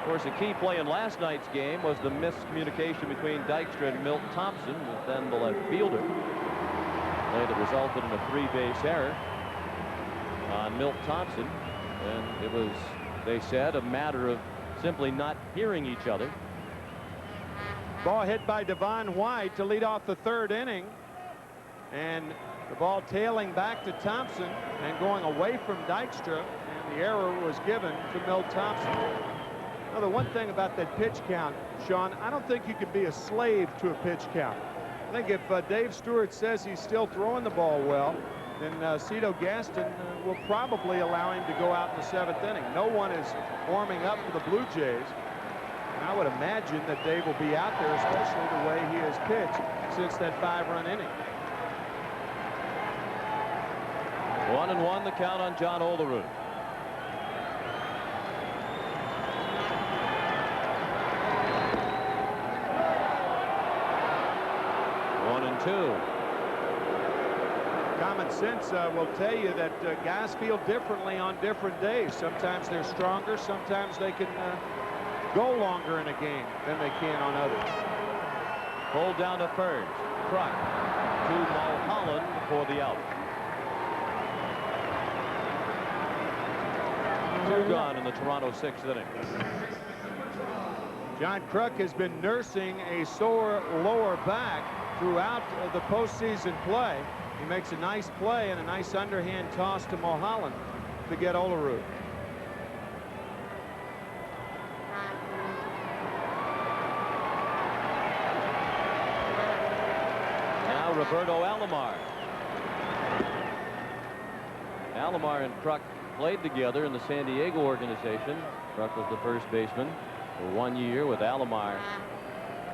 Of course, a key play in last night's game was the miscommunication between Dykstra and Milt Thompson, with then the left fielder. Play that resulted in a 3-base error on Milt Thompson. And it was, they said, a matter of simply not hearing each other. Ball hit by Devon White to lead off the 3rd inning. And the ball tailing back to Thompson and going away from Dykstra. And the error was given to Milt Thompson. Now, the one thing about that pitch count, Sean, I don't think you can be a slave to a pitch count. I think if Dave Stewart says he's still throwing the ball well, then Cito Gaston will probably allow him to go out in the 7th inning. No one is warming up for the Blue Jays. And I would imagine that Dave will be out there, especially the way he has pitched since that 5-run inning. 1-1 the count on John Olerud. Common sense will tell you that guys feel differently on different days. Sometimes they're stronger. Sometimes they can go longer in a game than they can on others. Pulled down to third. Kruk to Mulholland for the out. 2 gone in the Toronto 6th inning. John Kruk has been nursing a sore lower back throughout the postseason play. He makes a nice play and a nice underhand toss to Mulholland to get Olerud. Now Roberto Alomar. Alomar and Kruk played together in the San Diego organization. Kruk was the first baseman for 1 year with Alomar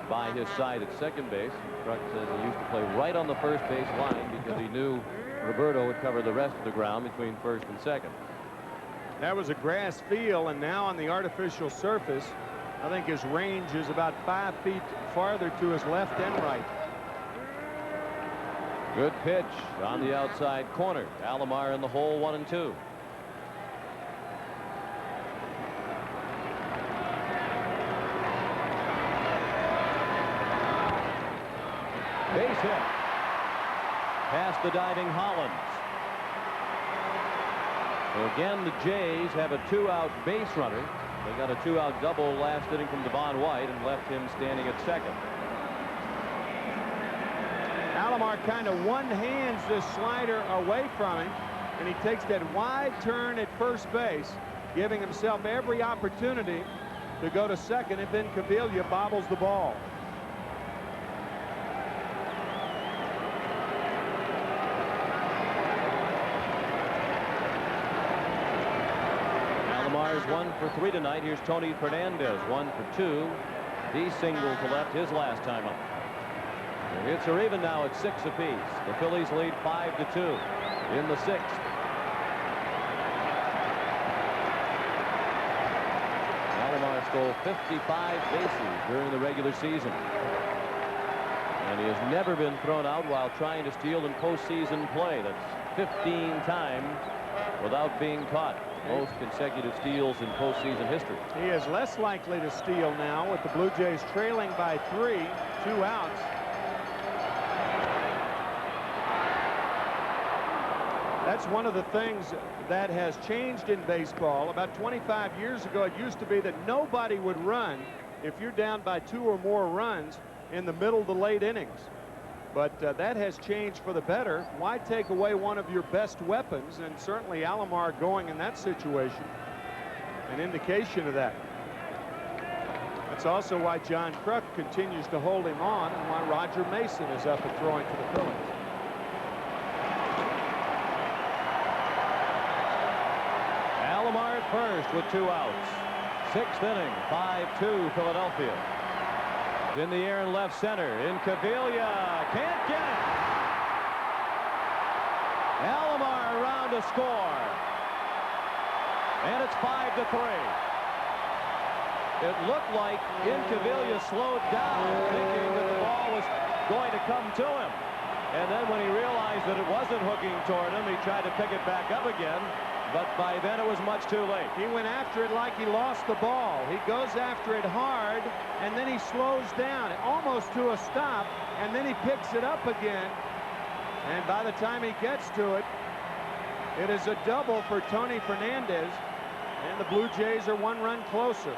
by his side at second base. Kruk says he used to play right on the first base line because he knew Roberto would cover the rest of the ground between first and second. That was a grass field, and now on the artificial surface, I think his range is about 5 feet farther to his left and right. Good pitch on the outside corner. Alomar in the hole, 1-2. Base hit. Past the diving Hollins. So again, the Jays have a 2-out base runner. They got a 2-out double last inning from Devon White and left him standing at second. Alomar kind of one-hands this slider away from him, and he takes that wide turn at first base, giving himself every opportunity to go to second, and then Cavilla bobbles the ball. Alomar's 1 for 3 tonight. Here's Tony Fernandez, 1 for 2. He singled to left his last time up. The hits are even now at 6 apiece. The Phillies lead 5-2 in the 6th. Alomar stole 55 bases during the regular season. And he has never been thrown out while trying to steal in postseason play. That's 15 times without being caught. Most consecutive steals in postseason history. He is less likely to steal now with the Blue Jays trailing by 3, 2 outs. That's one of the things that has changed in baseball. About 25 years ago, it used to be that nobody would run if you're down by 2 or more runs in the middle to late innings. But that has changed for the better. Why take away one of your best weapons? And certainly Alomar going in that situation, an indication of that. That's also why John Kruk continues to hold him on and why Roger Mason is up and throwing for the Phillies. Alomar at first with 2 outs. 6th inning, 5-2 Philadelphia. In the air in left center, in Cavilla, can't get it. Alomar around to score. And it's 5-3. It looked like Cavilla slowed down, thinking that the ball was going to come to him. And then when he realized that it wasn't hooking toward him, he tried to pick it back up again. But by then it was much too late. He went after it like he lost the ball. He goes after it hard, and then he slows down almost to a stop, and then he picks it up again. And by the time he gets to it, it is a double for Tony Fernandez, and the Blue Jays are 1 run closer.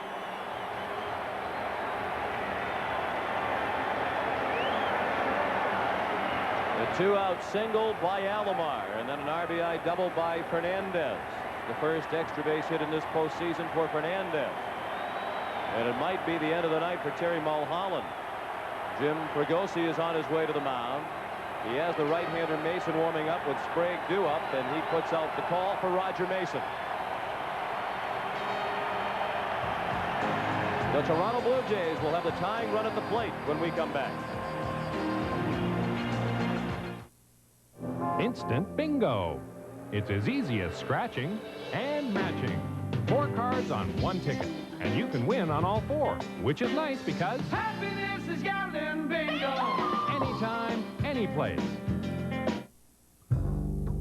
The 2-out single by Alomar, and then an RBI double by Fernandez. The first extra base hit in this postseason for Fernandez. And it might be the end of the night for Terry Mulholland. Jim Fregosi is on his way to the mound. He has the right-hander Mason warming up with Sprague due up, and he puts out the call for Roger Mason. The Toronto Blue Jays will have the tying run at the plate when we come back. Instant bingo. It's as easy as scratching and matching. 4 cards on 1 ticket, and you can win on all 4, which is nice because happiness is gambling bingo. Anytime, any place.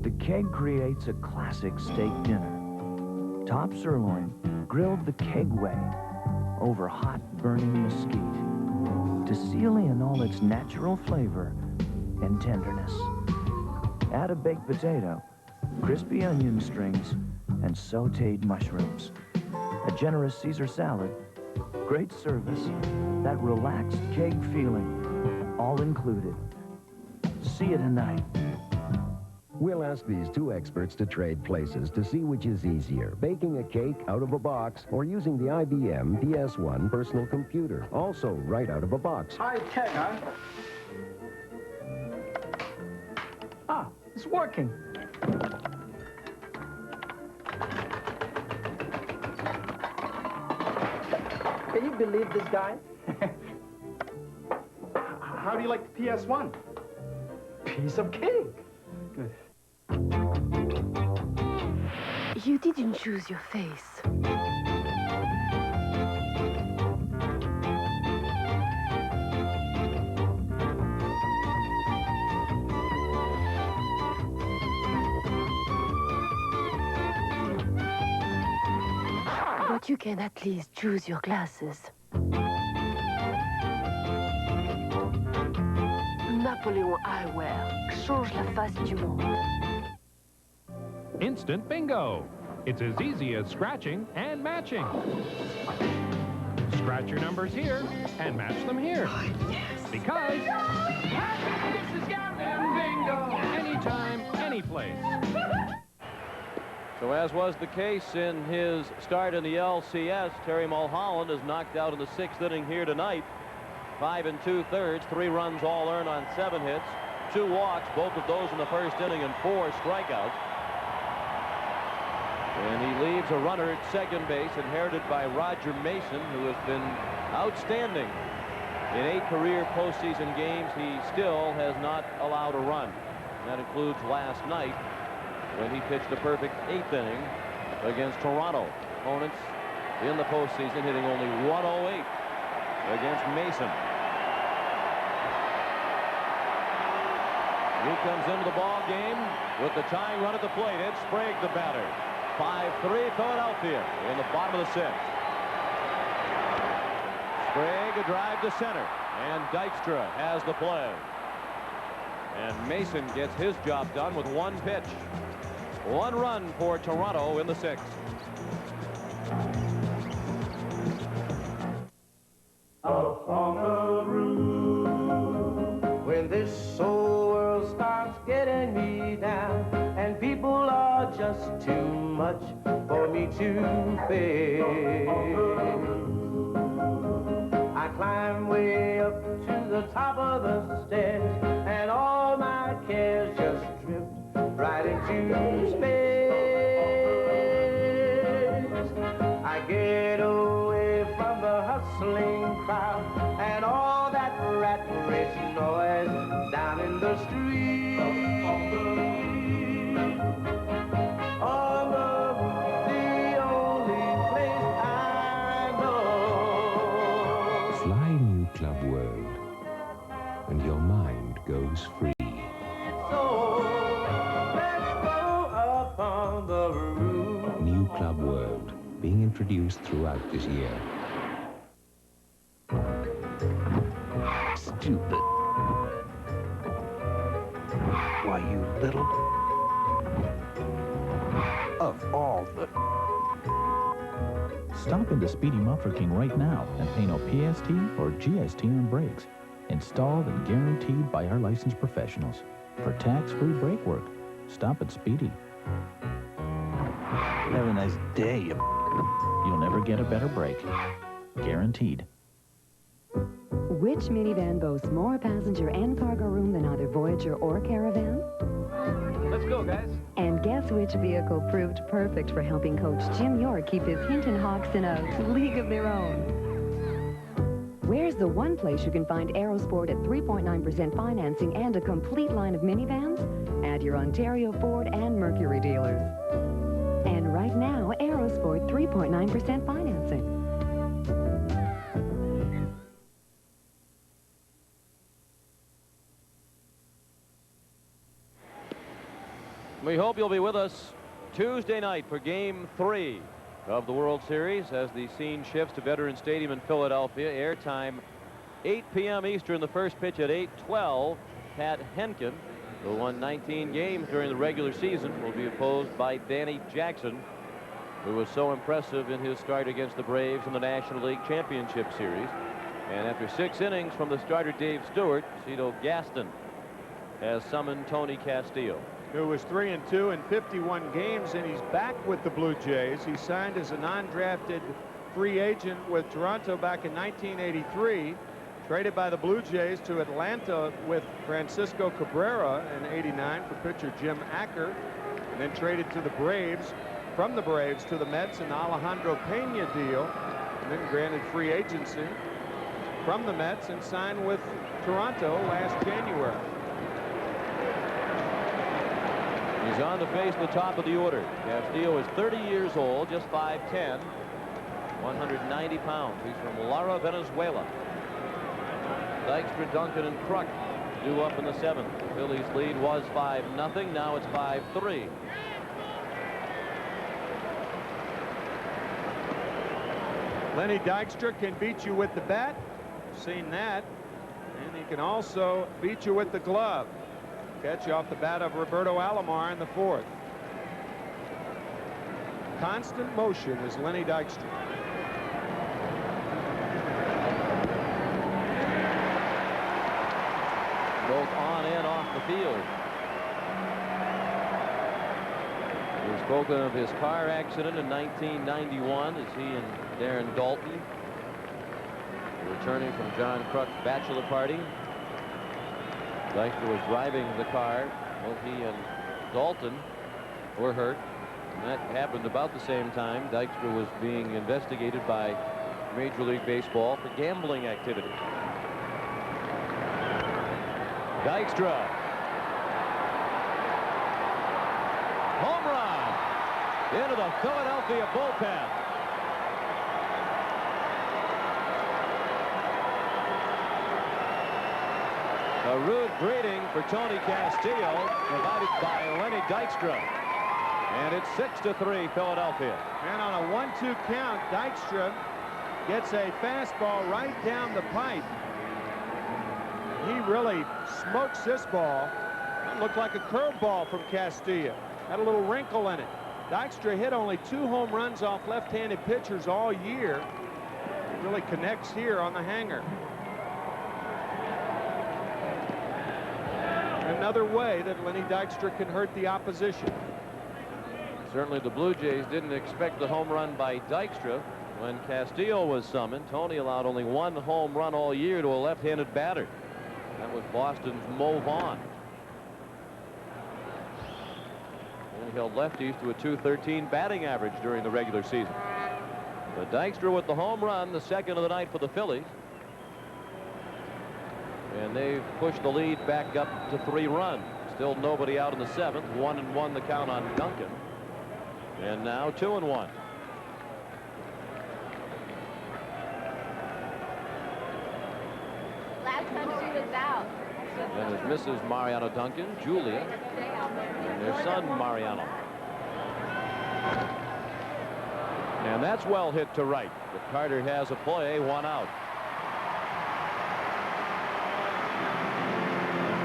The Keg creates a classic steak dinner. Top sirloin, grilled the Keg way, over hot, burning mesquite, to seal in all its natural flavor and tenderness. Add a baked potato, crispy onion strings, and sautéed mushrooms. A generous Caesar salad, great service, that relaxed Keg feeling, all included. See you tonight. We'll ask these 2 experts to trade places to see which is easier, baking a cake out of a box or using the IBM PS1 personal computer, also right out of a box. High tech, huh? Ah, it's working. Can you believe this guy? do you like the PS1? Piece of cake. Good. You didn't choose your face. But you can at least choose your glasses. Napoléon Eyewear change la face du monde. Instant bingo. It's as easy as scratching and matching. Scratch your numbers here and match them here. Because This is Gavin Bingo. anytime, any place. So as was the case in his start in the LCS, Terry Mulholland is knocked out in the 6th inning here tonight. 5 2/3, 3 runs all earned on 7 hits, 2 walks, both of those in the 1st inning, and 4 strikeouts. And he leaves a runner at second base, inherited by Roger Mason, who has been outstanding. In 8 career postseason games, he still has not allowed a run. That includes last night, when he pitched a perfect 8th inning against Toronto. Opponents in the postseason hitting only 108 against Mason. He comes into the ball game with the tying run at the plate. Ed Sprague, the batter. 5-3 Philadelphia in the bottom of the 6th. Sprague a drive to center, and Dykstra has the play. And Mason gets his job done with 1 pitch. 1 run for Toronto in the 6th. Up on the roof, when this whole world starts getting me down, and people are just too much for me to face, I climb way up to the top of the stairs, and all my cares just drift right into space. I get away from the hustling crowd and all that rat race noise down in the street. On the roof, the only place I know. Fly New Club World, and your mind goes free. So let's go up on the roof. New Club World, being introduced throughout this year. Stupid. Why, you little... Of all the... Stop into Speedy Muffler King right now and pay no PST or GST on brakes. Installed and guaranteed by our licensed professionals. For tax-free brake work, stop at Speedy. Have a nice day. You'll never get a better brake. Guaranteed. Which minivan boasts more passenger and cargo room than either Voyager or Caravan? Let's go, guys. And guess which vehicle proved perfect for helping Coach Jim York keep his Hinton Hawks in a league of their own? Where's the one place you can find Aerosport at 3.9% financing and a complete line of minivans? At your Ontario Ford and Mercury dealers. And right now, Aerosport 3.9% financing. We hope you'll be with us Tuesday night for Game 3 of the World Series as the scene shifts to Veterans Stadium in Philadelphia. Airtime 8 p.m. Eastern, the first pitch at 8:12. Pat Henkin, who won 19 games during the regular season, will be opposed by Danny Jackson, who was so impressive in his start against the Braves in the National League Championship Series. And after 6 innings from the starter Dave Stewart, Cito Gaston has summoned Tony Castillo, who was 3-2 in 51 games, and he's back with the Blue Jays. He signed as a non-drafted free agent with Toronto back in 1983, traded by the Blue Jays to Atlanta with Francisco Cabrera in '89 for pitcher Jim Acker, and then traded to the Braves, from the Braves to the Mets in the Alejandro Pena deal, and then granted free agency. from the Mets and signed with Toronto last January. He's on to face the top of the order. Castillo is 30 years old, just 5'10", 190 pounds. He's from Lara, Venezuela. Dykstra, Duncan, and Kruk due up in the 7th. The Phillies lead was 5-0. Now it's 5-3. Lenny Dykstra can beat you with the bat. Seen that. And he can also beat you with the glove. Catch you off the bat of Roberto Alomar in the 4th. Constant motion is Lenny Dykstra. Both on and off the field. We've spoken of his car accident in 1991 as he and Darren Dalton were returning from John Kruk's bachelor party. Dykstra was driving the car. Both he and Dalton were hurt. And that happened about the same time. Dykstra was being investigated by Major League Baseball for gambling activity. Dykstra. Home run into the Philadelphia bullpen. A rude greeting for Tony Castillo, provided by Lenny Dykstra. And it's 6-3 Philadelphia. And on a 1-2 count, Dykstra gets a fastball right down the pipe. He really smokes this ball. It looked like a curveball from Castillo. Had a little wrinkle in it. Dykstra hit only 2 home runs off left-handed pitchers all year. He really connects here on the hanger. Another way that Lenny Dykstra can hurt the opposition. Certainly the Blue Jays didn't expect the home run by Dykstra. When Castillo was summoned, Tony allowed only 1 home run all year to a left-handed batter. That was Boston's Mo Vaughn. Only held lefties to a .213 batting average during the regular season. But Dykstra with the home run, the second of the night for the Phillies. And they've pushed the lead back up to 3 runs. Still nobody out in the 7th. 1-1 the count on Duncan. And now 2-1. Last time she was out. And there's Mrs. Mariano Duncan, Julia, and their son Mariano. And that's well hit to right. But Carter has a play, 1 out.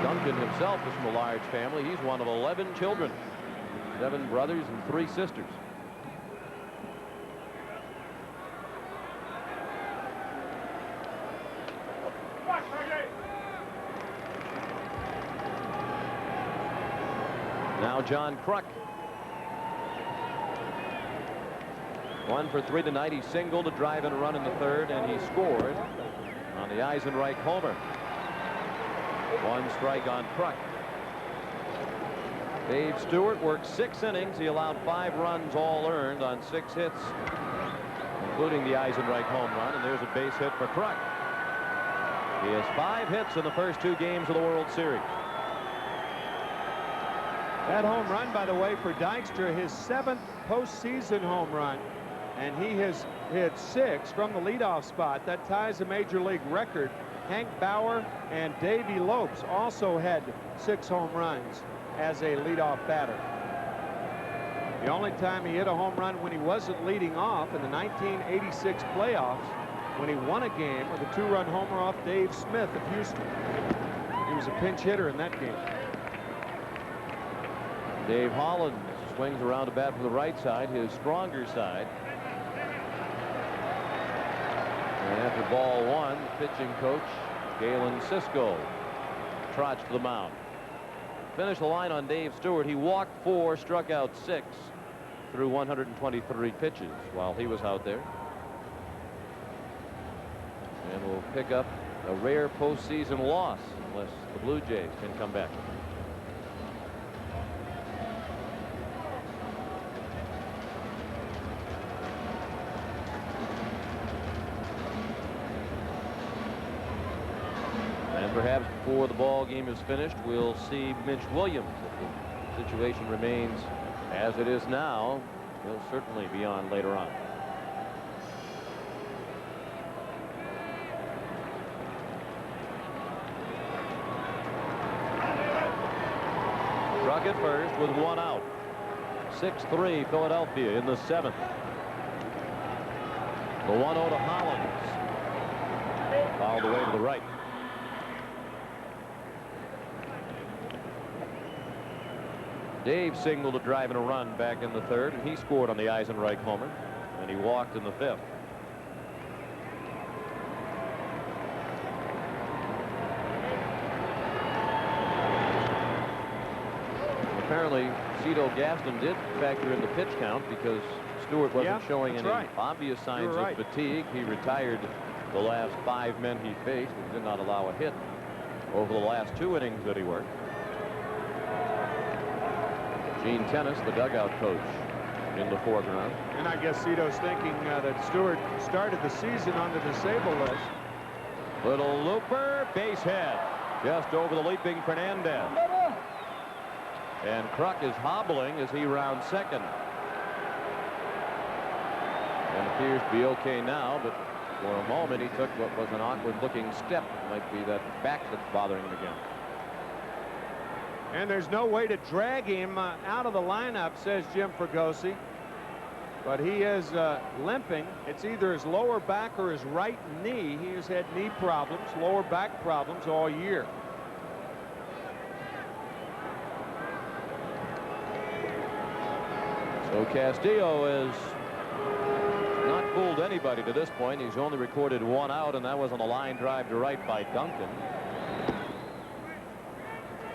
Duncan himself is from a large family. He's one of 11 children, 7 brothers and 3 sisters. Now John Kruk. 1 for 3 tonight. He singled, a drive and a run in the 3rd, and he scored on the Eisenreich homer. 1 strike on Kruk. Dave Stewart worked 6 innings. He allowed 5 runs, all earned, on 6 hits, including the Eisenreich home run. And there's a base hit for Kruk. He has 5 hits in the first 2 games of the World Series. That home run, by the way, for Dykstra, his 7th postseason home run. And he has hit 6 from the leadoff spot. That ties a major league record. Hank Bauer and Davey Lopes also had 6 home runs as a leadoff batter. The only time he hit a home run when he wasn't leading off in the 1986 playoffs, when he won a game with a 2-run homer off Dave Smith of Houston. He was a pinch hitter in that game. Dave Holland swings around to bat from the right side, his stronger side. And after ball 1, pitching coach Galen Cisco trots to the mound. Finished the line on Dave Stewart. He walked 4, struck out 6 through 123 pitches while he was out there. And will pick up a rare postseason loss unless the Blue Jays can come back. And perhaps before the ball game is finished, we'll see Mitch Williams. If the situation remains as it is now, he'll certainly be on later on. Truck at first with one out. 6-3 Philadelphia in the 7th. The 1-0 to Hollins. Fouled away to the right. Dave signaled a drive and a run back in the 3rd, and he scored on the Eisenreich homer, and he walked in the 5th. Apparently, Cito Gaston did factor in the pitch count because Stewart wasn't showing any obvious signs of fatigue. He retired the last 5 men he faced and did not allow a hit over the last 2 innings that he worked. Gene Tennis, the dugout coach, in the foreground. And I guess Cito's thinking that Stewart started the season on the disabled list. Little looper, base hit, just over the leaping Fernandez. And Kruk is hobbling as he rounds second. And appears to be okay now, but for a moment he took what was an awkward-looking step. It might be that back that's bothering him again. And there's no way to drag him out of the lineup, says Jim Fregosi. But he is limping. It's either his lower back or his right knee. He has had knee problems, lower back problems all year. So Castillo has not fooled anybody to this point. He's only recorded 1 out, and that was on the line drive to right by Duncan.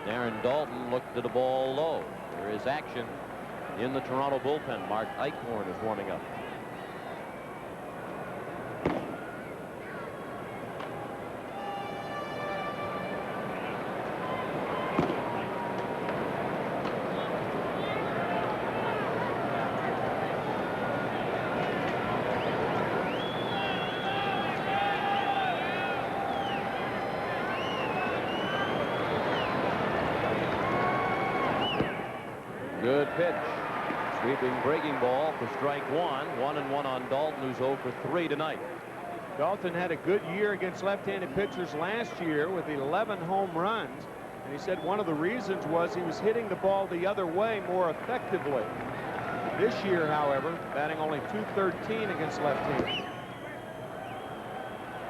Darren Dalton looked at the ball low. There is action in the Toronto bullpen. Mark Eichhorn is warming up. Good pitch. Sweeping breaking ball for strike 1. 1-1 on Dalton, who's 0 for 3 tonight. Dalton had a good year against left-handed pitchers last year with 11 home runs. And he said one of the reasons was he was hitting the ball the other way more effectively. This year, however, batting only .213 against left-handed.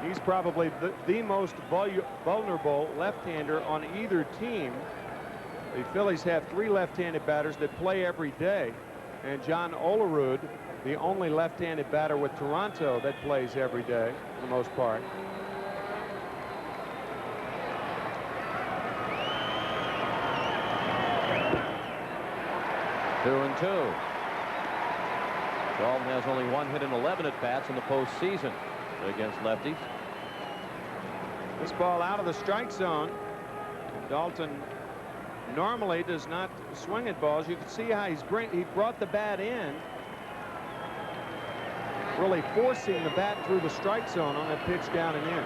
He's probably the most vulnerable left-hander on either team. The Phillies have 3 left-handed batters that play every day, and John Olerud, the only left-handed batter with Toronto that plays every day for the most part. Two and two. Dalton has only 1 hit in 11 at-bats in the postseason against lefties. This ball out of the strike zone. Dalton normally does not swing at balls. You can see how he brought the bat in, really forcing the bat through the strike zone on that pitch down and in.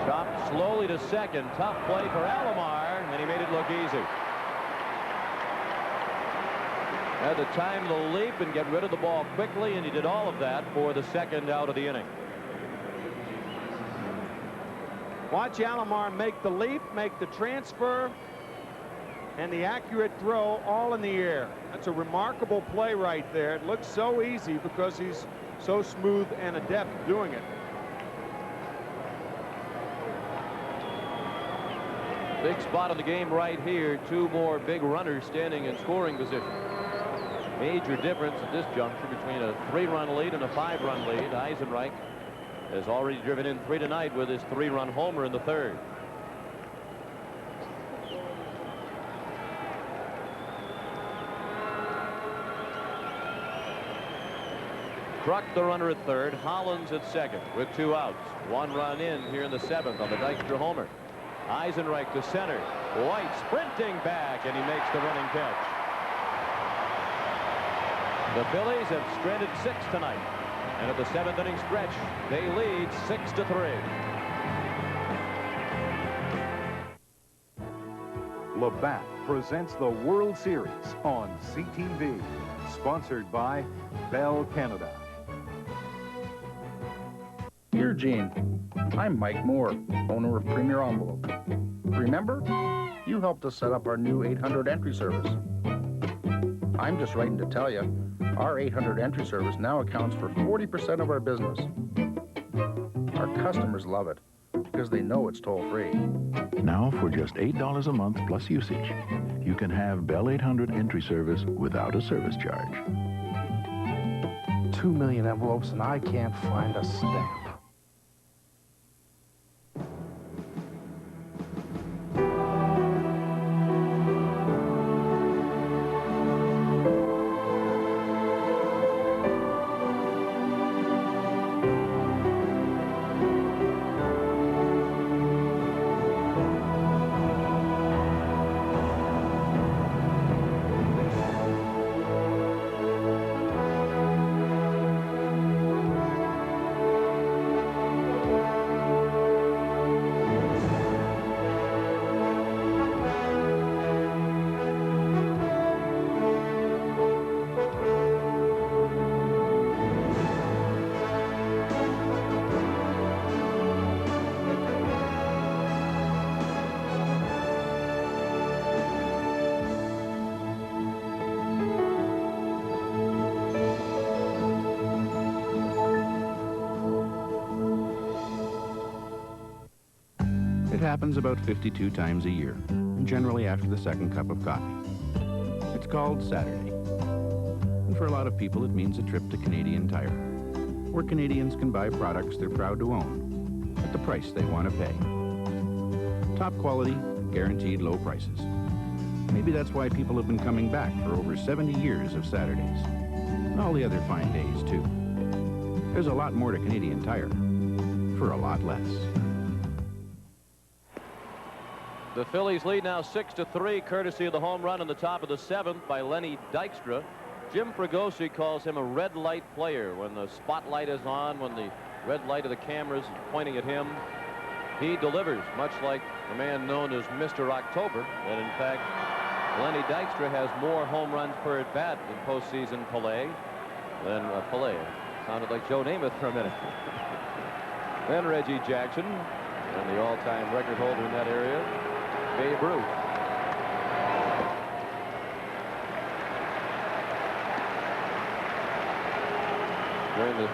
Chopped slowly to second. Tough play for Alomar, and he made it look easy. Had to time the leap and get rid of the ball quickly, and he did all of that for the 2nd out of the inning. Watch Alomar make the leap, make the transfer, and the accurate throw all in the air. That's a remarkable play right there. It looks so easy because he's so smooth and adept doing it. Big spot in the game right here. 2 more big runners standing in scoring position. Major difference at this juncture between a 3-run lead and a 5-run lead. Eisenreich has already driven in 3 tonight with his 3-run homer in the 3rd. Kruk the runner at 3rd, Hollins at 2nd with 2 outs. 1 run in here in the 7th on the Dykstra homer. Eisenreich to center. White sprinting back, and he makes the running catch. The Phillies have stranded 6 tonight. And at the 7th inning stretch, they lead 6-3. Labatt presents the World Series on CTV. Sponsored by Bell Canada. Dear Gene, I'm Mike Moore, owner of Premier Envelope. Remember? You helped us set up our new 800 entry service. I'm just writing to tell you, our 800 entry service now accounts for 40% of our business. Our customers love it because they know it's toll-free. Now, for just $8 a month plus usage, you can have Bell 800 entry service without a service charge. 2 million envelopes and I can't find a stamp. It happens about 52 times a year, and generally after the second cup of coffee. It's called Saturday. And for a lot of people, it means a trip to Canadian Tire, where Canadians can buy products they're proud to own at the price they want to pay. Top quality, guaranteed low prices. Maybe that's why people have been coming back for over 70 years of Saturdays, and all the other fine days, too. There's a lot more to Canadian Tire for a lot less. The Phillies lead now 6-3, courtesy of the home run in the top of the 7th by Lenny Dykstra. Jim Fregosi calls him a red light player. When the spotlight is on, when the red light of the cameras is pointing at him, he delivers, much like the man known as Mr. October. And in fact, Lenny Dykstra has more home runs per at bat in postseason play than Pelé. Sounded like Joe Namath for a minute. Then Reggie Jackson, and the all-time record holder in that area, Babe Ruth. During the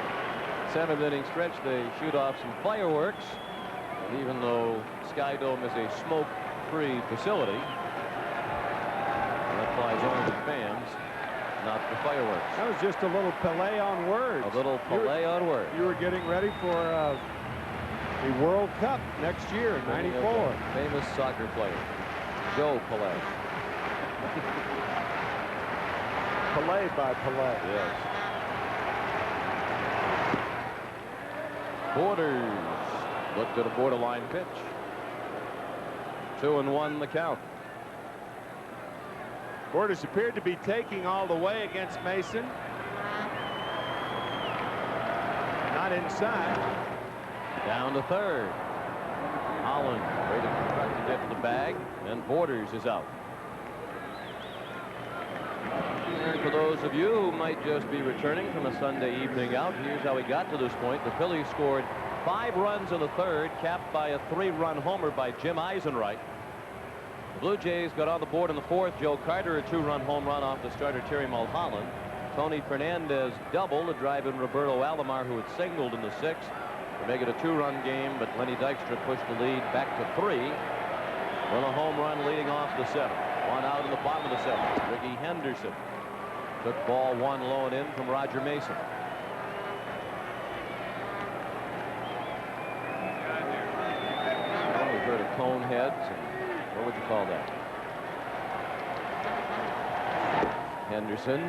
7th inning stretch, they shoot off some fireworks. And even though Sky Dome is a smoke-free facility, that applies only to fans, not the fireworks. That was just a little Pelé on words. A little Pelé on words. You were getting ready for the World Cup next year in '94. Famous soccer player, Joe Pelé. Pelé by Pelé. Yes. Borders looked at a borderline pitch. 2-1 the count. Borders appeared to be taking all the way against Mason. Not inside. Down to third. Holland waiting for Truck to get to the bag, and Borders is out. And for those of you who might just be returning from a Sunday evening out, here's how we got to this point. The Phillies scored 5 runs in the 3rd, capped by a 3-run homer by Jim Eisenreich. The Blue Jays got on the board in the 4th. Joe Carter, a 2-run home run off the starter Terry Mulholland. Tony Fernandez doubled to drive in Roberto Alomar, who had singled in the 6th. To make it a 2-run game, but Lenny Dykstra pushed the lead back to 3 with a home run leading off the 7th. 1 out in the bottom of the 7th. Ricky Henderson took ball 1 low and in from Roger Mason. Well, we've heard of cone heads, and what would you call that? Henderson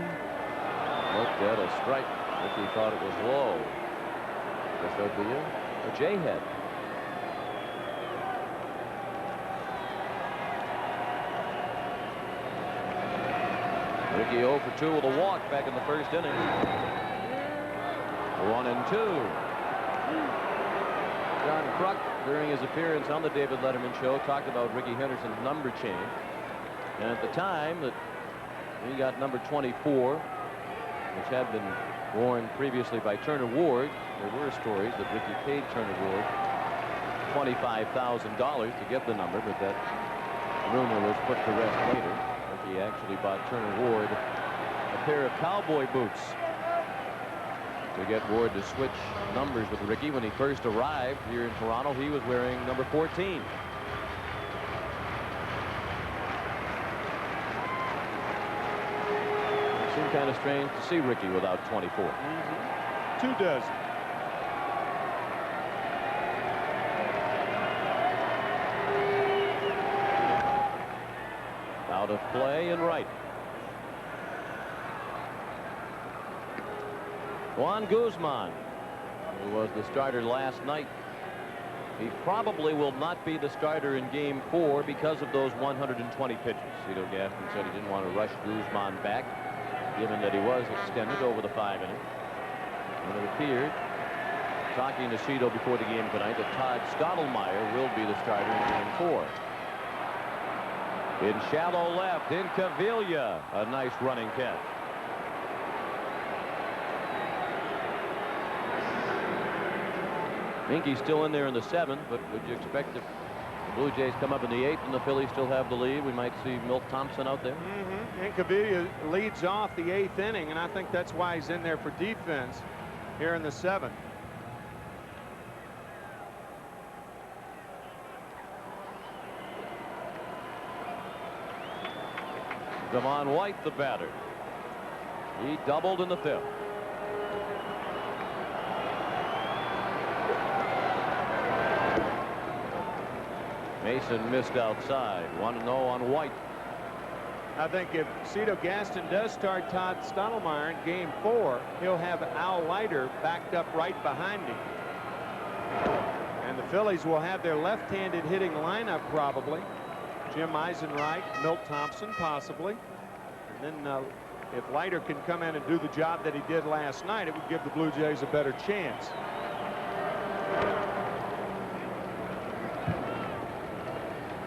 looked at a strike. Ricky thought it was low. Guess that would be a J head. Ricky 0 for 2 with a walk back in the 1st inning. 1-2. John Kruk, during his appearance on the David Letterman show, talked about Ricky Henderson's number change. And at the time that he got number 24, which had been worn previously by Turner Ward, there were stories that Ricky paid Turner Ward $25,000 to get the number, but that rumor was put to rest later. Ricky actually bought Turner Ward a pair of cowboy boots to get Ward to switch numbers with Ricky. When he first arrived here in Toronto, he was wearing number 14. It seemed kind of strange to see Ricky without 24. 2 dozen. Out of play and right. Juan Guzman, who was the starter last night, he probably will not be the starter in Game 4 because of those 120 pitches. Cito Gaston said he didn't want to rush Guzman back, given that he was extended over the 5 innings. And it appeared, talking to Cito before the game tonight, that Todd Stottlemyre will be the starter in Game 4. In shallow left, in Cavilla, a nice running catch. Minky's still in there in the 7th, but would you expect if the Blue Jays come up in the 8th and the Phillies still have the lead, we might see Milt Thompson out there? And Cavilla leads off the 8th inning, and I think that's why he's in there for defense here in the 7th. Devon White, the batter. He doubled in the 5th. Mason missed outside. 1-0 on White. I think if Cito Gaston does start Todd Stottlemyre in Game 4, he'll have Al Leiter backed up right behind him. And the Phillies will have their left-handed hitting lineup probably. Jim Eisenreich, Milt Thompson possibly. And then if Leiter can come in and do the job that he did last night, it would give the Blue Jays a better chance.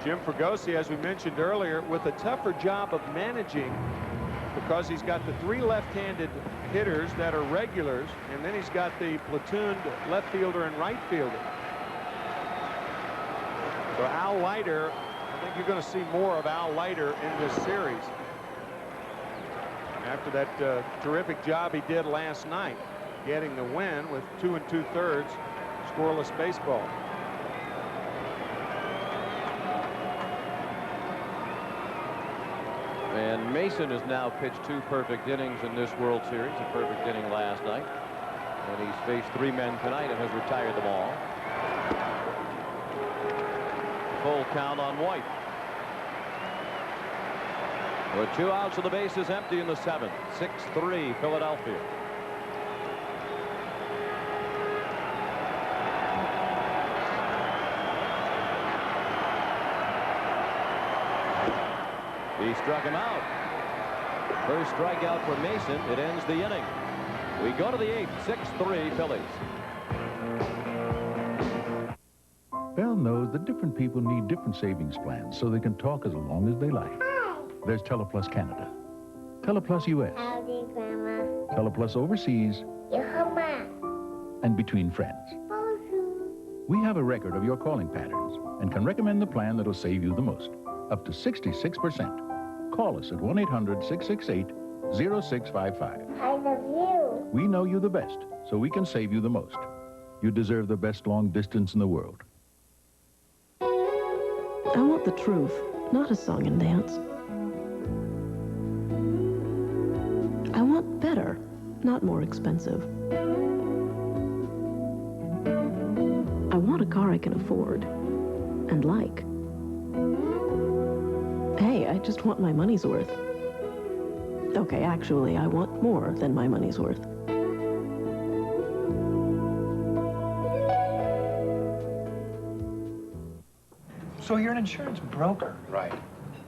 Jim Fregosi, as we mentioned earlier, with a tougher job of managing because he's got the 3 left-handed hitters that are regulars, and then he's got the platooned left fielder and right fielder. So Al Leiter, I think you're going to see more of Al Leiter in this series after that terrific job he did last night, getting the win with 2 2/3 scoreless baseball. And Mason has now pitched 2 perfect innings in this World Series, a perfect inning last night. And he's faced 3 men tonight and has retired them all. Full count on White. With 2 outs and the base is empty in the 7th. 6-3 Philadelphia. He struck him out. First strikeout for Mason. It ends the inning. We go to the 8th. 6-3 Phillies. Bell knows that different people need different savings plans so they can talk as long as they like. There's Teleplus Canada, Teleplus US, Howdy, Grandma. Teleplus Overseas, and Between Friends. We have a record of your calling patterns and can recommend the plan that'll save you the most, up to 66%. Call us at 1-800-668-0655. I love you. We know you the best, so we can save you the most. You deserve the best long distance in the world. I want the truth, not a song and dance. I want better, not more expensive. I want a car I can afford and like. Hey, I just want my money's worth. Okay, actually, I want more than my money's worth. So you're an insurance broker? Right.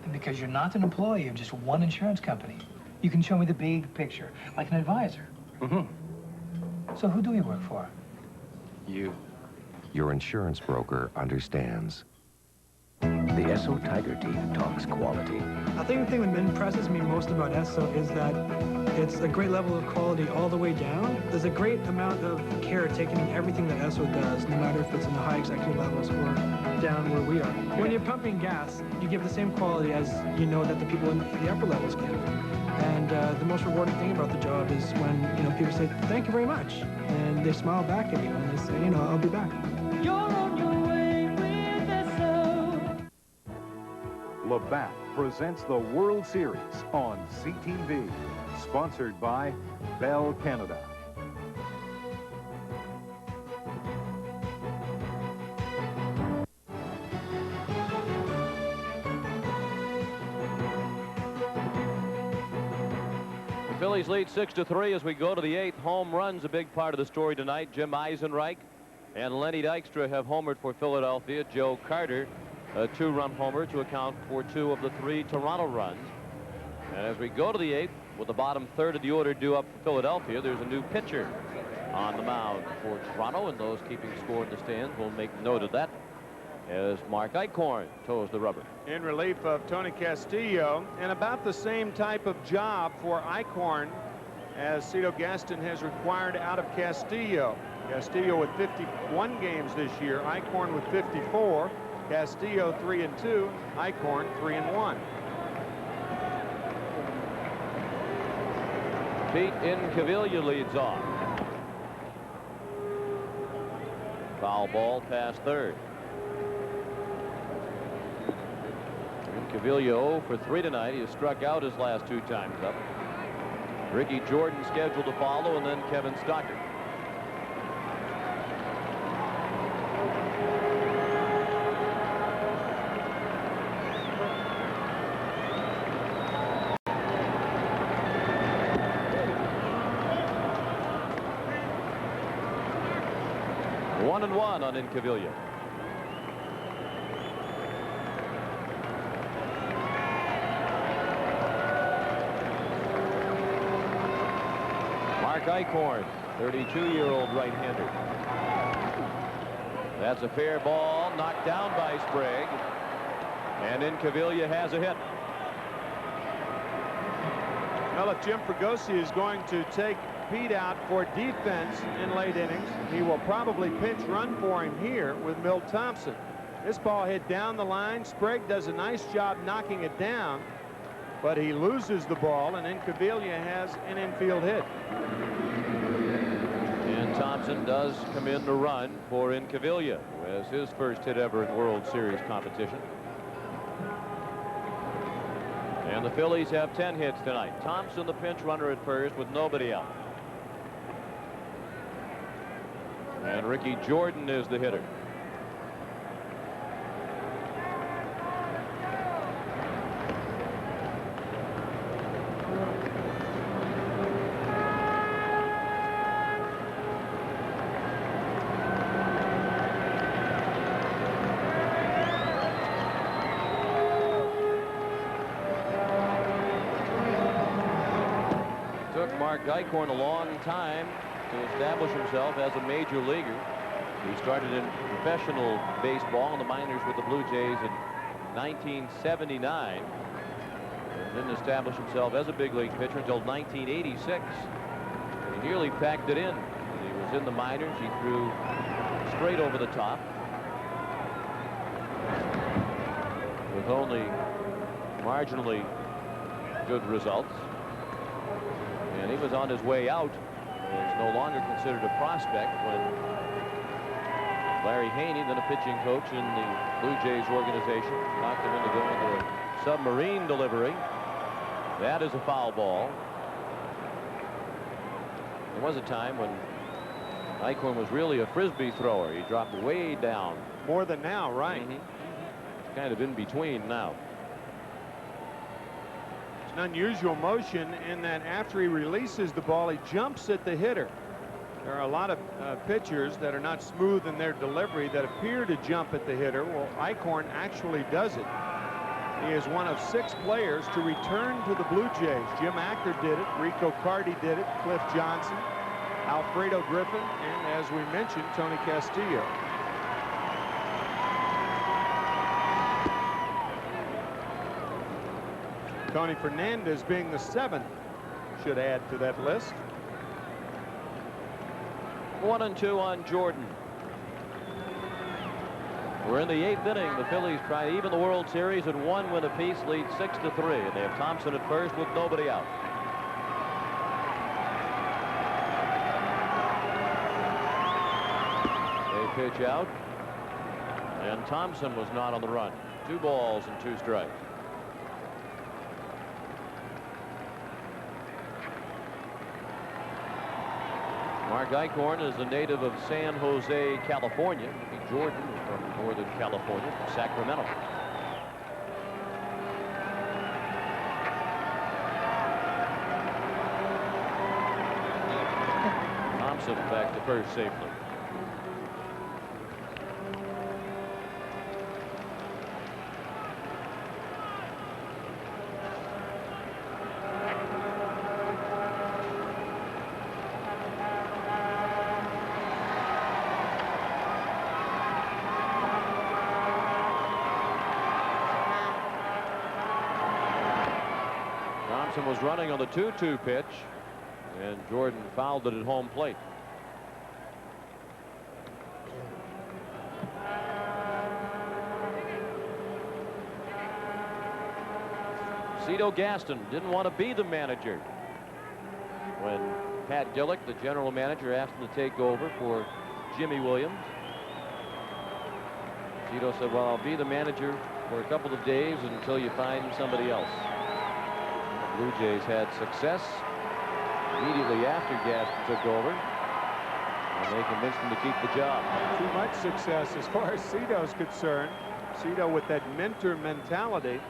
And because you're not an employee of just one insurance company, you can show me the big picture, like an advisor. Mm-hmm. So who do you work for? You. Your insurance broker understands. The Esso Tiger Teeth talks quality. I think the thing that impresses me most about Esso is that it's a great level of quality all the way down. There's a great amount of care taken in everything that Esso does, no matter if it's in the high executive levels or down where we are. When you're pumping gas, you give the same quality as you know that the people in the upper levels give. And the most rewarding thing about the job is when people say, "Thank you very much," and they smile back at you and they say, "I'll be back." You're on your way with Esso. Labatt presents the World Series on CTV, sponsored by Bell Canada. The Phillies lead 6-3 as we go to the 8th. Home run's a big part of the story tonight. Jim Eisenreich and Lenny Dykstra have homered for Philadelphia. Joe Carter, a 2-run homer to account for 2 of the 3 Toronto runs. And as we go to the 8th, with the bottom third of the order due up for Philadelphia, there's a new pitcher on the mound for Toronto, and those keeping score in the stands will make note of that as Mark Eichhorn toes the rubber. In relief of Tony Castillo, and about the same type of job for Eichhorn as Cito Gaston has required out of Castillo. Castillo with 51 games this year, Eichhorn with 54, Castillo 3-2, Eichhorn 3-1. Pete Incaviglia leads off. Foul ball past third. Incaviglia 0 for 3 tonight. He has struck out his last 2 times up. Ricky Jordan scheduled to follow, and then Kevin Stockton. One and one on Incaviglia. Mark Eichhorn, 32-year-old right-hander. That's a fair ball, knocked down by Sprague, and Incaviglia has a hit. Well, if Jim Fregosi is going to take Pete out for defense in late innings, he will probably pinch run for him here with Milt Thompson. This ball hit down the line. Sprague does a nice job knocking it down, but he loses the ball, and Incaviglia has an infield hit. And Thompson does come in to run for Incaviglia, who has his first hit ever in World Series competition. And the Phillies have 10 hits tonight. Thompson, the pinch runner at first with nobody out. And Ricky Jordan is the hitter. Took Mark Eichhorn a long time to establish himself as a major leaguer. He started in professional baseball in the minors with the Blue Jays in 1979 and didn't establish himself as a big league pitcher until 1986. He nearly packed it in. He was in the minors. He threw straight over the top with only marginally good results. And he was on his way out. Is no longer considered a prospect when Larry Haney, then a pitching coach in the Blue Jays organization, knocked him into going to a submarine delivery. That is a foul ball. There was a time when Eichhorn was really a frisbee thrower. He dropped way down. More than now, right? It's kind of in between now. It's an unusual motion in that after he releases the ball, he jumps at the hitter. There are a lot of pitchers that are not smooth in their delivery that appear to jump at the hitter. Well, Eichhorn actually does it. He is one of 6 players to return to the Blue Jays. Jim Acker did it, Rico Carty did it, Cliff Johnson, Alfredo Griffin, and as we mentioned, Tony Castillo. Tony Fernandez being the 7th should add to that list. 1-2 on Jordan. We're in the 8th inning. The Phillies try to even the World Series at 1 win apiece, lead 6-3. And they have Thompson at first with nobody out. They pitch out. And Thompson was not on the run. 2 balls and 2 strikes. Mark Eichhorn is a native of San Jose, California. Jordan is from Northern California, from Sacramento. Thompson back to first safely. Was running on the 2-2 pitch, and Jordan fouled it at home plate. Cito Gaston didn't want to be the manager when Pat Gillick, the general manager, asked him to take over for Jimmy Williams. Cito said, well, I'll be the manager for a couple of days until you find somebody else. Blue Jays had success immediately after Gaston took over, and they convinced him to keep the job. Too much success as far as Cito's concerned. Cito with that mentor mentality,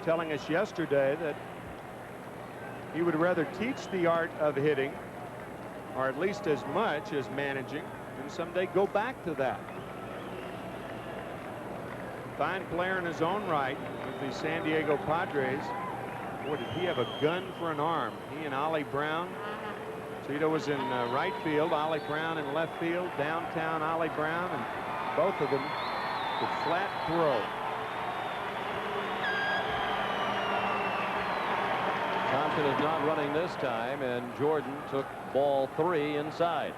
telling us yesterday that he would rather teach the art of hitting, or at least as much as managing, and someday go back to that. Fine player in his own right with the San Diego Padres. Boy, did he have a gun for an arm. He and Ollie Brown. Cito was in right field, Ollie Brown in left field, downtown Ollie Brown, and both of them with flat throw. Thompson is not running this time, and Jordan took ball 3 inside.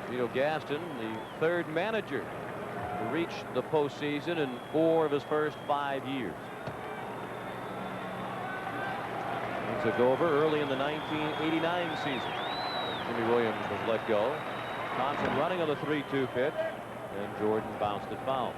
Cito Gaston, the 3rd manager to reach the postseason in 4 of his first 5 years. He took over early in the 1989 season. Jimmy Williams was let go. Thompson running on the 3-2 pitch, and Jordan bounced it foul.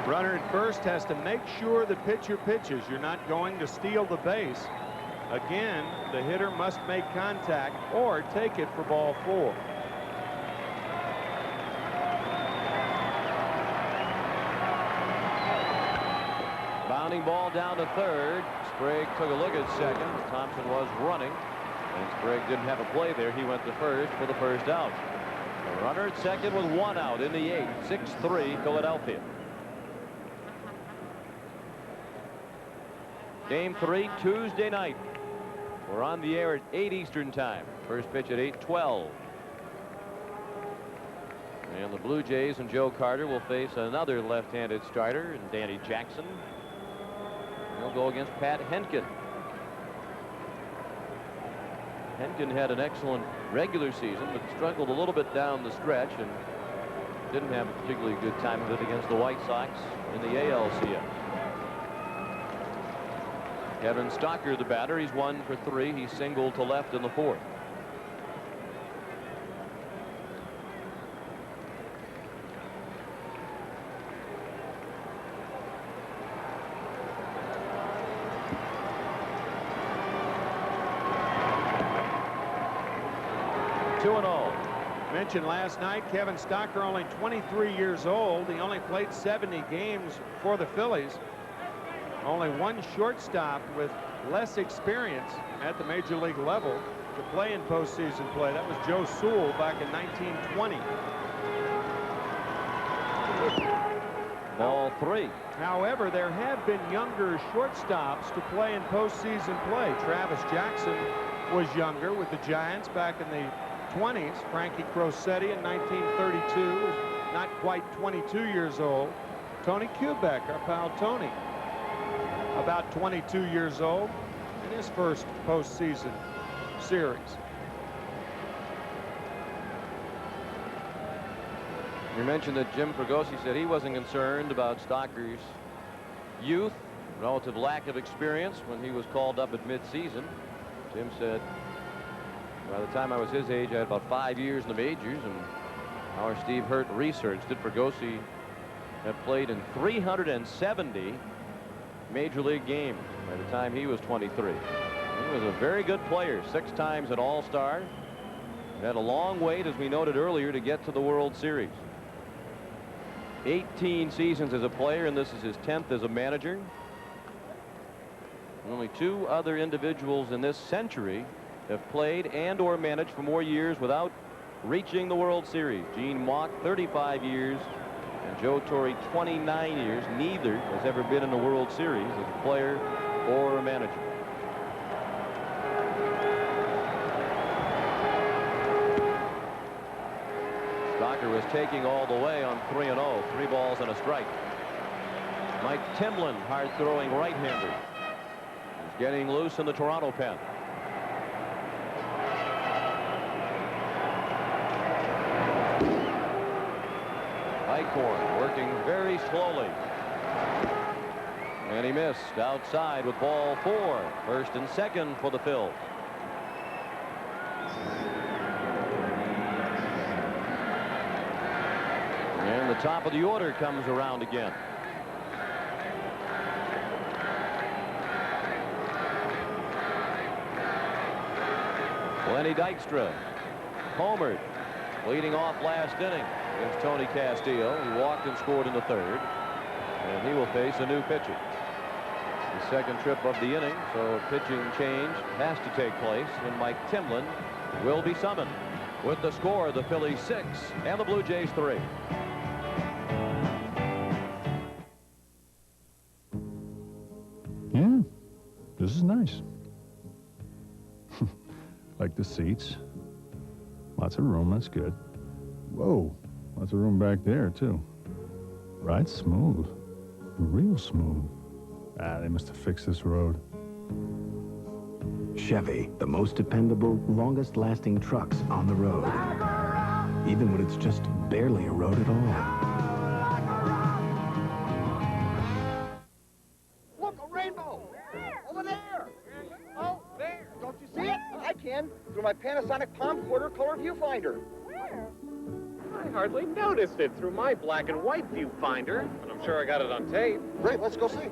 Runner at first has to make sure the pitcher pitches. You're not going to steal the base. Again, the hitter must make contact or take it for ball 4. Bounding ball down to 3rd. Sprague took a look at 2nd. Thompson was running, and Sprague didn't have a play there. He went to 1st for the first out. The runner at 2nd with 1 out in the 8th. 6-3 Philadelphia. Game 3 Tuesday night. We're on the air at 8 Eastern time. First pitch at 8:12. And the Blue Jays and Joe Carter will face another left-handed starter, and Danny Jackson. He'll go against Pat Henkin. Henkin had an excellent regular season, but struggled a little bit down the stretch and didn't have a particularly good time of it against the White Sox in the ALCS. Kevin Stocker, the batter, he's 1 for 3. He singled to left in the 4th. Mentioned last night, Kevin Stocker, only 23 years old. He only played 70 games for the Phillies. Only one shortstop with less experience at the major league level to play in postseason play. That was Joe Sewell back in 1920. Ball 3. However, there have been younger shortstops to play in postseason play. Travis Jackson was younger with the Giants back in the 20s. Frankie Crosetti in 1932 was not quite 22 years old. Tony Kubek, our pal Tony, about 22 years old in his first postseason series. You mentioned that Jim Fregosi said he wasn't concerned about Stocker's youth, relative lack of experience when he was called up at midseason. Jim said, by the time I was his age, I had about 5 years in the majors, and our Steve Hurt researched it. Fregosi had played in 370 major league games by the time he was 23. He was a very good player, 6 times an All-Star. Had a long wait, as we noted earlier, to get to the World Series. 18 seasons as a player, and this is his 10th as a manager. Only 2 other individuals in this century have played and or managed for more years without reaching the World Series. Gene Mauch, 35 years, and Joe Torre, 29 years. Neither has ever been in the World Series as a player or a manager. Stocker was taking all the way on 3-0, 3 balls and a strike. Mike Timlin, hard-throwing right-hander, is getting loose in the Toronto pen. Eichhorn working very slowly. And he missed outside with ball 4. First and second for the Phils. And the top of the order comes around again. Lenny Dykstra homered, leading off last inning against Tony Castillo. He walked and scored in the 3rd, and he will face a new pitcher. The second trip of the inning, so a pitching change has to take place, and Mike Timlin will be summoned. With the score, the Phillies 6 and the Blue Jays 3. Yeah, this is nice. Like the seats. Lots of room, that's good. Whoa, lots of room back there, too. Right, smooth. Real smooth. Ah, they must have fixed this road. Chevy, the most dependable, longest-lasting trucks on the road. Even when it's just barely a road at all. Look, a rainbow! Over there! Oh, there! Don't you see it? I can, through my Panasonic Palm Quarter color viewfinder. Where? I hardly noticed it through my black and white viewfinder, but I'm sure I got it on tape. Great, let's go see.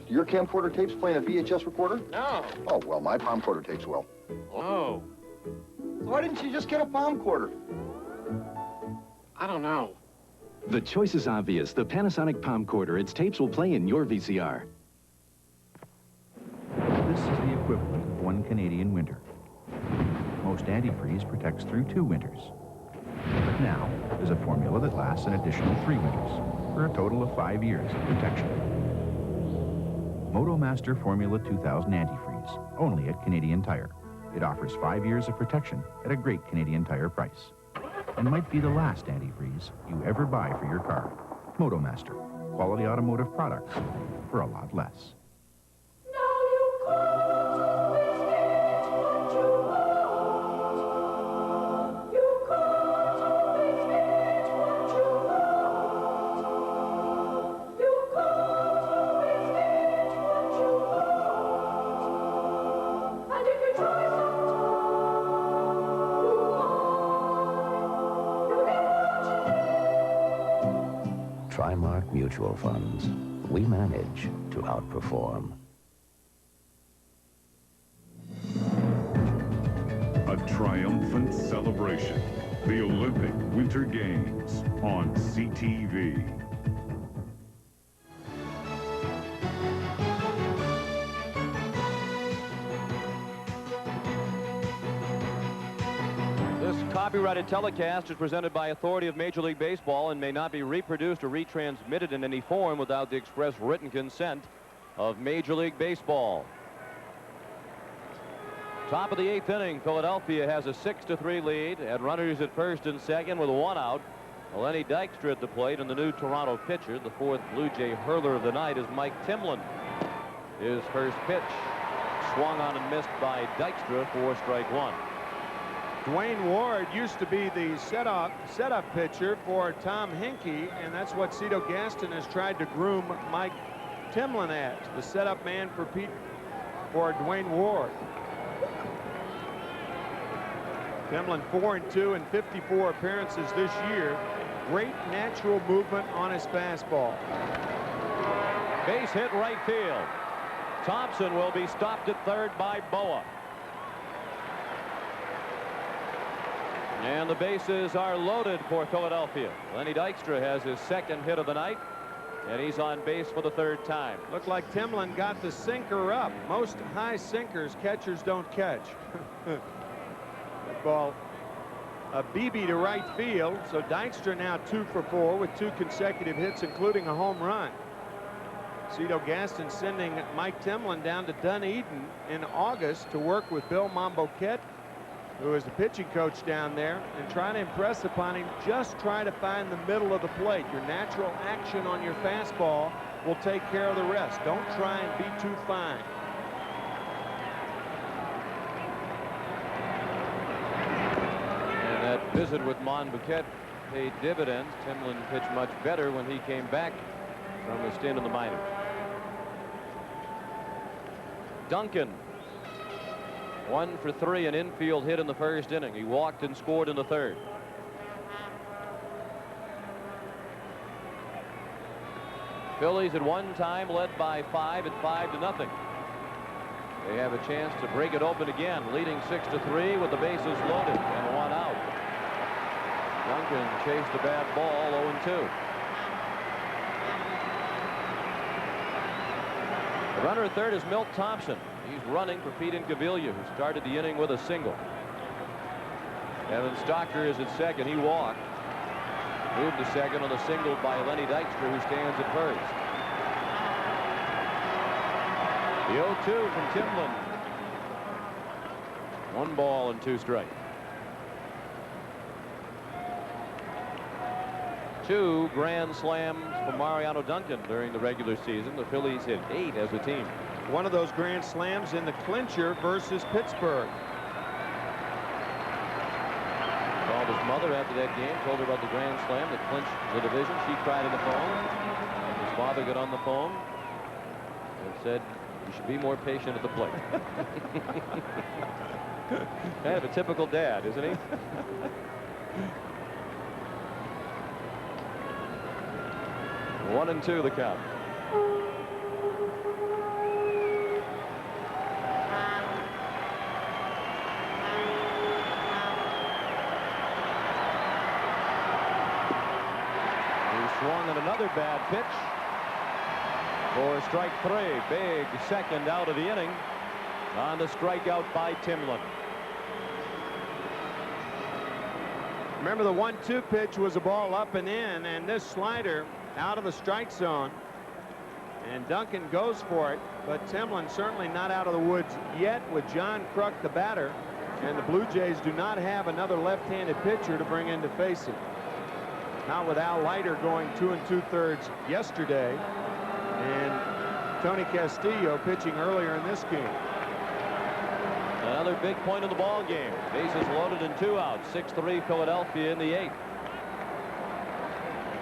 Do your camcorder tapes playing a VHS recorder? No. Oh, well, my Palm Quarter tapes will. Oh. Why didn't you just get a Palm Quarter? I don't know. The choice is obvious. The Panasonic Palm Quarter. Its tapes will play in your VCR. This is the equivalent of 1 Canadian winter. Most antifreeze protects through 2 winters. But now, there's a formula that lasts an additional 3 winters, for a total of 5 years of protection. MotoMaster Formula 2000 Antifreeze, only at Canadian Tire. It offers 5 years of protection at a great Canadian Tire price. And might be the last antifreeze you ever buy for your car. MotoMaster, quality automotive products for a lot less. Trimark Mutual Funds. We manage to outperform. A triumphant celebration The Olympic Winter Games on CTV. This copyrighted telecast is presented by authority of Major League Baseball and may not be reproduced or retransmitted in any form without the express written consent of Major League Baseball. Top of the 8th inning, Philadelphia has a 6-3 lead and runners at first and second with 1 out. Lenny Dykstra at the plate, and the new Toronto pitcher, the 4th Blue Jay hurler of the night, is Mike Timlin. His first pitch swung on and missed by Dykstra for strike 1. Dwayne Ward used to be the setup pitcher for Tom Hinkie, and that's what Cito Gaston has tried to groom Mike Timlin as, the setup man for Dwayne Ward. Timlin 4-2 in 54 appearances this year. Great natural movement on his fastball. Base hit right field. Thompson will be stopped at third by Boa. And the bases are loaded for Philadelphia. Lenny Dykstra has his second hit of the night, and he's on base for the 3rd time. Looked like Timlin got the sinker up. Most high sinkers catchers don't catch. That ball, a BB to right field, so Dykstra now 2 for 4 with 2 consecutive hits, including a home run. Cito Gaston sending Mike Timlin down to Dunedin in August to work with Bill Momboquette, who is the pitching coach down there, and trying to impress upon him, just try to find the middle of the plate. Your natural action on your fastball will take care of the rest. Don't try and be too fine. And that visit with Monboquette paid dividends. Timlin pitched much better when he came back from a stint in the minors. Duncan, 1 for 3, an infield hit in the first inning. He walked and scored in the 3rd. Phillies at one time led by 5 at 5-0. They have a chance to break it open again, leading 6-3 with the bases loaded and 1 out. Duncan chased the bad ball, 0-2. The runner at third is Milt Thompson. He's running for Pete Incaviglia, who started the inning with a single. Evan Stocker is at second. He walked. Moved to second on the single by Lenny Dykstra, who stands at first. The 0-2 from Timlin. 1 ball and 2 strikes. 2 grand slams for Mariano Duncan during the regular season. The Phillies hit 8 as a team. One of those grand slams in the clincher versus Pittsburgh. Called his mother after that game, told her about the grand slam that clinched the division. She cried on the phone. His father got on the phone and said, "You should be more patient at the plate." Kind of a typical dad, isn't he? One and 2 the count. Swung on another bad pitch for strike 3. Big second out of the inning on the strikeout by Timlin. Remember, the 1-2 pitch was a ball up and in, and this slider out of the strike zone. And Duncan goes for it, but Timlin certainly not out of the woods yet with John Kruk, the batter. And the Blue Jays do not have another left-handed pitcher to bring in to face him. Not with Al Leiter going 2 2/3 yesterday, and Tony Castillo pitching earlier in this game. Another big point in the ball game. Bases loaded and 2 outs. 6-3 Philadelphia in the 8th.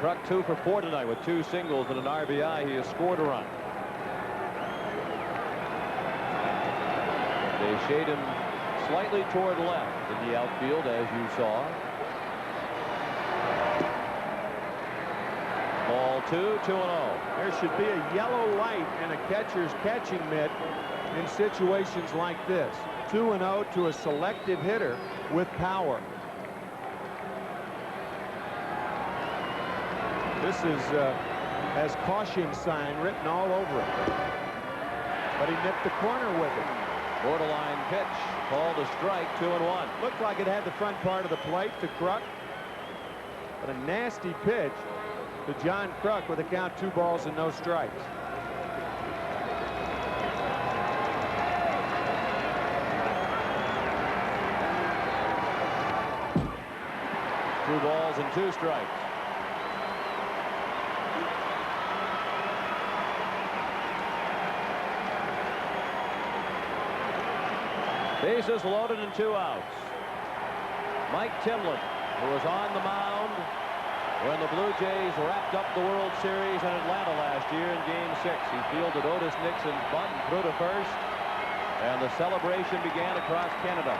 Kruk 2 for 4 tonight with 2 singles and an RBI. He has scored a run. They shade him slightly toward left in the outfield, as you saw. Ball 2, 2-0. There should be a yellow light and a catcher's catching mitt in situations like this. 2-0 to a selective hitter with power. This is has caution sign written all over it. But he nipped the corner with it. Borderline pitch, called a strike, 2-1. Looked like it had the front part of the plate to Kruk. But a nasty pitch to John Kruk with a count 2 balls and no strikes. 2 balls and 2 strikes. Bases loaded and 2 outs. Mike Timlin, who was on the mound when the Blue Jays wrapped up the World Series in Atlanta last year in Game 6. He fielded Otis Nixon's bunt and threw to first, and the celebration began across Canada.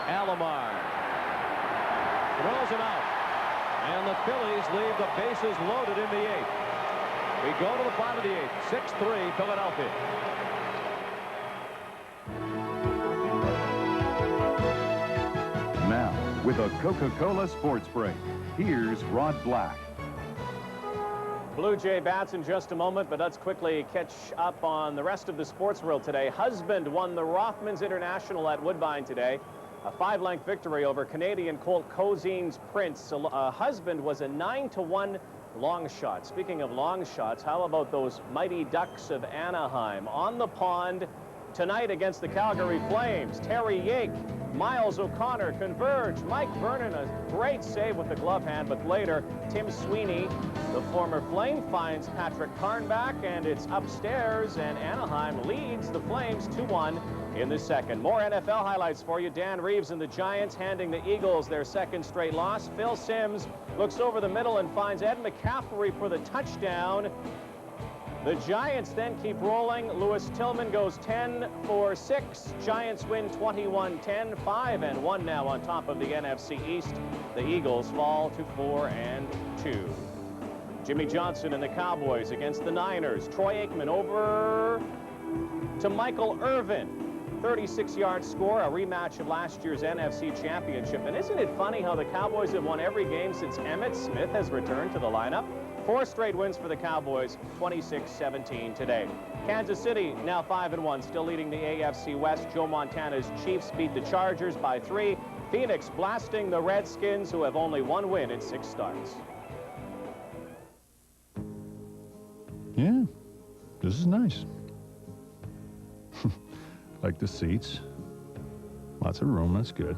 Alomar throws him out, and the Phillies leave the bases loaded in the 8th. We go to the bottom of the 8th, 6-3 Philadelphia. Now, with a Coca-Cola Sports Break, here's Rod Black. Blue Jay bats in just a moment, but let's quickly catch up on the rest of the sports world today. Husband won the Rothmans International at Woodbine today. A 5-length victory over Canadian Colt Cozine's Prince. Husband was a 9-1 long shot. Speaking of long shots, how about those Mighty Ducks of Anaheim on the pond tonight against the Calgary Flames? Terry Yake, Miles O'Connor converge. Mike Vernon, a great save with the glove hand, but later Tim Sweeney, the former Flame, finds Patrick Carnback, and it's upstairs, and Anaheim leads the Flames 2-1 in the second. More NFL highlights for you. Dan Reeves and the Giants handing the Eagles their second straight loss. Phil Simms looks over the middle and finds Ed McCaffrey for the touchdown. The Giants then keep rolling. Lewis Tillman goes 10 for 6. Giants win 21-10, 5-1 now on top of the NFC East. The Eagles fall to 4-2. Jimmy Johnson and the Cowboys against the Niners. Troy Aikman over to Michael Irvin. 36-yard score, a rematch of last year's NFC Championship. And isn't it funny how the Cowboys have won every game since Emmitt Smith has returned to the lineup? 4 straight wins for the Cowboys, 26-17 today. Kansas City now 5-1, still leading the AFC West. Joe Montana's Chiefs beat the Chargers by 3. Phoenix blasting the Redskins, who have only 1 win in 6 starts. Yeah, this is nice. Like the seats. Lots of room, that's good.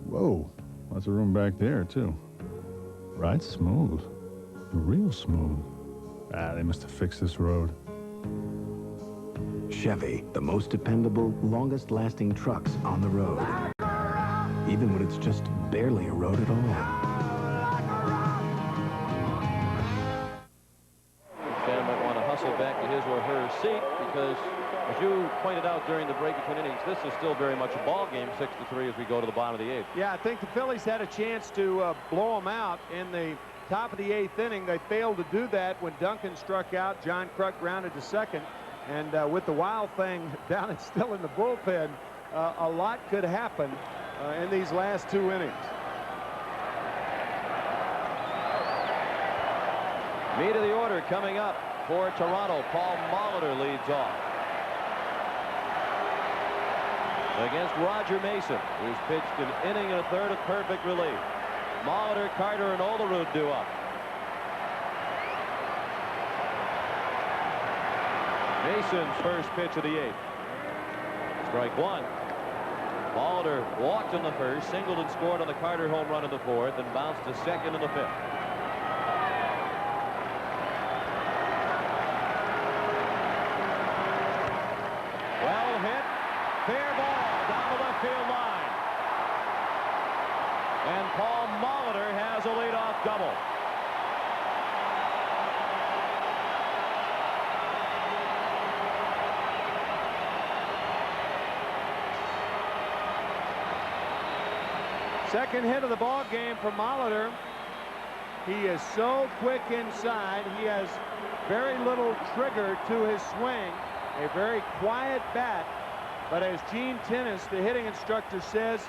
Whoa, lots of room back there, too. Ride's smooth. Real smooth. They must have fixed this road. Chevy, the most dependable, longest-lasting trucks on the road. Even when it's just barely a road at all. Fan might want to hustle back to his or her seat because, as you pointed out during the break between innings, this is still very much a ball game, 6-3 as we go to the bottom of the 8th. Yeah, I think the Phillies had a chance to blow them out in the top of the 8th inning. They failed to do that when Duncan struck out. John Kruk grounded to second. And with the Wild thing down and still in the bullpen, a lot could happen in these last 2 innings. Meat of the order coming up for Toronto. Paul Molitor leads off against Roger Mason, who's pitched an inning and a third of perfect relief. Molitor, Carter, and Olerud due up. Mason's first pitch of the 8th. Strike 1. Molitor walked in the first, singled and scored on the Carter home run in the 4th, and bounced to second in the 5th. Well hit, fair ball down the left field line. And Paul Molitor has a leadoff double. Second hit of the ball game for Molitor. He is so quick inside. He has very little trigger to his swing. A very quiet bat. But as Gene Tennis, the hitting instructor, says,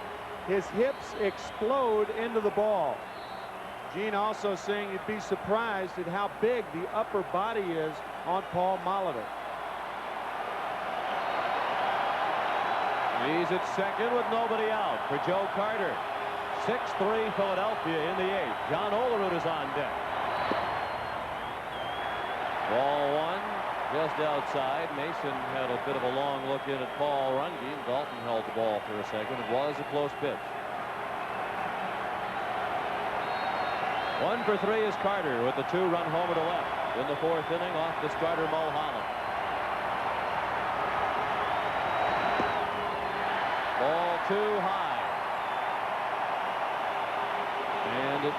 his hips explode into the ball. Gene also saying you'd be surprised at how big the upper body is on Paul Molitor. He's at second with nobody out for Joe Carter. 6-3 Philadelphia in the 8th. John Olerud is on deck. Ball one, just outside. Mason had a bit of a long look in at Paul Runge. Dalton held the ball for a second. It was a close pitch. 1 for 3 is Carter with the 2-run homer to left. In the 4th inning, off the starter Mulholland. Ball too high. And it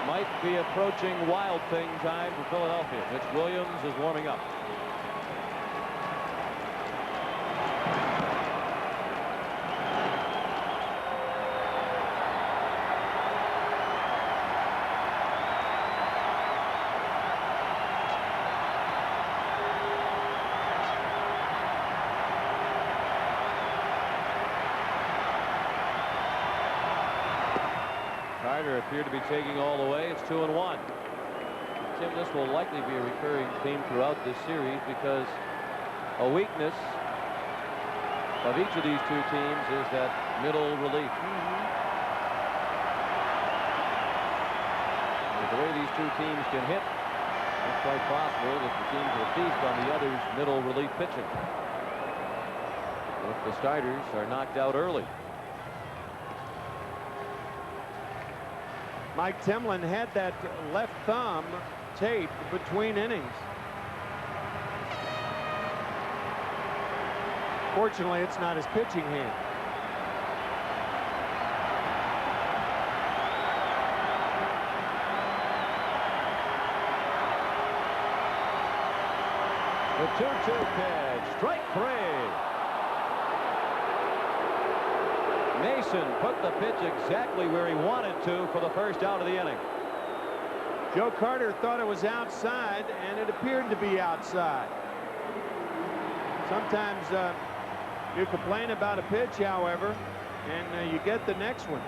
might be approaching Wild Thing time for Philadelphia. Mitch Williams is warming up. Carter appeared to be taking all the way. It's 2-1. Tim, this will likely be a recurring theme throughout this series because a weakness of each of these two teams is that middle relief. With the way these two teams can hit, it's quite possible that the teams will feast on the other's middle relief pitching if the starters are knocked out early. Mike Timlin had that left thumb taped between innings. Fortunately, it's not his pitching hand. The 2-2 pitch, strike 3. Mason put the pitch exactly where he wanted to for the first out of the inning. Joe Carter thought it was outside, and it appeared to be outside. Sometimes you complain about a pitch, however, and you get the next one.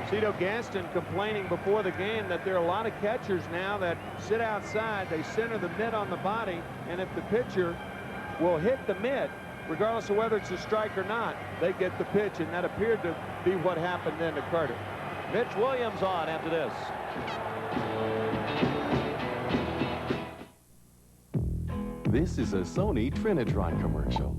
Cito Gaston complaining before the game that there are a lot of catchers now that sit outside. They center the mitt on the body, and if the pitcher will hit the mitt, regardless of whether it's a strike or not, they get the pitch, and that appeared to be what happened then to Carter. Mitch Williams on after this. This is a Sony Trinitron commercial.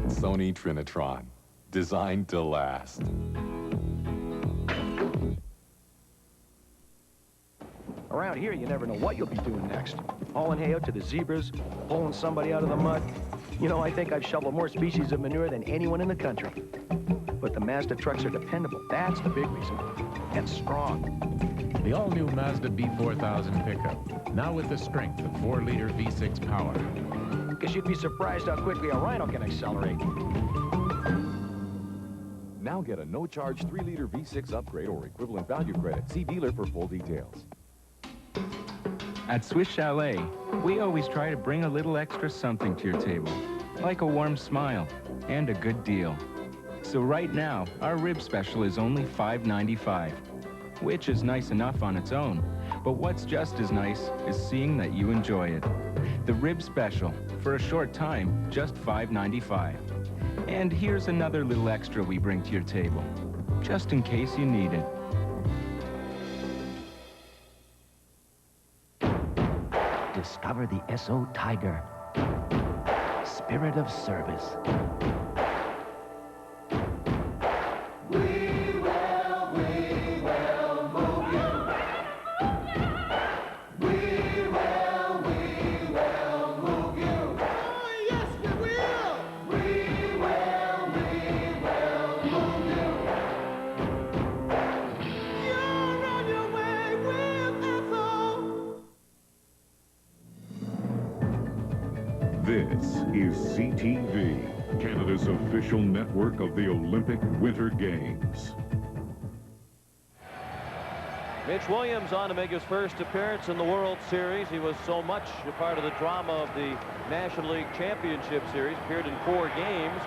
Sony Trinitron, designed to last. Around here, you never know what you'll be doing next. Hauling hay out to the zebras, pulling somebody out of the mud. You know, I think I've shoveled more species of manure than anyone in the country. But the Mazda trucks are dependable. That's the big reason. And strong. The all-new Mazda B4000 pickup, now with the strength of 4-liter V6 power. Guess you'd be surprised how quickly a Rhino can accelerate. Now get a no-charge 3-liter V6 upgrade or equivalent value credit. See dealer for full details. At Swiss Chalet, we always try to bring a little extra something to your table, like a warm smile and a good deal. So right now, our rib special is only $5.95, which is nice enough on its own. But what's just as nice is seeing that you enjoy it. The rib special, for a short time, just $5.95. And here's another little extra we bring to your table, just in case you need it. Discover the SO Tiger. Spirit of service. We will move you. We will move you. Oh, yes, we will. We will move you. This is CTV, Canada's official network of the Olympic Winter Games. Mitch Williams on to make his first appearance in the World Series. He was so much a part of the drama of the National League Championship Series, appeared in 4 games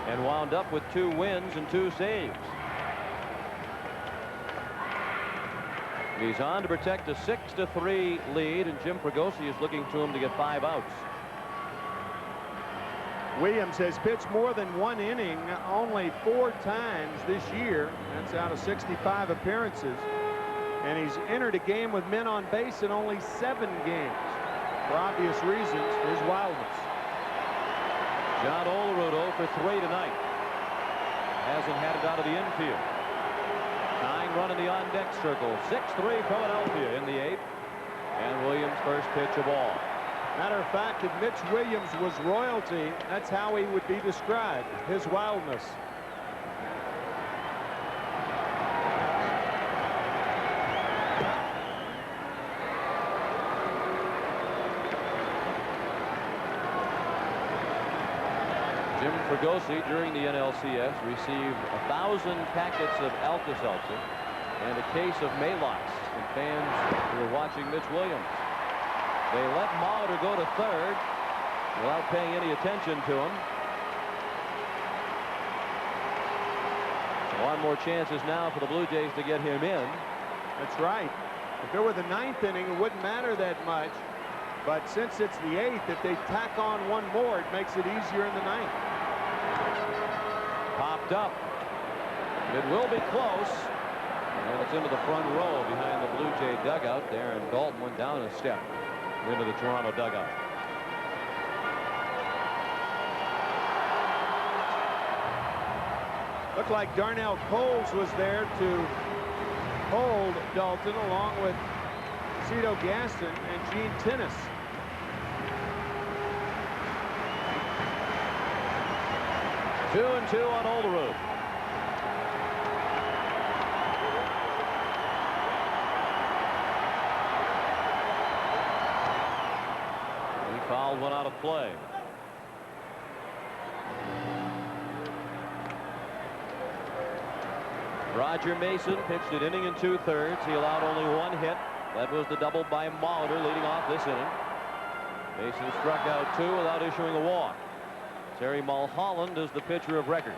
and wound up with 2 wins and 2 saves. He's on to protect a 6-3 lead, and Jim Fregosi is looking to him to get 5 outs. Williams has pitched more than 1 inning only 4 times this year. That's out of 65 appearances. And he's entered a game with men on base in only 7 games. For obvious reasons, his wildness. John Olerud 0 for 3 tonight. Hasn't had it out of the infield. 9 run in the on-deck circle. 6-3 Philadelphia in the 8th. And Williams' first pitch of all. Matter of fact, if Mitch Williams was royalty, that's how he would be described, his wildness. Jim Fregosi, during the NLCS, received 1,000 packets of Alka-Seltzer and a case of Maalox from fans who were watching Mitch Williams. They let Molitor go to third without paying any attention to him. 1 more chances now for the Blue Jays to get him in. That's right. If it were the 9th inning, it wouldn't matter that much. But since it's the 8th, if they tack on 1 more, it makes it easier in the 9th. Popped up. It will be close. And it's into the front row behind the Blue Jay dugout there. And Dalton went down a step into the Toronto dugout. Looked like Darnell Coles was there to hold Dalton along with Cito Gaston and Gene Tennis. Two and 2 on Olerud. He fouled one out of play. Roger Mason pitched an inning and 2/3. He allowed only 1 hit. That was the double by Molitor leading off this inning. Mason struck out 2 without issuing a walk. Terry Mulholland is the pitcher of record.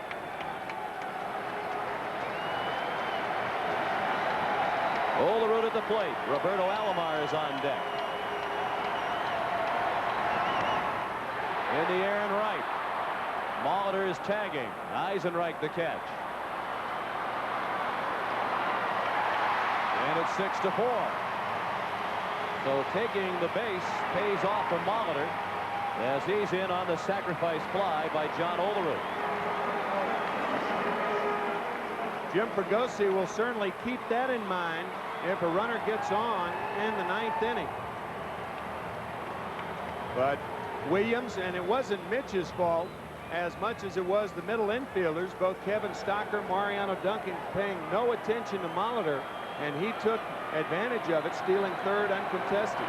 Olerud at the plate. Roberto Alomar is on deck. In the air and right. Molitor is tagging. Eisenreich the catch. And it's 6-4. So taking the base pays off for Molitor as he's in on the sacrifice fly by John Olerud. Jim Fregosi will certainly keep that in mind if a runner gets on in the 9th inning. But Williams, and it wasn't Mitch's fault as much as it was the middle infielders, both Kevin Stocker, Mariano Duncan, paying no attention to Molitor, and he took advantage of it, stealing third uncontested.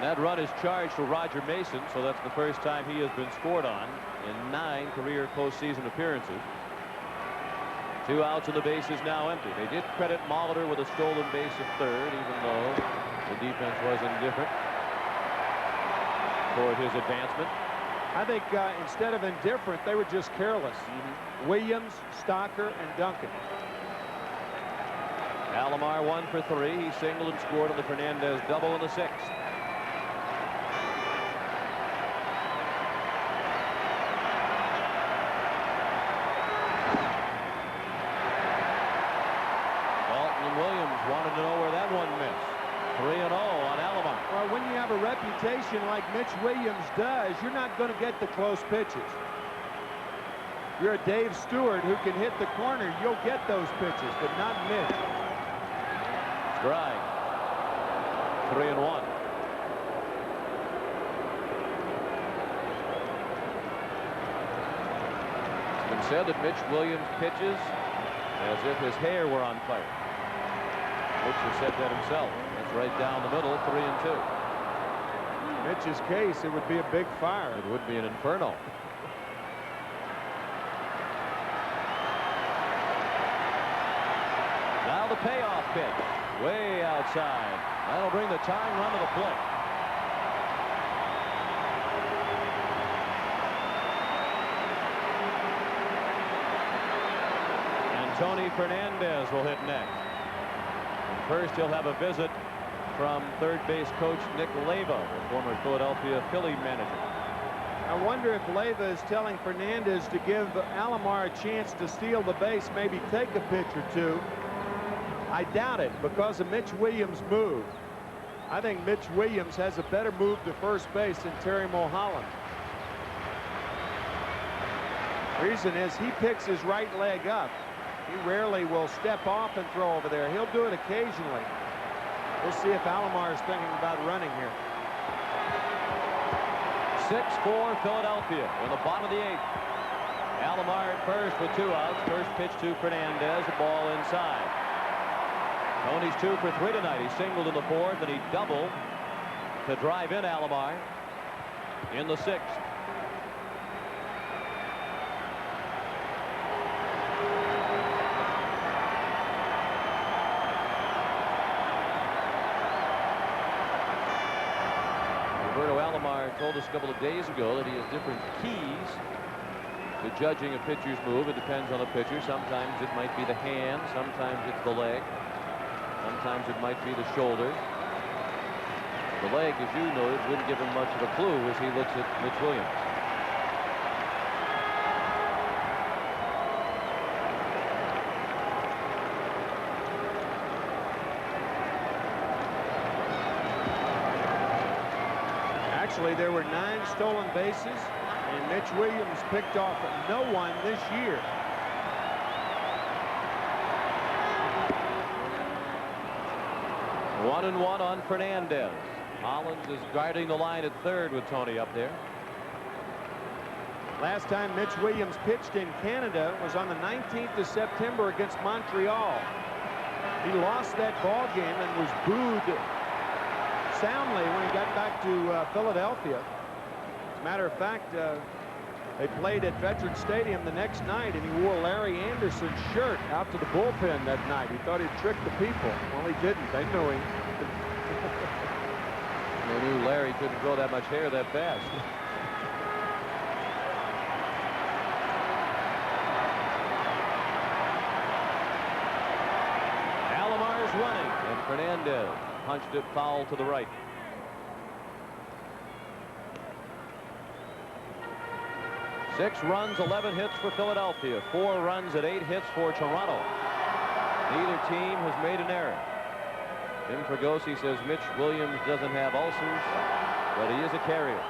That run is charged to Roger Mason, so that's the first time he has been scored on in 9 career postseason appearances. 2 outs and the base is now empty. They did credit Molitor with a stolen base of third, even though the defense was indifferent toward his advancement. I think instead of indifferent, they were just careless. Williams, Stocker, and Duncan. Alomar 1 for 3. He singled and scored on the Fernandez double in the 6th. Dalton and Williams wanted to know where that one missed. 3-0 on Alomar. Well, when you have a reputation like Mitch Williams does, you're not going to get the close pitches. You're a Dave Stewart who can hit the corner. You'll get those pitches, but not Mitch. Strike. 3-1. It's been said that Mitch Williams pitches as if his hair were on fire. Mitch has said that himself. That's right down the middle, 3-2. Mitch's case, it would be a big fire. It would be an inferno. Now the payoff pitch, way outside. That'll bring the tying run to the plate. And Tony Fernandez will hit next. And first, he'll have a visit from third base coach Nick Leyva, the former Philadelphia Philly manager. I wonder if Leyva is telling Fernandez to give Alomar a chance to steal the base, maybe take a pitch or two. I doubt it because of Mitch Williams' move. I think Mitch Williams has a better move to first base than Terry Mulholland. Reason is he picks his right leg up. He rarely will step off and throw over there. He'll do it occasionally. We'll see if Alomar is thinking about running here. 6-4 Philadelphia in the bottom of the 8th. Alomar at first with 2 outs. First pitch to Fernandez, a ball inside. Tony's 2 for 3 tonight. He singled in the 4th and he doubled to drive in Alomar in the 6th. Told us a couple of days ago that he has different keys to judging a pitcher's move. It depends on the pitcher. Sometimes it might be the hand, sometimes it's the leg, sometimes it might be the shoulder. The leg, as you noted, wouldn't give him much of a clue as he looks at Mitch Williams. Actually, there were 9 stolen bases, and Mitch Williams picked off no one this year. One and one on Fernandez. Hollins is guarding the line at third with Tony up there. Last time Mitch Williams pitched in Canada was on the 19th of September against Montreal. He lost that ball game and was booed soundly when he got back to Philadelphia. As a matter of fact, they played at Veterans Stadium the next night, and he wore Larry Anderson's shirt out to the bullpen that night. He thought he'd trick the people. Well, he didn't. They knew him. They knew Larry couldn't grow that much hair that fast. Alomar's running, and Fernandez punched it foul to the right. Six runs, 11 hits for Philadelphia. 4 runs at 8 hits for Toronto. Neither team has made an error. Jim Fregosi says Mitch Williams doesn't have ulcers, but he is a carrier.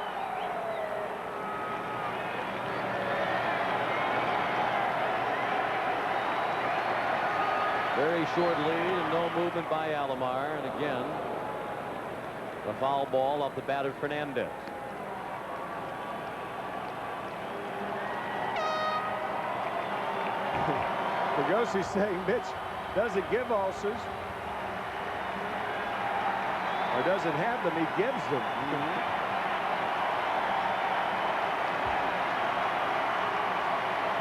Very short lead and no movement by Alomar. And again, the foul ball off the bat of Fernandez. Fregosi saying Mitch doesn't give ulcers. Or doesn't have them, he gives them.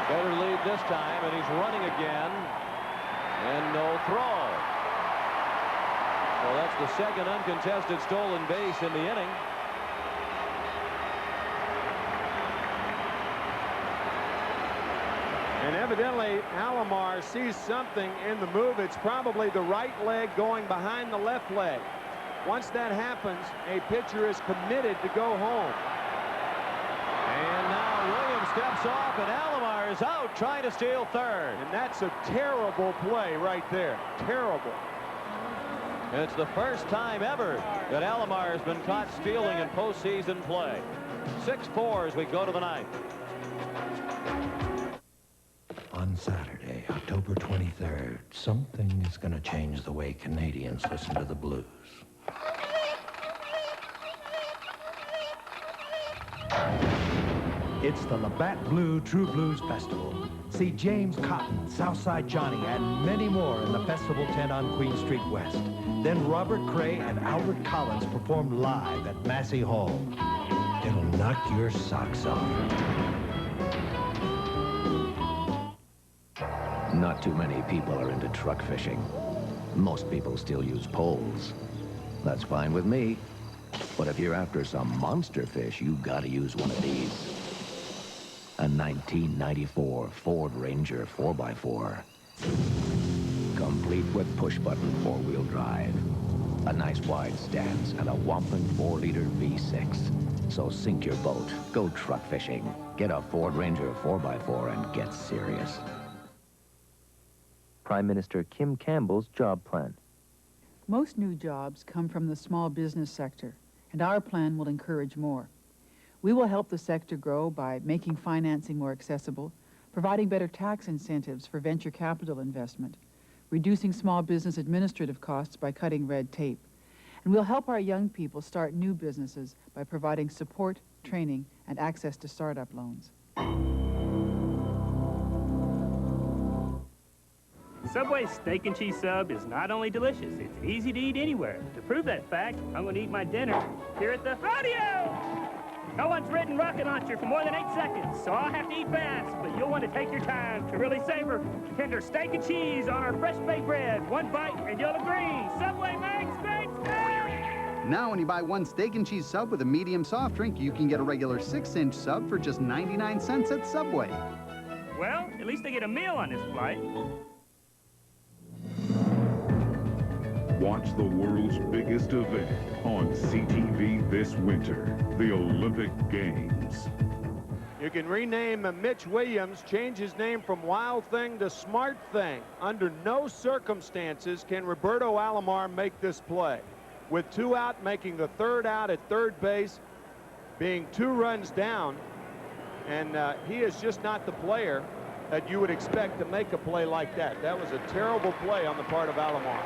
Better lead this time, and he's running again. And no throw. Well, that's the second uncontested stolen base in the inning. And evidently, Alomar sees something in the move. It's probably the right leg going behind the left leg. Once that happens, a pitcher is committed to go home. And now Williams steps off, and Alomar is out trying to steal third. And that's a terrible play right there. Terrible. And it's the first time ever that Alomar has been caught stealing in postseason play. 6-4 as we go to the ninth. On Saturday, October 23rd, something is going to change the way Canadians listen to the blues. It's the Labatt Blue True Blues Festival. See James Cotton, Southside Johnny, and many more in the festival tent on Queen Street West. Then Robert Cray and Albert Collins perform live at Massey Hall. It'll knock your socks off. Not too many people are into truck fishing. Most people still use poles. That's fine with me. But if you're after some monster fish, you gotta use one of these. A 1994 Ford Ranger 4x4. Complete with push-button four-wheel drive. A nice wide stance and a whopping 4-liter V6. So sink your boat, go truck fishing. Get a Ford Ranger 4x4 and get serious. Prime Minister Kim Campbell's job plan. Most new jobs come from the small business sector, and our plan will encourage more. We will help the sector grow by making financing more accessible, providing better tax incentives for venture capital investment, reducing small business administrative costs by cutting red tape. And we'll help our young people start new businesses by providing support, training, and access to startup loans. Subway's steak and cheese sub is not only delicious, it's easy to eat anywhere. To prove that fact, I'm going to eat my dinner here at the rodeo. No one's ridden rocket launcher for more than 8 seconds, so I'll have to eat fast, but you'll want to take your time to really savor tender steak and cheese on our fresh baked bread. One bite and you'll agree. Subway makes great steak! Now when you buy one steak and cheese sub with a medium soft drink, you can get a regular 6-inch sub for just 99 cents at Subway. Well, at least I get a meal on this flight. Watch the world's biggest event on CTV this winter, the Olympic Games. You can rename Mitch Williams, change his name from Wild Thing to Smart Thing. Under no circumstances can Roberto Alomar make this play. With 2 out, making the 3rd out at third base, being 2 runs down, and he is just not the player that you would expect to make a play like that. That was a terrible play on the part of Alomar.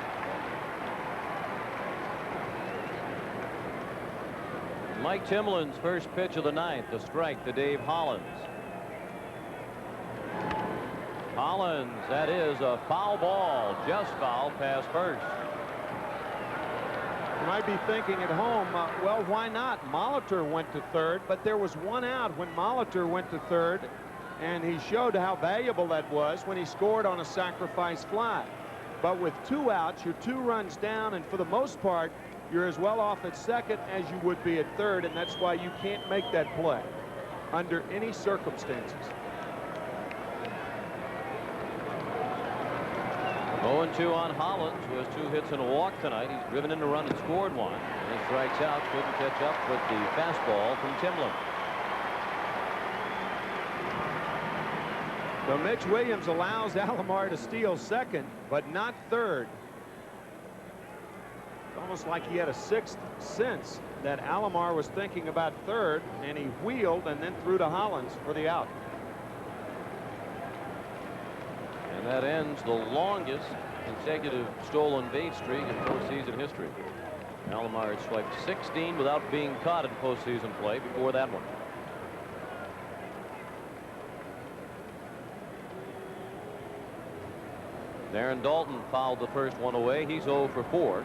Mike Timlin's first pitch of the 9th, the strike to Dave Hollins. Hollins, that is a foul ball, just foul past first. You might be thinking at home, well, why not? Molitor went to third, but there was 1 out when Molitor went to third, and he showed how valuable that was when he scored on a sacrifice fly. But with 2 outs, you're 2 runs down, and for the most part, you're as well off at second as you would be at third, and that's why you can't make that play under any circumstances. 0-2 on Hollins, who has 2 hits and a walk tonight. He's driven in a run and scored 1. And he strikes out, couldn't catch up with the fastball from Timlin. So Mitch Williams allows Alomar to steal second, but not third. Almost like he had a 6th sense that Alomar was thinking about third, and he wheeled and then threw to Hollins for the out. And that ends the longest consecutive stolen base streak in postseason history. Alomar had swiped 16 without being caught in postseason play before that one. Darren Dalton fouled the first one away. He's 0 for 4.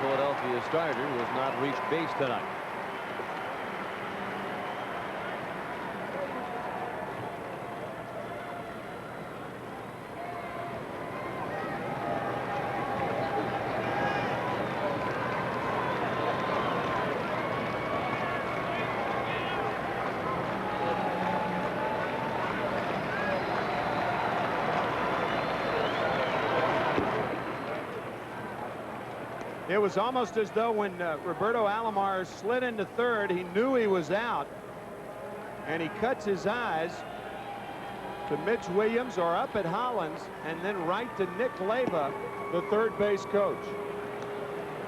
Philadelphia starter who has not reached base tonight. It was almost as though when Roberto Alomar slid into third, he knew he was out, and he cuts his eyes to Mitch Williams or up at Hollins, and then right to Nick Leyva, the third base coach.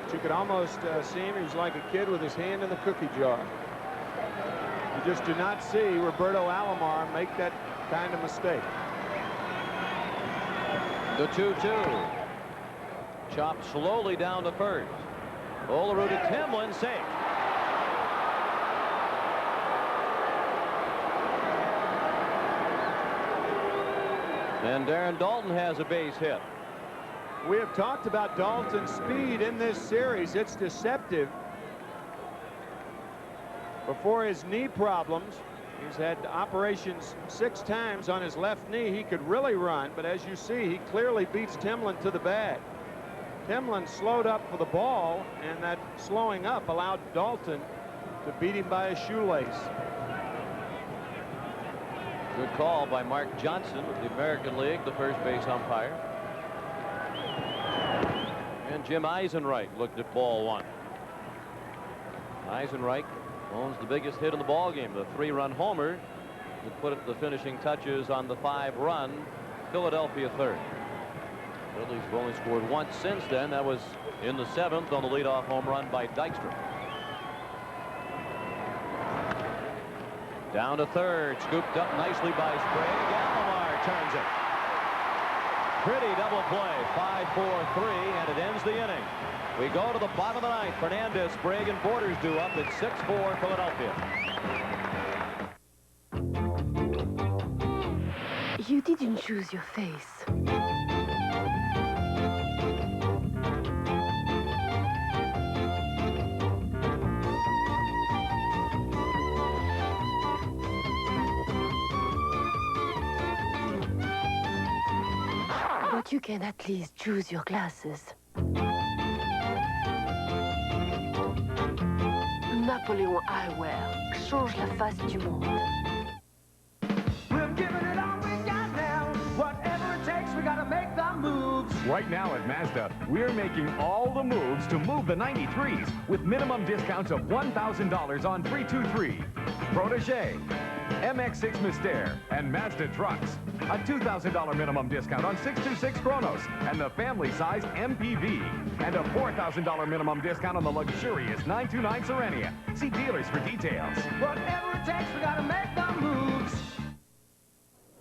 But you could almost see him. He was like a kid with his hand in the cookie jar. You just do not see Roberto Alomar make that kind of mistake. The 2-2. Chopped slowly down to first. Olerud to Timlin, safe. And Darren Daulton has a base hit. We have talked about Dalton's speed in this series. It's deceptive. Before his knee problems, he's had operations 6 times on his left knee. He could really run, but as you see, he clearly beats Timlin to the bag. Timlin slowed up for the ball, and that slowing up allowed Daulton to beat him by a shoelace. Good call by Mark Johnson of the American League, the first base umpire. And Jim Eisenreich looked at ball 1. Eisenreich owns the biggest hit in the ball game, the 3-run homer that put the finishing touches on the 5-run Philadelphia third. Phillies have only scored once since then. That was in the 7th on the leadoff home run by Dykstra. Down to third, scooped up nicely by Sprague. Alomar turns it. Pretty double play, 5-4-3, and it ends the inning. We go to the bottom of the 9th. Fernandez, Sprague, and Borders do up at 6-4 Philadelphia. You didn't choose your face. But you can at least choose your glasses. Napoléon Eyewear change la face du monde. We're giving it all we got now. Whatever it takes, we gotta make the moves. Right now at Mazda, we're making all the moves to move the 93s with minimum discounts of $1,000 on 323, Protégé, MX-6 Mystère, and Mazda trucks. A $2,000 minimum discount on 626 Kronos and the family-sized MPV. And a $4,000 minimum discount on the luxurious 929 Serenia. See dealers for details. Whatever it takes, we gotta make the moves.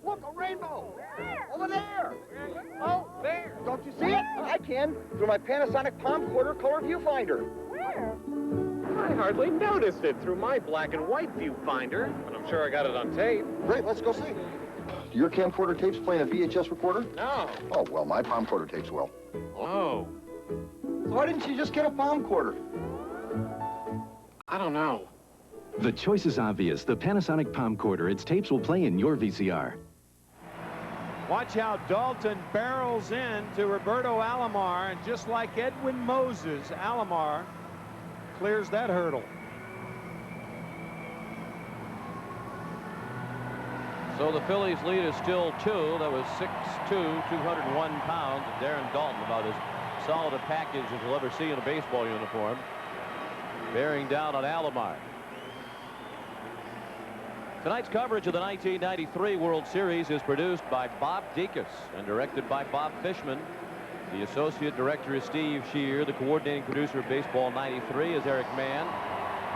Look, a rainbow. Over there. Oh, there. Don't you see it? I can. Through my Panasonic Palm Quarter color viewfinder. Where? I hardly noticed it through my black and white viewfinder, but I'm sure I got it on tape. Great, let's go see. Do your camcorder tapes play in a VHS recorder? No. Oh, well, my palm quarter tapes will. Oh. So why didn't you just get a palm quarter? I don't know. The choice is obvious. The Panasonic Palm Quarter. Its tapes will play in your VCR. Watch how Daulton barrels in to Roberto Alomar, and just like Edwin Moses, Alomar clears that hurdle. So the Phillies lead is still 2. That was 6'2", 201 pounds. And Darren Daulton, about as solid a package as you'll ever see in a baseball uniform, bearing down on Alomar. Tonight's coverage of the 1993 World Series is produced by Bob Dekas and directed by Bob Fishman. The associate director is Steve Shear. The coordinating producer of Baseball 93 is Eric Mann.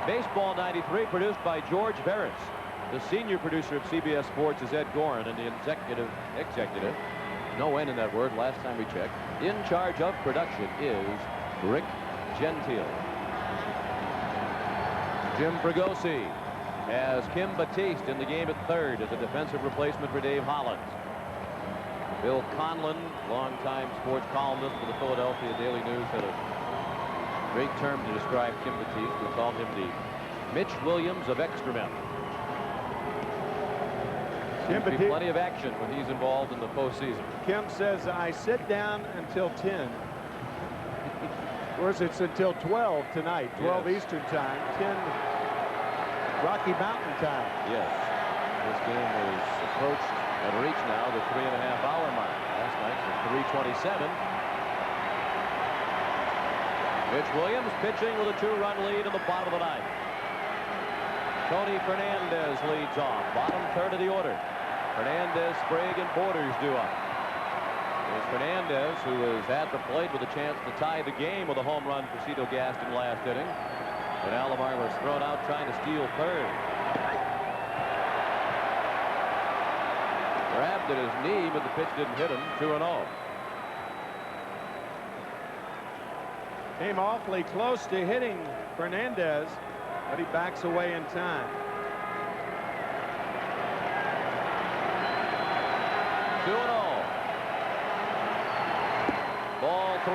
Baseball 93 produced by George Veras. The senior producer of CBS Sports is Ed Gorin, and the executive, no N in that word last time we checked, in charge of production is Rick Gentile. Jim Fregosi has Kim Batiste in the game at third as a defensive replacement for Dave Hollins. Bill Conlon, longtime sports columnist for the Philadelphia Daily News, had a great term to describe Kim Batiste. We called him the Mitch Williams of extra men. Seems to be plenty of action when he's involved in the postseason. Kim says, I sit down until 10. Of course, it's until 12 tonight, 12 yes. Eastern time, 10 Rocky Mountain time. Yes. This game is approached and reached now the 3.5-hour mark. Last night was 3:27. Mitch Williams pitching with a 2-run lead in the bottom of the 9th. Tony Fernandez leads off, bottom third of the order. Fernandez, Sprague, and Borders do up. It's Fernandez who is at the plate with a chance to tie the game with a home run for Cito Gaston last inning. But Alomar was thrown out trying to steal third. Grabbed at his knee, but the pitch didn't hit him. 2-0. Came awfully close to hitting Fernandez, but he backs away in time. 2-0. Ball 3.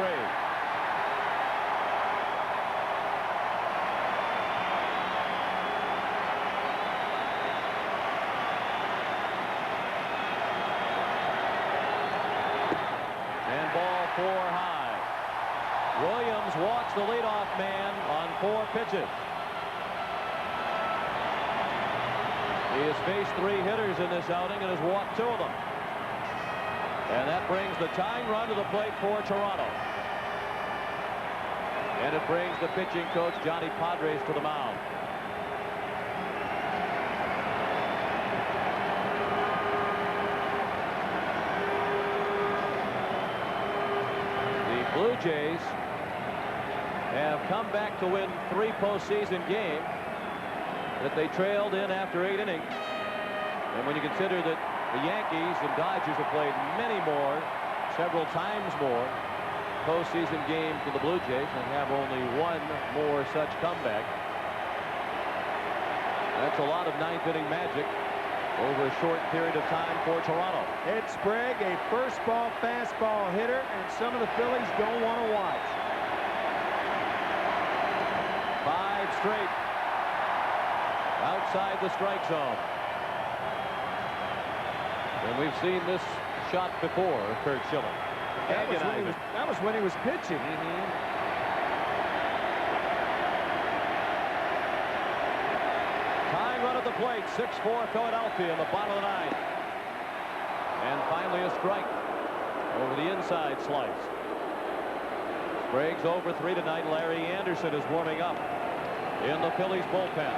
And ball 4 high. Williams walks the leadoff man on 4 pitches. He has faced 3 hitters in this outing and has walked 2 of them. And that brings the tying run to the plate for Toronto. And it brings the pitching coach, Johnny Padres, to the mound. The Blue Jays have come back to win 3 postseason games that they trailed in after 8 innings. And when you consider that the Yankees and Dodgers have played many more, several times more, postseason games to the Blue Jays and have only 1 more such comeback. That's a lot of 9th inning magic over a short period of time for Toronto. Ed Sprague, a first ball fastball hitter, and some of the Phillies don't want to watch. 5 straight outside the strike zone. And we've seen this shot before, Kurt Schilling. That was when he was pitching. Tying run at the plate, 6-4 Philadelphia in the bottom of the 9th. And finally a strike over the inside slice. Sprague's over 3 tonight. Larry Anderson is warming up in the Phillies bullpen.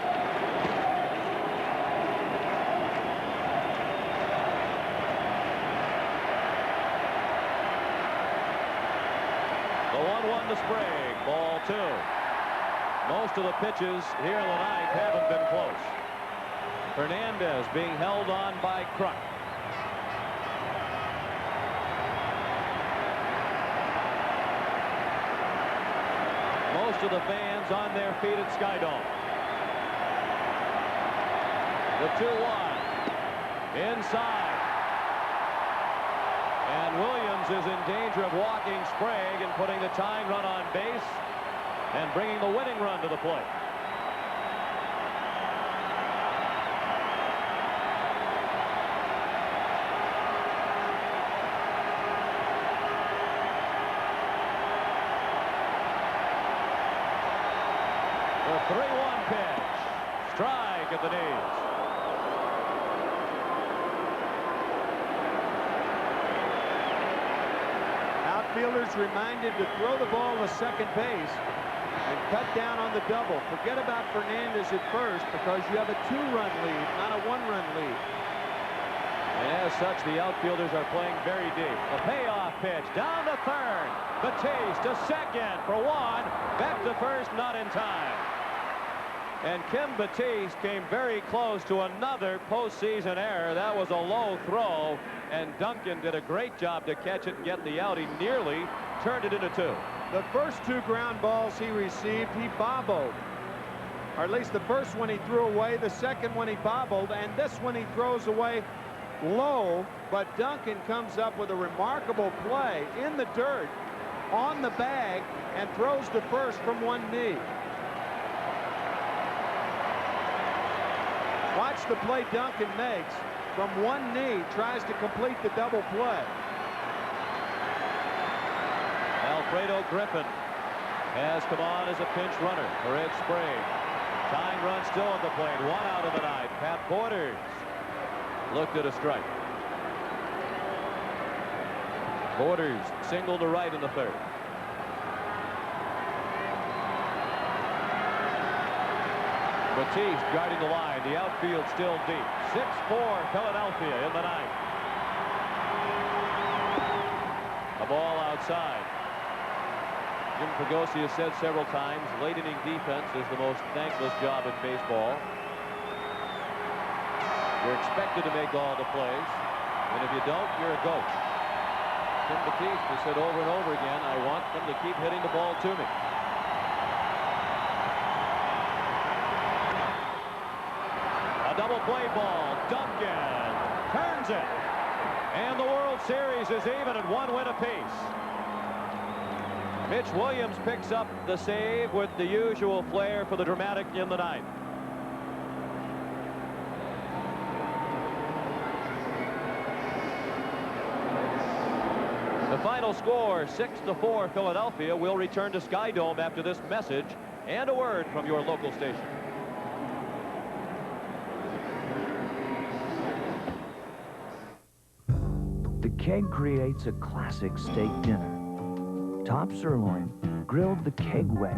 The 1-1 to Sprague, ball 2. Most of the pitches here in the 9th haven't been close. Fernandez being held on by Kruk. Most of the fans on their feet at Skydome. The 2-1 inside. And Williams is in danger of walking Sprague and putting the tying run on base and bringing the winning run to the plate. The 3-1 pitch. Strike at the knees. Outfielders reminded to throw the ball to second base and cut down on the double. Forget about Fernandez at first because you have a 2-run lead, not a 1-run lead. And as such, the outfielders are playing very deep. The payoff pitch down to third. Batiste to second for 1. Back to first, not in time. And Kim Batiste came very close to another postseason error. That was a low throw, and Duncan did a great job to catch it and get the out. He nearly turned it into 2. The first 2 ground balls he received, he bobbled. Or at least the first one he threw away, the second one he bobbled, and this one he throws away low. But Duncan comes up with a remarkable play in the dirt, on the bag, and throws to first from 1 knee. Watch the play Duncan makes. From 1 knee, tries to complete the double play. Alfredo Griffin has come on as a pinch runner for Ed Sprague. Tying run still on the plate. 1 out of the 9th. Pat Borders looked at a strike. Borders single to right in the 3rd. Batiste guarding the line. The outfield still deep. 6-4 Philadelphia in the 9th. A ball outside. Jim Fregosi has said several times, late inning defense is the most thankless job in baseball. You're expected to make all the plays, and if you don't, you're a goat. Tim Batiste said over and over again, I want them to keep hitting the ball to me. A double play ball. Duncan turns it. And the World Series is even at 1 win apiece. Mitch Williams picks up the save with the usual flair for the dramatic in the ninth. The final score, 6-4 Philadelphia. Will return to Skydome after this message and a word from your local station. The Keg creates a classic steak dinner. Top sirloin, grilled the Keg way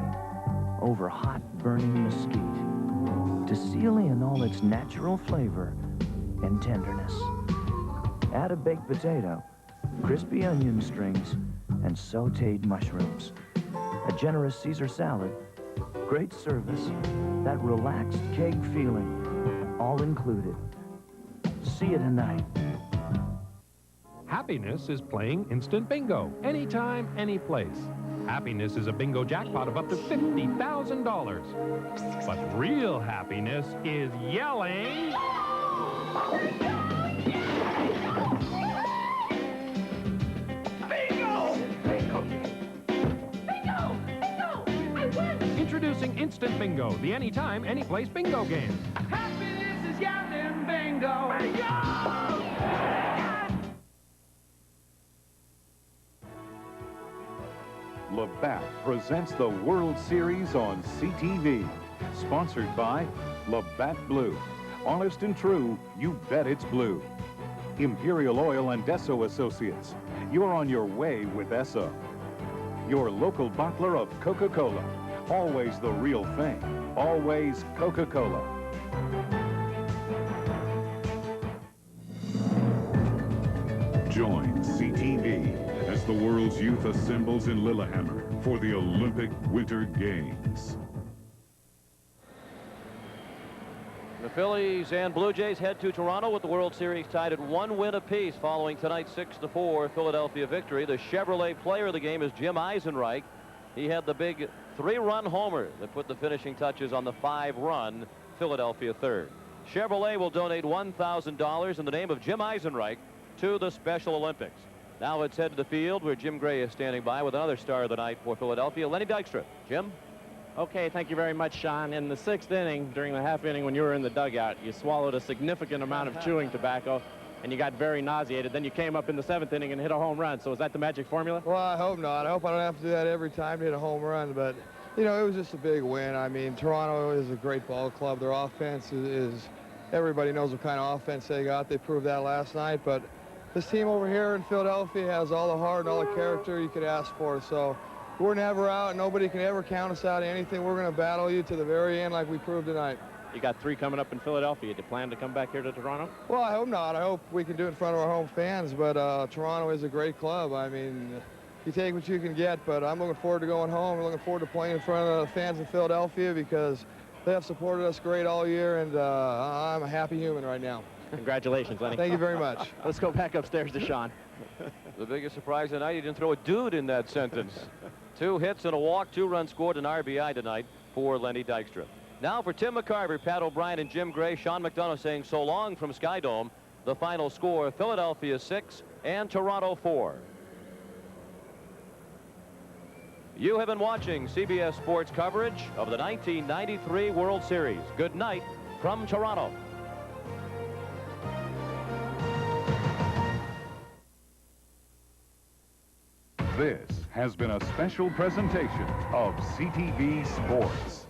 over hot, burning mesquite to seal in all its natural flavor and tenderness. Add a baked potato, crispy onion strings, and sautéed mushrooms. A generous Caesar salad, great service, that relaxed Keg feeling, all included. See you tonight. Happiness is playing instant bingo, anytime, any place. Happiness is a bingo jackpot of up to $50,000. But real happiness is yelling. Bingo! Bingo! Bingo! Bingo! I won! Introducing Instant Bingo, the anytime, anyplace bingo game. Happiness is yelling bingo! Bingo! Labatt presents the World Series on CTV. Sponsored by Labatt Blue. Honest and true, you bet it's blue. Imperial Oil and Esso Associates. You're on your way with Esso. Your local bottler of Coca-Cola. Always the real thing. Always Coca-Cola. Join CTV as the world's youth assembles in Lillehammer for the Olympic Winter Games. The Phillies and Blue Jays head to Toronto with the World Series tied at 1 win apiece following tonight's 6-4 Philadelphia victory. The Chevrolet player of the game is Jim Eisenreich. He had the big 3-run homer that put the finishing touches on the 5-run Philadelphia third. Chevrolet will donate $1,000 in the name of Jim Eisenreich to the Special Olympics. Now let's head to the field where Jim Gray is standing by with another star of the night for Philadelphia, Lenny Dykstra. Jim? Okay, thank you very much, Sean. In the 6th inning, during the half inning when you were in the dugout, you swallowed a significant amount of chewing tobacco, and you got very nauseated. Then you came up in the 7th inning and hit a home run. So is that the magic formula? Well, I hope not. I hope I don't have to do that every time to hit a home run. But, you know, it was just a big win. I mean, Toronto is a great ball club. Their offense is everybody knows what kind of offense they got. They proved that last night. But this team over here in Philadelphia has all the heart and all the character you could ask for. So we're never out. Nobody can ever count us out of anything. We're going to battle you to the very end like we proved tonight. You got 3 coming up in Philadelphia. Do you plan to come back here to Toronto? Well, I hope not. I hope we can do it in front of our home fans. But Toronto is a great club. I mean, you take what you can get. But I'm looking forward to going home. I'm looking forward to playing in front of the fans in Philadelphia because they have supported us great all year. And I'm a happy human right now. Congratulations, Lenny. Thank you very much. Let's go back upstairs to Sean. The biggest surprise tonight, he didn't throw a dude in that sentence. 2 hits and a walk, 2 runs scored, an RBI tonight for Lenny Dykstra. Now for Tim McCarver, Pat O'Brien, and Jim Gray, Sean McDonough saying so long from Skydome. The final score, Philadelphia 6 and Toronto 4. You have been watching CBS Sports coverage of the 1993 World Series. Good night from Toronto. This has been a special presentation of CTV Sports.